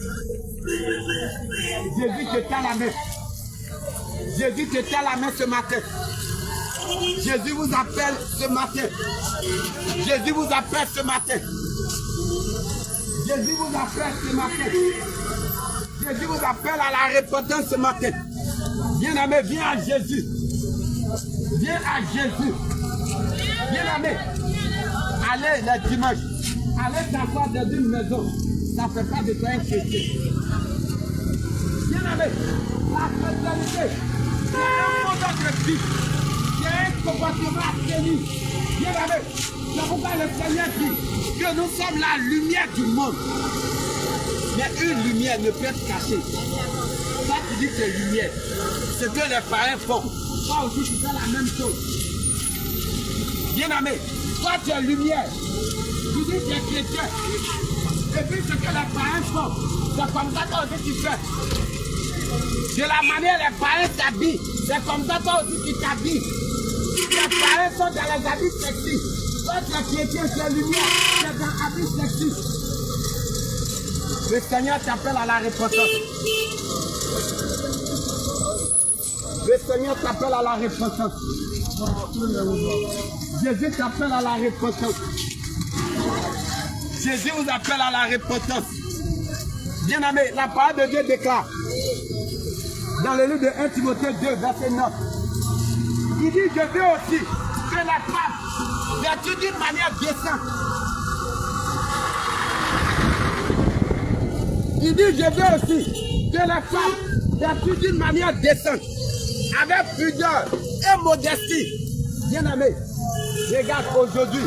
Jésus te tend la main. Jésus te tend la main ce matin. Jésus vous appelle ce matin. Jésus vous appelle ce matin. Jésus vous appelle ce matin. Jésus vous appelle à la repentance ce matin. Bien-aimé, viens à Jésus. Viens à Jésus. Bien-aimé, allez le dimanche. Allez t'asseoir dans une maison. Ça ne fait pas de toi un chrétien. Bien-aimé, la chrétienté, c'est un mode de vie. C'est un comportement abstenu. Bien-aimé, c'est pourquoi le Seigneur dit que nous sommes la lumière du monde. Mais une lumière ne peut être cachée. Toi tu dis que c'est lumière. Ce que les parents font, toi aussi tu fais la même chose. Bien-aimé, toi tu es lumière. Tu dis que tu es chrétien. Et puis ce que les parents font, c'est comme ça toi aussi tu fais. De la manière les parents s'habillent, c'est comme ça toi aussi tu t'habilles. Les parents sont dans les habits sexy. Toi tu es chrétien, tu es lumière, tu es dans habits sexy. Le Seigneur t'appelle à la repentance. Le Seigneur t'appelle à la repentance. Jésus t'appelle à la repentance. Jésus vous appelle à la repentance. Bien-aimé, la parole de Dieu déclare dans le livre de 1 Timothée 2, verset 9. Il dit, je veux aussi que la femme vertu d'une manière décente. Il dit, je veux aussi que la femme vertu d'une manière décente, avec pudeur et modestie. Bien-aimé, regarde aujourd'hui,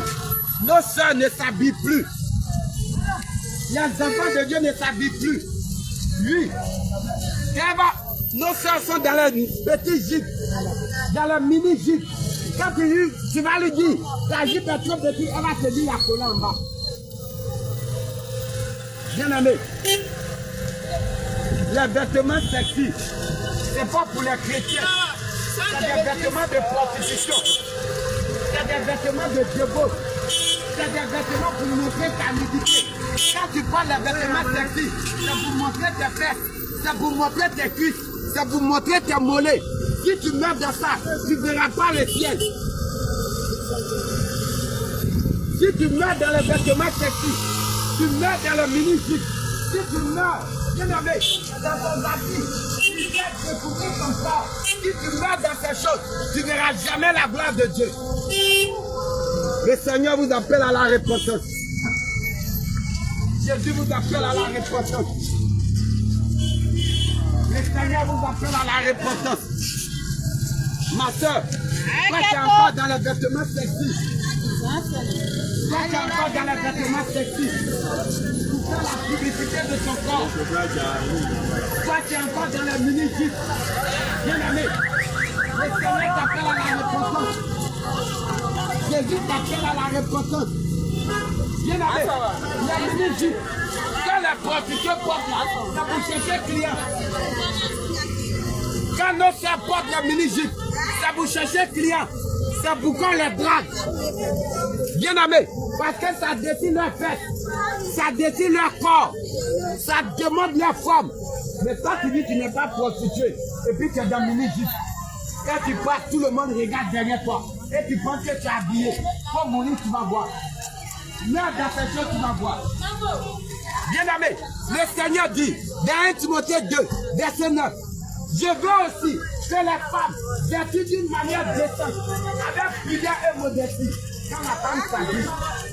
nos sœurs ne s'habillent plus. Les enfants de Dieu ne s'habillent plus. Lui, nos sœurs sont dans les petits gîtes, dans les mini-gîtes. Quand tu vas lui dire, la jupe est trop petite, elle va te dire, il y a collé en bas. Bien-aimé, les vêtements sexy, c'est pas pour les chrétiens. C'est des vêtements de prostitution. C'est des vêtements de débauche. C'est des vêtements pour montrer ta nudité. Quand tu prends les vêtements sexy, c'est pour montrer tes fesses, c'est pour montrer tes cuisses, c'est pour montrer tes mollets. Si tu meurs dans ça, tu ne verras pas le ciel. Si tu meurs dans les vêtements sexy, tu meurs dans le mini-jupe. Si tu meurs, bien-aimé, dans ton habit, tu fais te couvrir comme ça. Si tu meurs dans ces choses, tu ne verras jamais la gloire de Dieu. Le Seigneur vous appelle à la repentance. Jésus vous appelle à la repentance. Le Seigneur vous appelle à la repentance. Ma soeur, toi qui es encore dans les vêtements sexy. Toi qui es encore dans les vêtements sexy. Pour faire la publicité de ton corps. Toi qui es encore dans les mini-jeeps. Bien-aimé, le Seigneur t'appelle à la repentance. Jésus t'appelle à la repentance. Bien-aimé, les mini-jeeps, quand les prostituées portent là, c'est pour chercher client. Quand nos sœurs portent les mini-jeeps, c'est pour chercher client. C'est pour qu'on les drague. Bien-aimé, parce que ça dessine leur fesses, ça dessine leur corps, ça demande leur forme. Mais toi tu dis que tu n'es pas prostitué, et puis tu es dans mini-jeep. Quand tu passes, tout le monde regarde derrière toi. Et tu penses que tu es habillé. Pour mourir, tu vas voir. Mets dans ces choses, tu vas voir. Bien-aimé, le Seigneur dit, dans 1 Timothée 2, verset 9, je veux aussi que les femmes vêtues d'une manière décente, avec prudence et modestie. Quand la femme s'habille,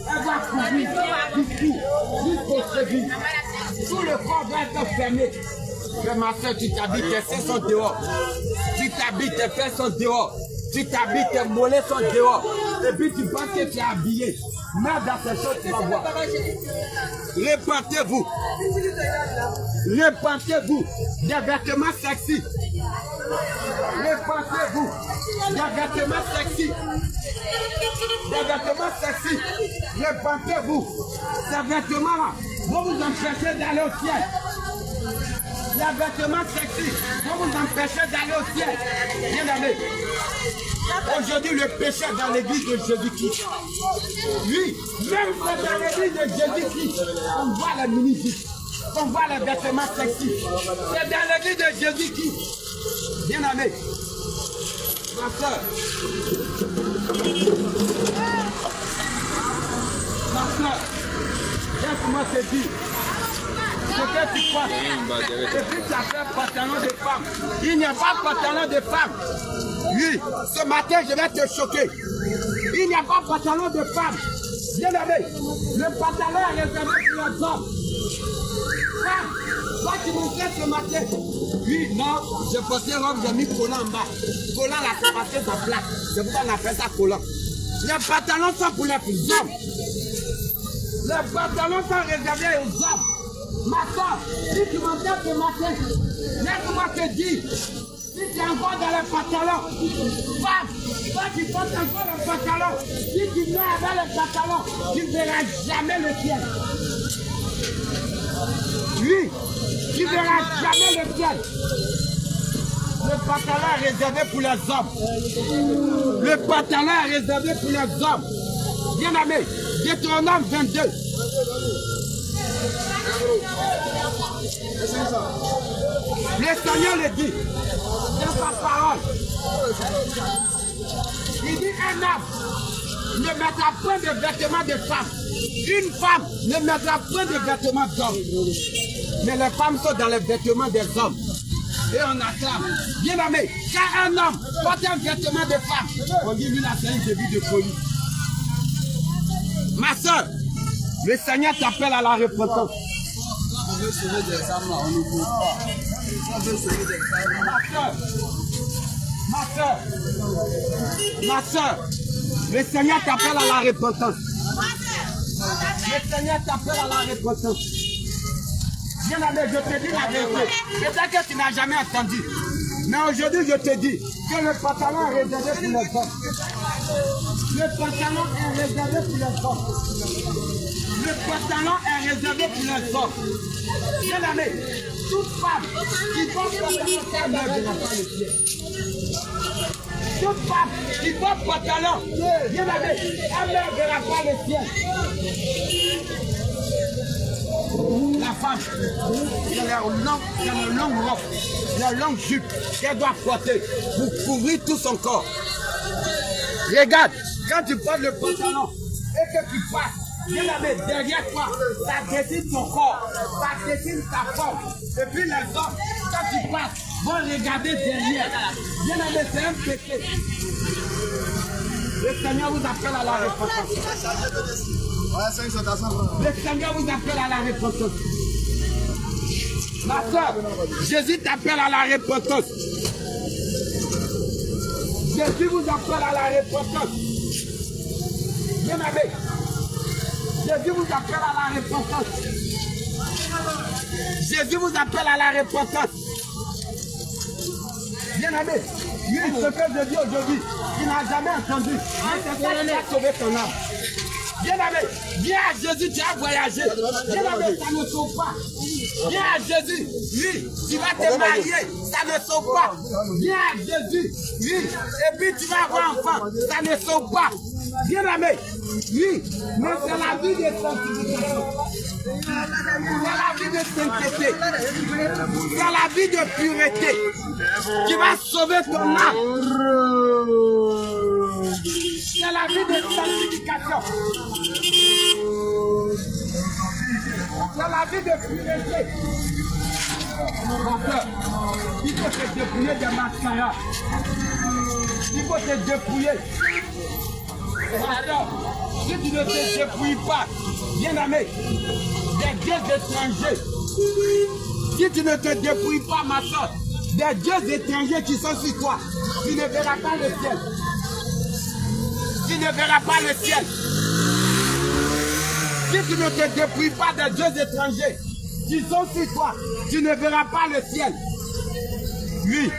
elle va couvrir du cou jusqu'au cheville. Tout le corps va être fermé. Mais ma soeur, tu t'habilles, tes seins sont dehors. Tu t'habilles, tes fesses sont dehors. Tu t'habilles, tes mollets sont dehors. Et puis tu penses que tu es habillé. Mais dans ces choses, tu vas voir. Répentez-vous. Répentez-vous des vêtements sexy. Répentez-vous des vêtements sexy. Des vêtements sexy. Répentez-vous. Ces vêtements-là vont vous empêcher d'aller au ciel. Les vêtements sexy vont vous empêcher d'aller au ciel. Bien aimé. Aujourd'hui, le péché dans l'église de Jésus-Christ. Oui, même dans l'église de Jésus-Christ, on voit la mini-jupe, on voit les vêtements sexy. C'est dans l'église de Jésus-Christ. Bien aimé. Ma soeur. Ma soeur. Laisse-moi te dire. Ce que tu crois. Et puis tu as fait pantalon de femme. Il n'y a pas de pantalon de femme. Oui, ce matin je vais te choquer. Il n'y a pas de pantalon de femme. Bien aimé, le pantalon est réservé pour les hommes. Femme, toi tu montrais ce matin. Oui, non, je portais robe, j'ai mis collant en bas. Collant là, c'est parce que ça plaque. C'est pourquoi on appelle ça collant. Les pantalons sont pour les hommes. Les pantalons sont réservés aux hommes. Ma soeur, si tu m'entends ce matin, laisse-moi te dire, si tu es encore dans les pantalons, femme, toi qui portes encore les pantalons, si tu mets avec les pantalons, tu ne verras jamais le ciel. Oui, tu ne verras jamais le ciel. Le pantalon est réservé pour les hommes. Le pantalon est réservé pour les hommes. Bien aimé, Deutéronome 22. Le Seigneur le dit dans sa parole. Il dit un homme ne mettra point de vêtements de femme. Une femme ne mettra point de vêtements d'homme. Mais les femmes sont dans les vêtements des hommes. Et on acclame. Bien aimé, quand un homme porte un vêtement de femme, on dit lui là c'est un début de folie. Ma soeur, le Seigneur t'appelle à la repentance. On veut sauver des âmes là, on ne peut pas. On veut sauver des âmes. Ma soeur, le Seigneur t'appelle à la repentance. Le Seigneur t'appelle à la repentance. Bien aimé, je te dis la vérité. Peut-être que tu n'as jamais entendu. Mais aujourd'hui, je te dis que le pantalon est réservé pour les hommes. Le pantalon est réservé pour les hommes. Le pantalon est réservé pour les hommes. Bien aimé, toute femme qui porte pantalon, elle ne verra pas le ciel. Toute femme qui porte pantalon, bien aimé, elle ne verra pas le ciel. La femme, c'est la longue robe, la longue jupe qu'elle doit porter pour couvrir tout son corps. Regarde, quand tu portes le pantalon et que tu passes, bien aimé, derrière toi, ça dessine ton corps, ça dessine ta forme. Et puis les hommes, quand tu passes, vont regarder derrière. Bien aimé, c'est un péché. Le Seigneur vous appelle à la repentance. Le Seigneur vous appelle à la repentance. Ma soeur, Jésus t'appelle à la repentance. Jésus vous appelle à la repentance. Bien aimé, Jésus vous appelle à la repentance. Jésus vous appelle à la repentance. Bien aimé, oui, ce que je dis aujourd'hui, tu n'as jamais entendu. Mais c'est ça qui a sauvé ton âme. Bien aimé, viens à Jésus, tu as voyagé. Bien aimé, ça ne sauve pas. Viens à Jésus, oui, tu vas te marier, ça ne sauve pas. Viens à Jésus, oui, et puis tu vas avoir un enfant, ça ne sauve pas. Bien aimé, oui, mais c'est la vie de sanctification. C'est la vie de sainteté. C'est la vie de pureté qui va sauver ton âme. C'est la vie de sanctification. C'est la vie de pureté. Ma soeur, il faut te dépouiller des mascaras. Il faut te dépouiller. Ma soeur, si tu ne te dépouilles pas, bien aimé, des dieux étrangers. Si tu ne te dépouilles pas, ma soeur, des dieux étrangers qui sont sur toi, tu ne verras pas le ciel. Tu ne verras pas le ciel. Si tu ne te dépouilles pas des dieux étrangers qui sont sur toi, tu ne verras pas le ciel. Oui,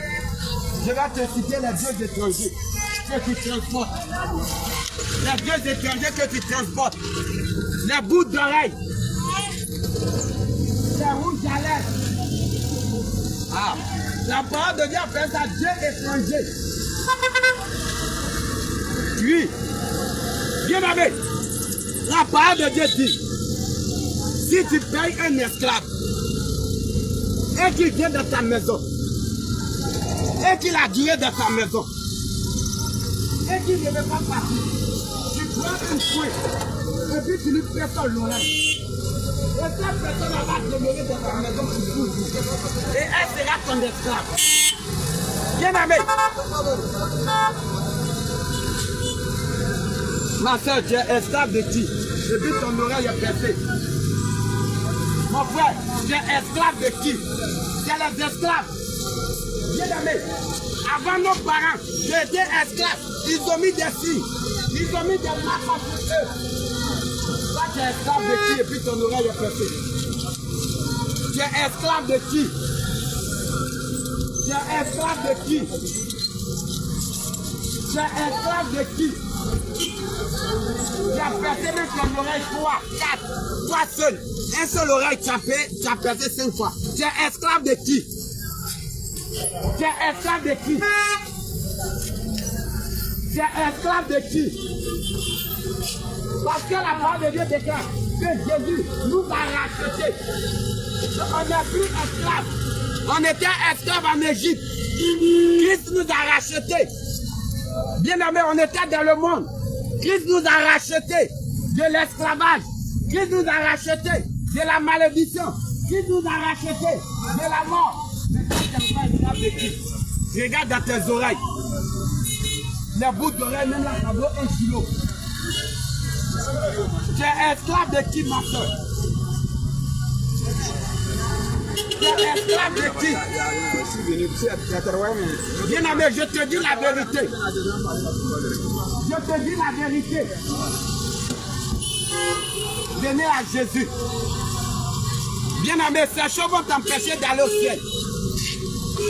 je vais te citer les dieux étrangers que tu transportes. Les dieux étrangers que tu transportes. Les bouts d'oreilles. Les rouges à lèvres. Ah, la parole de Dieu appelle ça Dieu étranger. Oui, bien aimé, la parole de Dieu dit, si tu payes un esclave et qu'il vient dans ta maison, et qu'il a duré dans ta maison, et qu'il ne veut pas partir, tu prends un fouet, et puis tu lui fais ton l'oreille. Et cette personne va demeurer dans ta maison pour toujours. Et elle sera ton esclave. Bien aimé. Ma soeur, tu es esclave de qui? Et puis ton oreille est percée. Mon frère, tu es esclave de qui? C'est les esclaves. Bien aimé. Avant nos parents, j'étais esclave. Ils ont mis des signes. Ils ont mis des marques sur eux. Toi, tu es esclave de qui et puis ton oreille est percée? Tu es esclave de qui? Tu es esclave de qui? Tu es esclave de qui? Tu as percé même ton oreille 3, 4, toi seul. Un seul oreille, tu as percé 5 fois. Tu es esclave de qui? Tu es esclave de qui? Tu es esclave de qui? Parce que la parole de Dieu déclare que Jésus nous a rachetés. On n'est plus esclaves. On était esclaves en Égypte. Christ nous a rachetés. Bien aimé, on était dans le monde. Christ nous a rachetés de l'esclavage. Christ nous a rachetés de la malédiction. Christ nous a rachetés de la mort. Mais quand tu n'es pas esclave de Christ, regarde dans tes oreilles. Les bouts d'oreilles, même là, ça vaut 1 kilo. Tu es esclave de qui, ma soeur? Tu es esclave de qui? Bien aimé, je te dis la vérité. Je te dis la vérité. Venez à Jésus. Bien aimé, ces choses vont t'empêcher d'aller au ciel.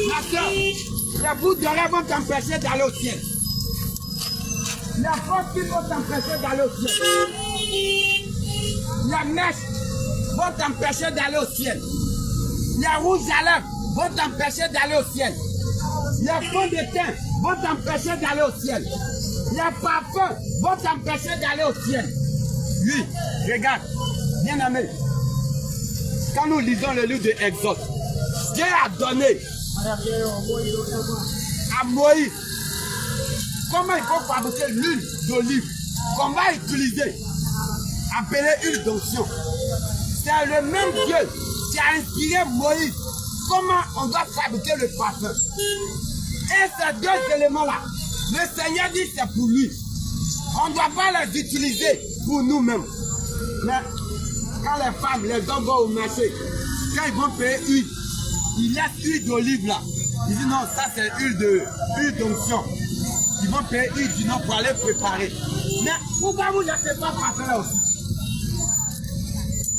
Ma soeur, les bouts d'oreilles vont t'empêcher d'aller au ciel. Les forces qui vont t'empêcher d'aller au ciel. Les mèches vont t'empêcher d'aller au ciel. Les rouges à lèvres vont t'empêcher d'aller au ciel. Les fonds de teint vont t'empêcher d'aller au ciel. Les parfums vont t'empêcher d'aller au ciel. Oui, regarde, bien aimé. Quand nous lisons le livre de Exode, Dieu a donné à Moïse comment il faut fabriquer l'huile d'olive qu'on va utiliser, appelée huile d'onction. C'est le même Dieu qui a inspiré Moïse comment on doit fabriquer le parfum. Et ces deux éléments-là, le Seigneur dit c'est pour lui. On ne doit pas les utiliser pour nous-mêmes. Mais quand les femmes, les hommes vont au marché, quand ils vont payer huile, ils laissent huile d'olive là. Ils disent non, ça c'est huile d'onction. Ils vont payer huile du nom pour aller préparer. Mais pourquoi vous ne laissez pas parfum là aussi?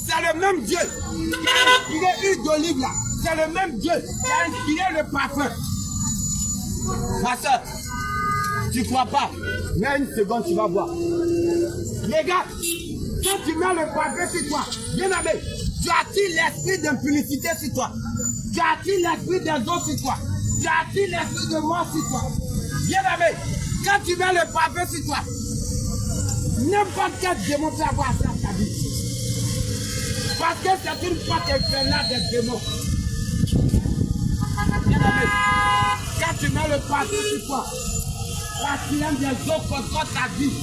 C'est le même Dieu qui a inspiré l'huile d'olive là. C'est le même Dieu qui a inspiré le parfum. Ma soeur, tu ne crois pas? Mais une seconde, tu vas voir. Regarde, quand tu mets le parfum sur toi, bien aimé, tu attires l'esprit d'impudicité sur toi. Tu attires l'esprit des eaux sur toi. Tu attires l'esprit de mort sur toi. Bien aimé, quand tu mets le parfum sur toi, n'importe quel démon peut avoir ça à ta vie. Parce que c'est une porte infernale des démons. Bien aimé, quand tu mets le parfum sur toi, la sirène des eaux contrôle ta vie.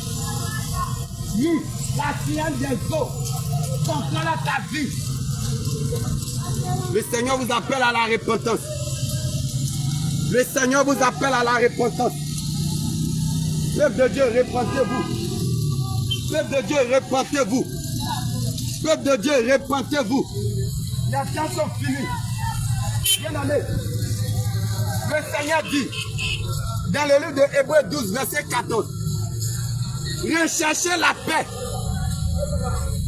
Oui, la sirène des eaux contrôle ta vie. Le Seigneur vous appelle à la repentance. Le Seigneur vous appelle à la repentance. Peuple de Dieu, repentez-vous. Peuple de Dieu, repentez-vous. Peuple de Dieu, repentez-vous. Les temps sont finis. Bien-aimés, le Seigneur dit, dans le livre de Hébreux 12, verset 14, recherchez la paix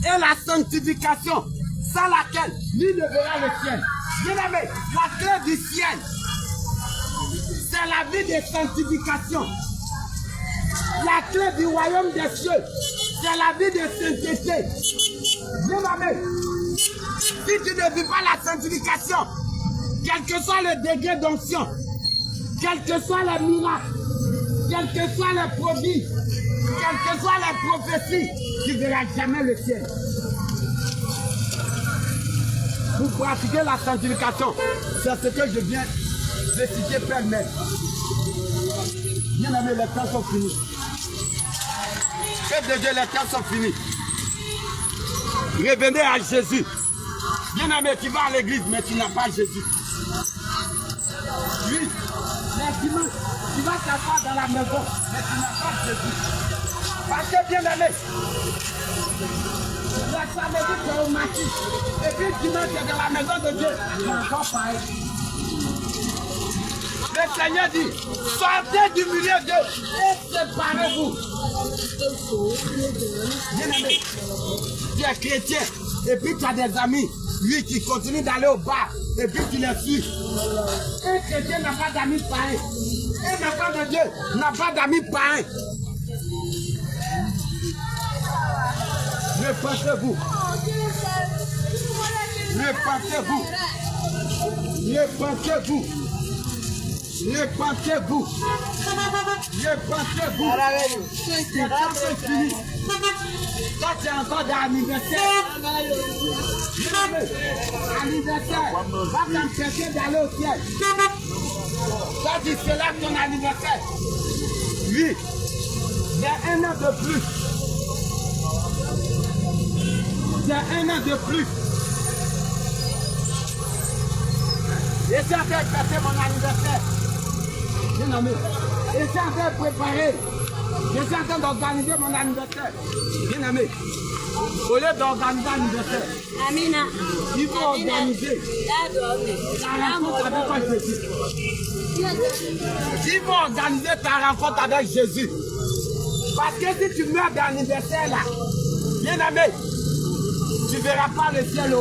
et la sanctification, sans laquelle nul ne verra le ciel. Bien-aimés, la clé du ciel, c'est la vie de sanctification. La clé du royaume des cieux, c'est la vie de sainteté. Bien-aimés, si tu ne vis pas la sanctification, quel que soit le degré d'onction, quel que soit les miracles, quels que soient les prodiges, quelles que soient les prophéties, tu ne verras jamais le ciel. Pour pratiquer la sanctification, c'est ce que je viens de citer pêle-mêle. Bien aimé, les temps sont finis. Peuple de Dieu, les temps sont finis. Revenez à Jésus. Bien aimé, tu vas à l'église, mais tu n'as pas Jésus. Oui, les dimanches, tu vas t'asseoir dans la maison, mais tu n'as pas Jésus. Parce que bien aimé, la samedi tu es au matin, et puis dimanche tu es dans la maison de Dieu, c'est encore pareil. Le Seigneur dit, sortez du milieu d'eux et séparez-vous. Bien aimé, tu es chrétien, et puis tu as des amis, lui qui continue d'aller au bar, et puis tu les suis. Un chrétien n'a pas d'amis pareils. Un enfant de Dieu n'a pas d'amis pareils. Repentez-vous. Repentez-vous. Repentez-vous. Repentez-vous. Repentez-vous. C'est quand c'est fini. Toi, tu es encore dans l'anniversaire. Anniversaire. Va t'empêcher d'aller au ciel. Toi, tu célèbres ton anniversaire. Oui. Il y a un an de plus. Il y a un an de plus. Et j'ai en train de fêter mon anniversaire. Bien aimé. Et j'ai en train de préparer. Je suis en train d'organiser mon anniversaire. Bien aimé. Au lieu d'organiser l'anniversaire, il faut organiser ta rencontre avec Jésus. Il faut organiser ta rencontre avec Jésus. Parce que si tu meurs dans l'anniversaire là, bien aimé, tu ne verras pas le ciel.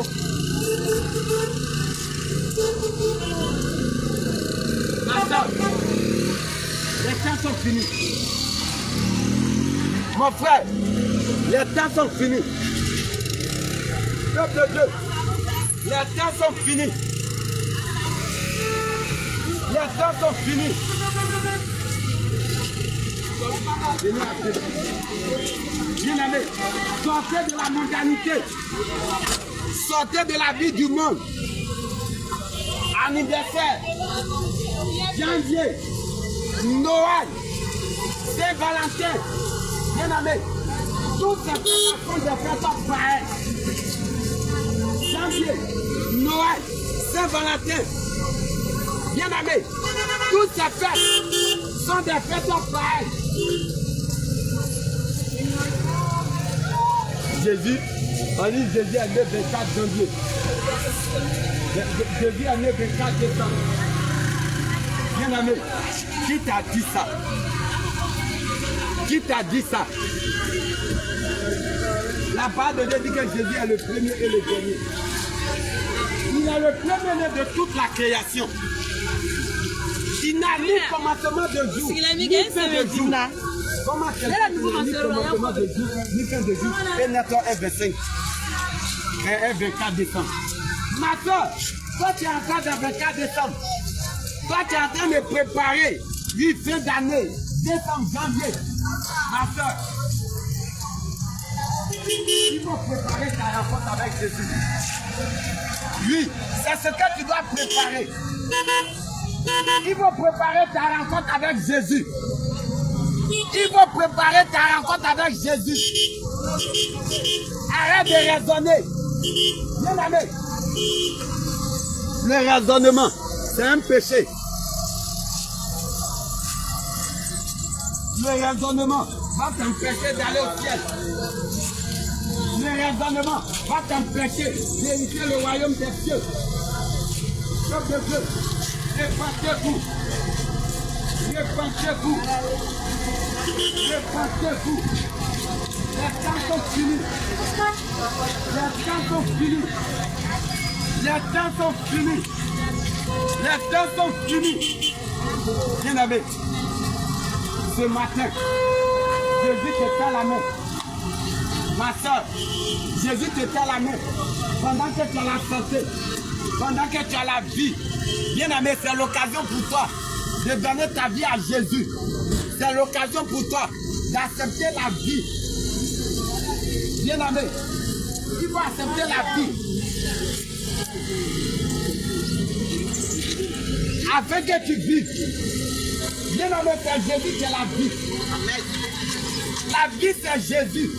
Ma soeur, les temps sont finis. Mon frère, les temps sont finis. Peuple de Dieu, les temps sont finis. Les temps sont finis. Bien aimé, sortez de la mondanité. Sortez de la vie du monde. Anniversaire, janvier, Noël, Saint-Valentin. Bien aimé, toutes ces fêtes sont des fêtes pareilles. Janvier, Noël, Saint-Valentin. Bien aimé, toutes ces fêtes sont des fêtes pareilles. Jésus, on dit Jésus est né 24 janvier. Jésus est né 24 décembre. Bien aimé, qui t'a dit ça? Qui t'a dit ça? La parole de Dieu dit que Jésus est le premier et le dernier. Il est le premier de toute la création. Il n'a ni commencement de jour, ni fin de jour. Comment quelqu'un ni commencement de jour, ni fin de jour? Et Nathan est 25. Et 24 décembre. Ma soeur, toi tu es en train de 24 décembre. Toi tu es en train de préparer 8 fin d'année, décembre, janvier. Ma soeur, il faut préparer ta rencontre avec Jésus. Oui, c'est ce que tu dois préparer. Il faut préparer ta rencontre avec Jésus. Il faut préparer ta rencontre avec Jésus. Arrête de raisonner. Bien aimé, Le raisonnement, c'est un péché. Le raisonnement va t'empêcher d'aller au ciel. Le raisonnement va t'empêcher d'hériter le royaume des cieux. Peuple de Dieu, répandez-vous. Répandez-vous. Répandez-vous. Les temps sont finis. Les temps sont finis. Les temps sont finis. Les temps sont finis. Bien-aimé, ce matin, Jésus te tend la main. Ma soeur, Jésus te tend la main. Pendant que tu as la santé, pendant que tu as la vie, bien-aimé, c'est l'occasion pour toi de donner ta vie à Jésus. C'est l'occasion pour toi d'accepter la vie. Bien-aimé, tu vas accepter la vie. Afin que tu vives. Bien-aimé, c'est Jésus qui est la vie. La vie, c'est Jésus.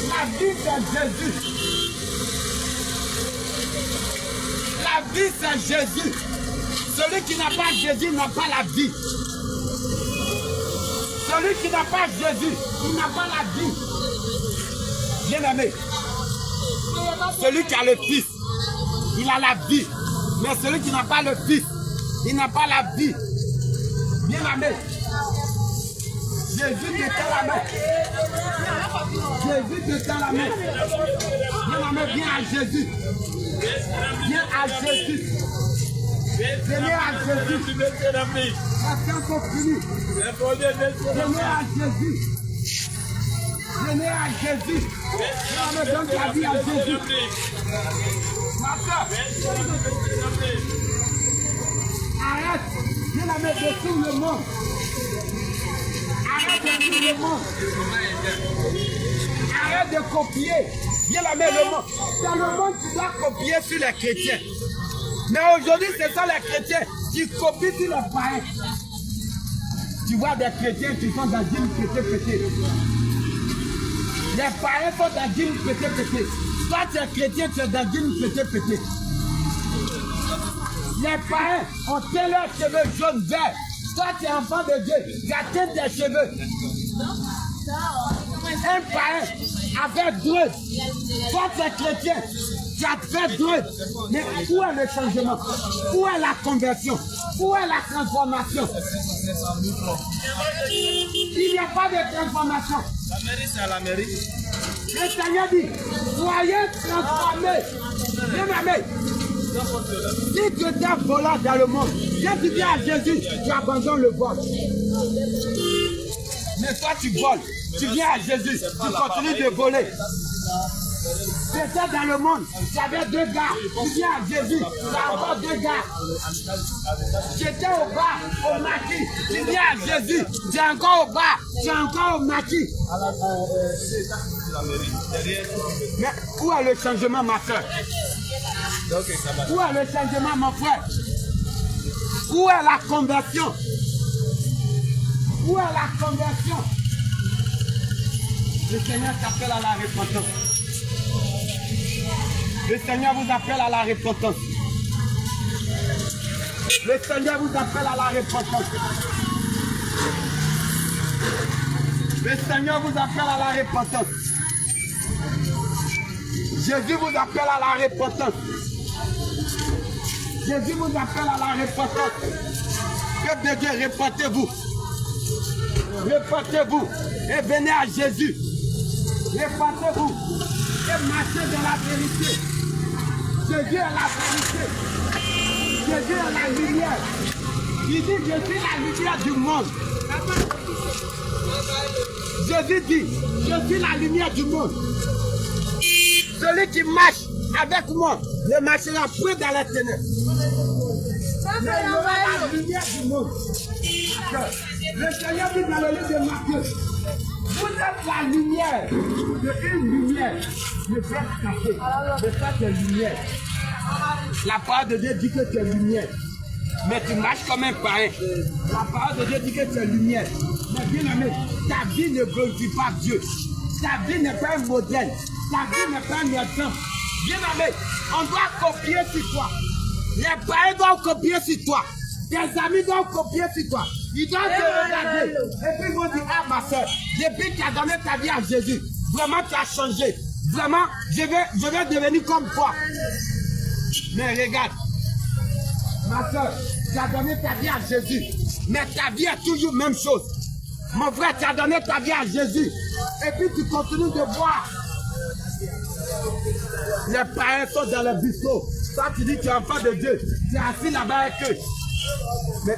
La vie, c'est Jésus. La vie, c'est Jésus. Celui qui n'a pas Jésus n'a pas la vie. Celui qui n'a pas Jésus, il n'a pas la vie. Bien-aimé, celui qui a le Fils, il a la vie. Mais celui qui n'a pas le Fils, il n'a pas la vie. Bien-aimé, Jésus te tend la main. Jésus te tend la main. Bien-aimé, viens à Jésus. Viens à Jésus. Venez à Jésus. Les temps sont finis. Venez à Jésus. Venez à Jésus. On donne ta vie à Jésus. Ma soeur, arrête. Viens la mettre de tout le monde. Arrête de tout le monde. Arrête de copier. Viens la mettre le monde. C'est le monde qui doit copier sur les chrétiens. Mais aujourd'hui, ce sont les chrétiens qui copient sur les païens. Tu vois des chrétiens qui sont dans une pété. Les païens sont dans une pété. Toi, tu es chrétien, tu es dans une pété. Les païens ont teint leurs cheveux jaunes verts. Toi, tu es enfant de Dieu, tu as teint tes cheveux. Un païen avait dreux. Toi, tu es chrétien, tu as fait dreux. Mais où est le changement? Où est la conversion? Où est la transformation? Il n'y a pas de transformation. La mairie, c'est à la mairie. Le Seigneur dit, soyez transformés. Bien-aimé, si tu étais volant dans le monde, quand tu viens à Jésus, tu abandonnes le vol. Mais toi, tu voles. Tu viens à Jésus, tu continues de voler. Tu étais dans le monde, tu avais 2 gars. Tu viens à Jésus, tu as encore 2 gars. Tu étais au bar, au maquis. Tu viens à Jésus, tu es encore au bar, tu es encore au maquis. Mais où est le changement, ma soeur? Où est le changement, mon frère? Où est la conversion? Où est la conversion? Le Seigneur t'appelle à la repentance. Le Seigneur vous appelle à la repentance. Le Seigneur vous appelle à la repentance. Le Seigneur vous appelle à la repentance. Jésus vous appelle à la repentance. Jésus vous appelle à la repentance. Peuple de Dieu, repentez-vous. Repentez-vous et venez à Jésus. Repentez-vous et marchez dans la vérité. Jésus est la vérité. Jésus est la lumière. Il dit, je suis la lumière du monde. Jésus dit, je suis la lumière du monde. Celui qui marche avec moi ne marchera plus dans les ténèbres. Mais il aura la lumière du monde. Le Seigneur dit dans le livre de Matthieu, vous êtes la lumière de une lumière ne peut être cachée. Mais ça, c'est lumière. La parole de Dieu dit que tu es lumière. Mais tu marches comme un païen. La parole de Dieu dit que tu es lumière. Mais bien aimé, ta vie ne glorifie pas Dieu. Ta vie n'est pas un modèle. Ta vie n'est pas un exemple. Bien-aimé, on doit copier sur toi. Les païens doivent copier sur toi. Tes amis doivent copier sur toi. Ils doivent te regarder. Et puis ils vont dire, ah ma soeur, depuis que tu as donné ta vie à Jésus, vraiment tu as changé. Vraiment, je vais devenir comme toi. Mais regarde, ma soeur, tu as donné ta vie à Jésus. Mais ta vie est toujours la même chose. Mon frère, tu as donné ta vie à Jésus. Et puis tu continues de boire. Les païens sont dans le bistrot. Toi, tu dis que tu es enfant de Dieu. Tu es assis là-bas avec eux. Mais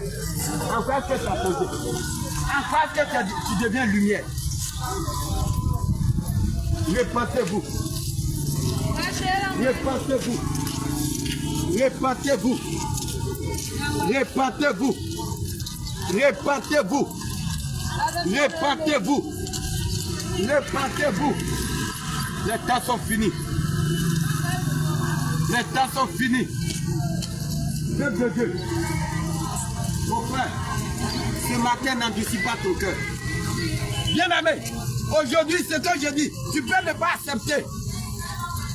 en quoi est-ce que tu as posé? En quoi est-ce que tu deviens lumière? Répentez-vous. Répentez-vous. Répentez-vous. Répentez-vous. Répentez-vous. Répentez-vous. Répentez-vous. Les temps sont finis. Les temps sont finis. Peuple de Dieu. Mon frère, ce matin n'endurcis pas ton cœur. Bien-aimé, aujourd'hui, ce que je dis, tu peux ne pas accepter.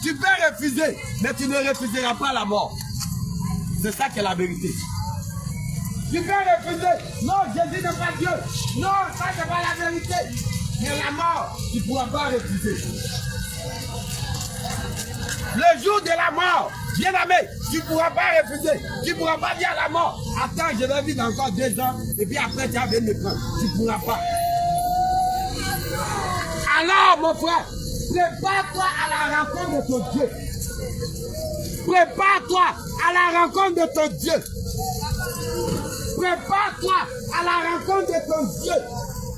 Tu peux refuser, mais tu ne refuseras pas la mort. C'est ça qui est la vérité. Tu peux refuser. Non, Jésus n'est pas Dieu. Non, ça n'est pas la vérité. Mais la mort, tu ne pourras pas refuser. Le jour de la mort, bien-aimé, tu ne pourras pas refuser. Tu ne pourras pas dire à la mort, attends, je vais vivre encore 2 ans, et puis après tu vas venir me prendre. Tu ne pourras pas. Alors, mon frère, prépare-toi à la rencontre de ton Dieu. Prépare-toi à la rencontre de ton Dieu. Prépare-toi à la rencontre de ton Dieu.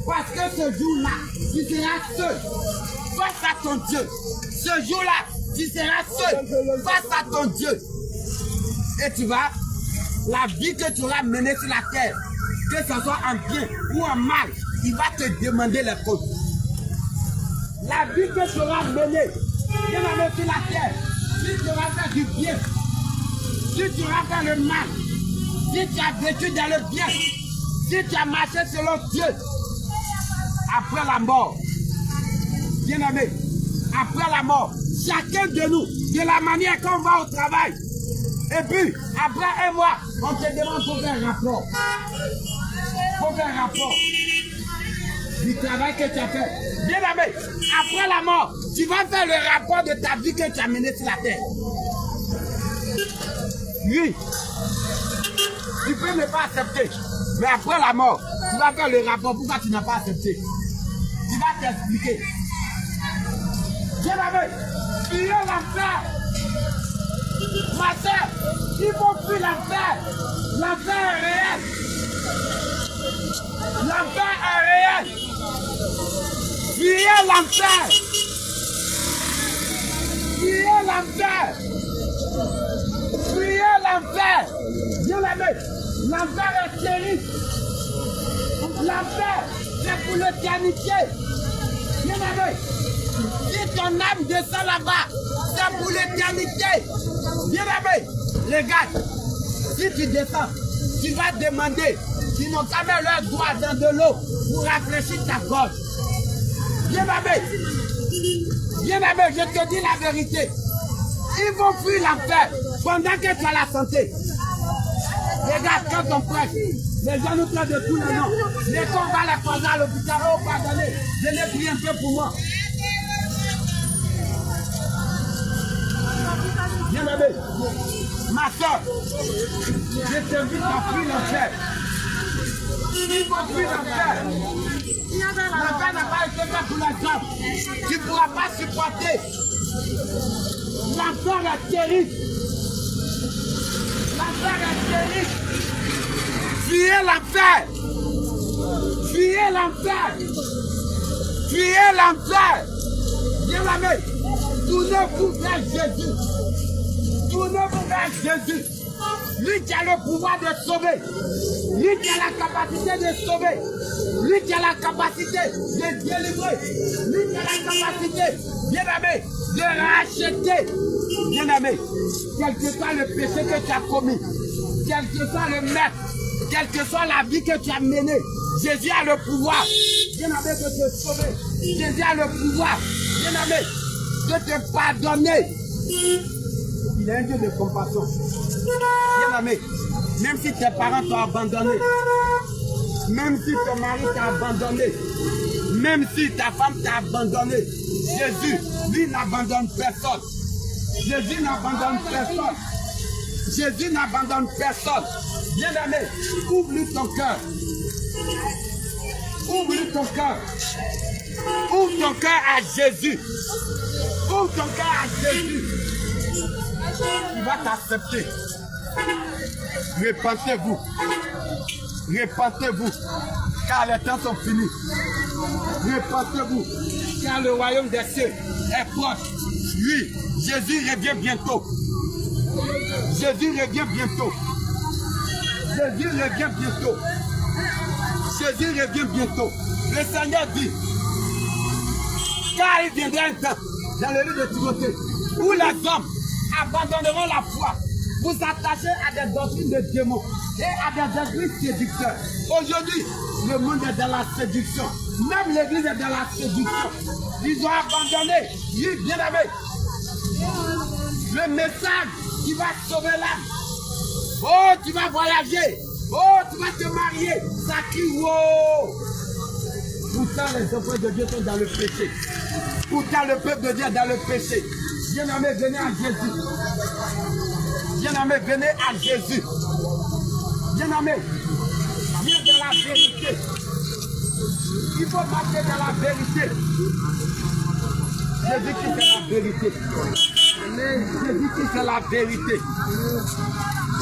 Parce que ce jour-là, tu seras seul face à ton Dieu. Ce jour-là, tu seras seul face à ton Dieu. Et tu vas, la vie que tu auras menée sur la terre, que ce soit en bien ou en mal, il va te demander les comptes. La vie que tu auras menée, sur la terre, si tu auras fait du bien, si tu auras fait le mal, si tu as vécu dans le bien, si tu as marché selon Dieu, après la mort, bien-aimé, après la mort, chacun de nous, de la manière qu'on va au travail, et puis, après 1 mois, on te demande pour faire un rapport. Pour faire un rapport du travail que tu as fait. Bien-aimé, après la mort, tu vas faire le rapport de ta vie que tu as menée sur la terre. Oui. Tu peux ne pas accepter. Mais après la mort, tu vas faire le rapport. Pourquoi tu n'as pas accepté? Tu vas t'expliquer. Bien-aimé, fuyez l'enfer. Ma soeur, il faut fuir l'enfer. L'enfer est réel. L'enfer est réel. Fuyez l'enfer. Fuyez l'enfer. Fuyez l'enfer. Bien-aimé, l'enfer est terrible. L'enfer, c'est pour l'éternité. Bien-aimé, si ton âme descend là-bas, c'est pour l'éternité. Bien-aimé, regarde, si tu descends, tu vas demander, ils n'ont qu'à mettre leurs doigts dans de l'eau pour rafraîchir ta gorge. Bien-aimé, je te dis la vérité. Ils vont fuir l'enfer pendant que tu as la santé. Regarde, quand on prêche, les gens nous traitent de tous les noms. Mais quand on va les poser à l'hôpital, oh pardonnez, je n'ai pris un peu pour moi. Bien-aimé, ma soeur, je t'invite à fuir l'enfer. Il faut fuir l'enfer. L'enfer n'a pas été fait pour les hommes. Tu ne pourras pas supporter. L'enfer est terrible. L'enfer est terrible. Fuyez l'enfer. Fuyez l'enfer. Fuyez l'enfer. Bien-aimé, tournez-vous vers Jésus. Tournez-vous vers Jésus. Lui qui a le pouvoir de sauver. Lui qui a la capacité de sauver. Lui qui a la capacité de délivrer. Lui qui a la capacité, bien-aimé, de racheter. Bien-aimé, quel que soit le péché que tu as commis, quel que soit le maître, quelle que soit la vie que tu as menée, Jésus a le pouvoir, bien-aimé, de te sauver. Jésus a le pouvoir, bien-aimé, de te pardonner. Il est un Dieu de compassion. Bien-aimé, même si tes parents t'ont abandonné, même si ton mari t'a abandonné, même si ta femme t'a abandonné, Jésus, lui, n'abandonne personne. Jésus n'abandonne personne. Jésus n'abandonne personne. Bien-aimé, ouvre-lui ton cœur. Ouvre-lui ton cœur. Ouvre ton cœur à Jésus. Ouvre ton cœur à Jésus. Il va t'accepter. Repentez-vous. Repentez-vous. Car les temps sont finis. Repentez-vous. Car le royaume des cieux est proche. Oui, Jésus revient bientôt. Jésus revient bientôt. Jésus revient bientôt. Jésus revient bientôt. Le Seigneur dit, car il viendra un temps, dans le livre de Timothée, où les hommes abandonneront la foi, vous attachez à des doctrines de démons et à des esprits séducteurs. Aujourd'hui, le monde est dans la séduction. Même l'église est dans la séduction. Ils ont abandonné. Oui, bien aimé. Le message qui va sauver l'âme. Oh, tu vas voyager. Oh, tu vas te marier. Ça crie, wow. Pourtant, les enfants de Dieu sont dans le péché. Pourtant, le peuple de Dieu est dans le péché. Bien-aimé, venez à Jésus. Bien-aimé, venez à Jésus. Bien-aimé, viens de la vérité. Il faut marcher dans la vérité. Jésus qui fait la vérité. Jésus qui fait la vérité.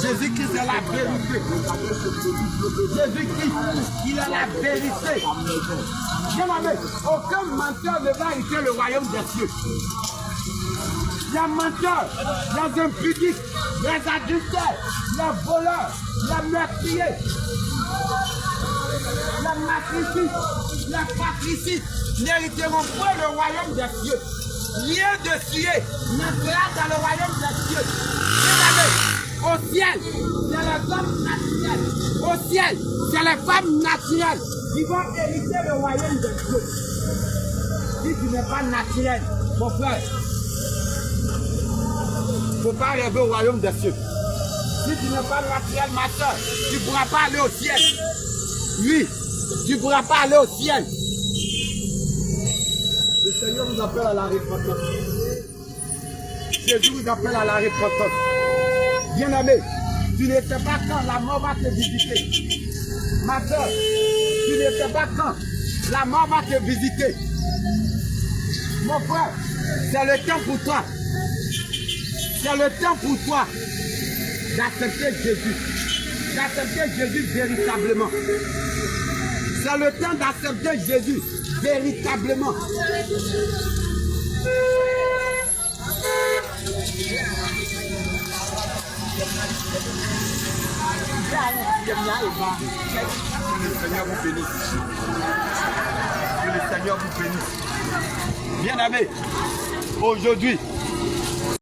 Jésus qui est la vérité. Jésus qui il est la vérité. Bien-aimé, aucun menteur ne va hériter le royaume des cieux. Les menteurs, les impudiques, les adultères, les voleurs, les meurtriers, les matricides, les patricides n'hériteront pas le royaume des cieux. Rien de tué n'entrera dans le royaume des cieux. Bien-aimé, au ciel, c'est les hommes naturels. Au ciel, c'est les femmes naturelles qui vont hériter le royaume des cieux. Si tu n'es pas naturel, mon frère, il ne faut pas rêver au royaume des cieux. Si tu n'es pas naturel, ma soeur, tu ne pourras pas aller au ciel. Oui, tu ne pourras pas aller au ciel. Le Seigneur vous appelle à la repentance. Jésus vous appelle à la repentance. Bien-aimé, tu ne sais pas quand la mort va te visiter. Ma soeur, tu ne sais pas quand la mort va te visiter. Mon frère, c'est le temps pour toi. C'est le temps pour toi d'accepter Jésus. D'accepter Jésus véritablement. C'est le temps d'accepter Jésus véritablement. Que le Seigneur vous bénisse. Que le Seigneur vous bénisse. Bien-aimé, aujourd'hui,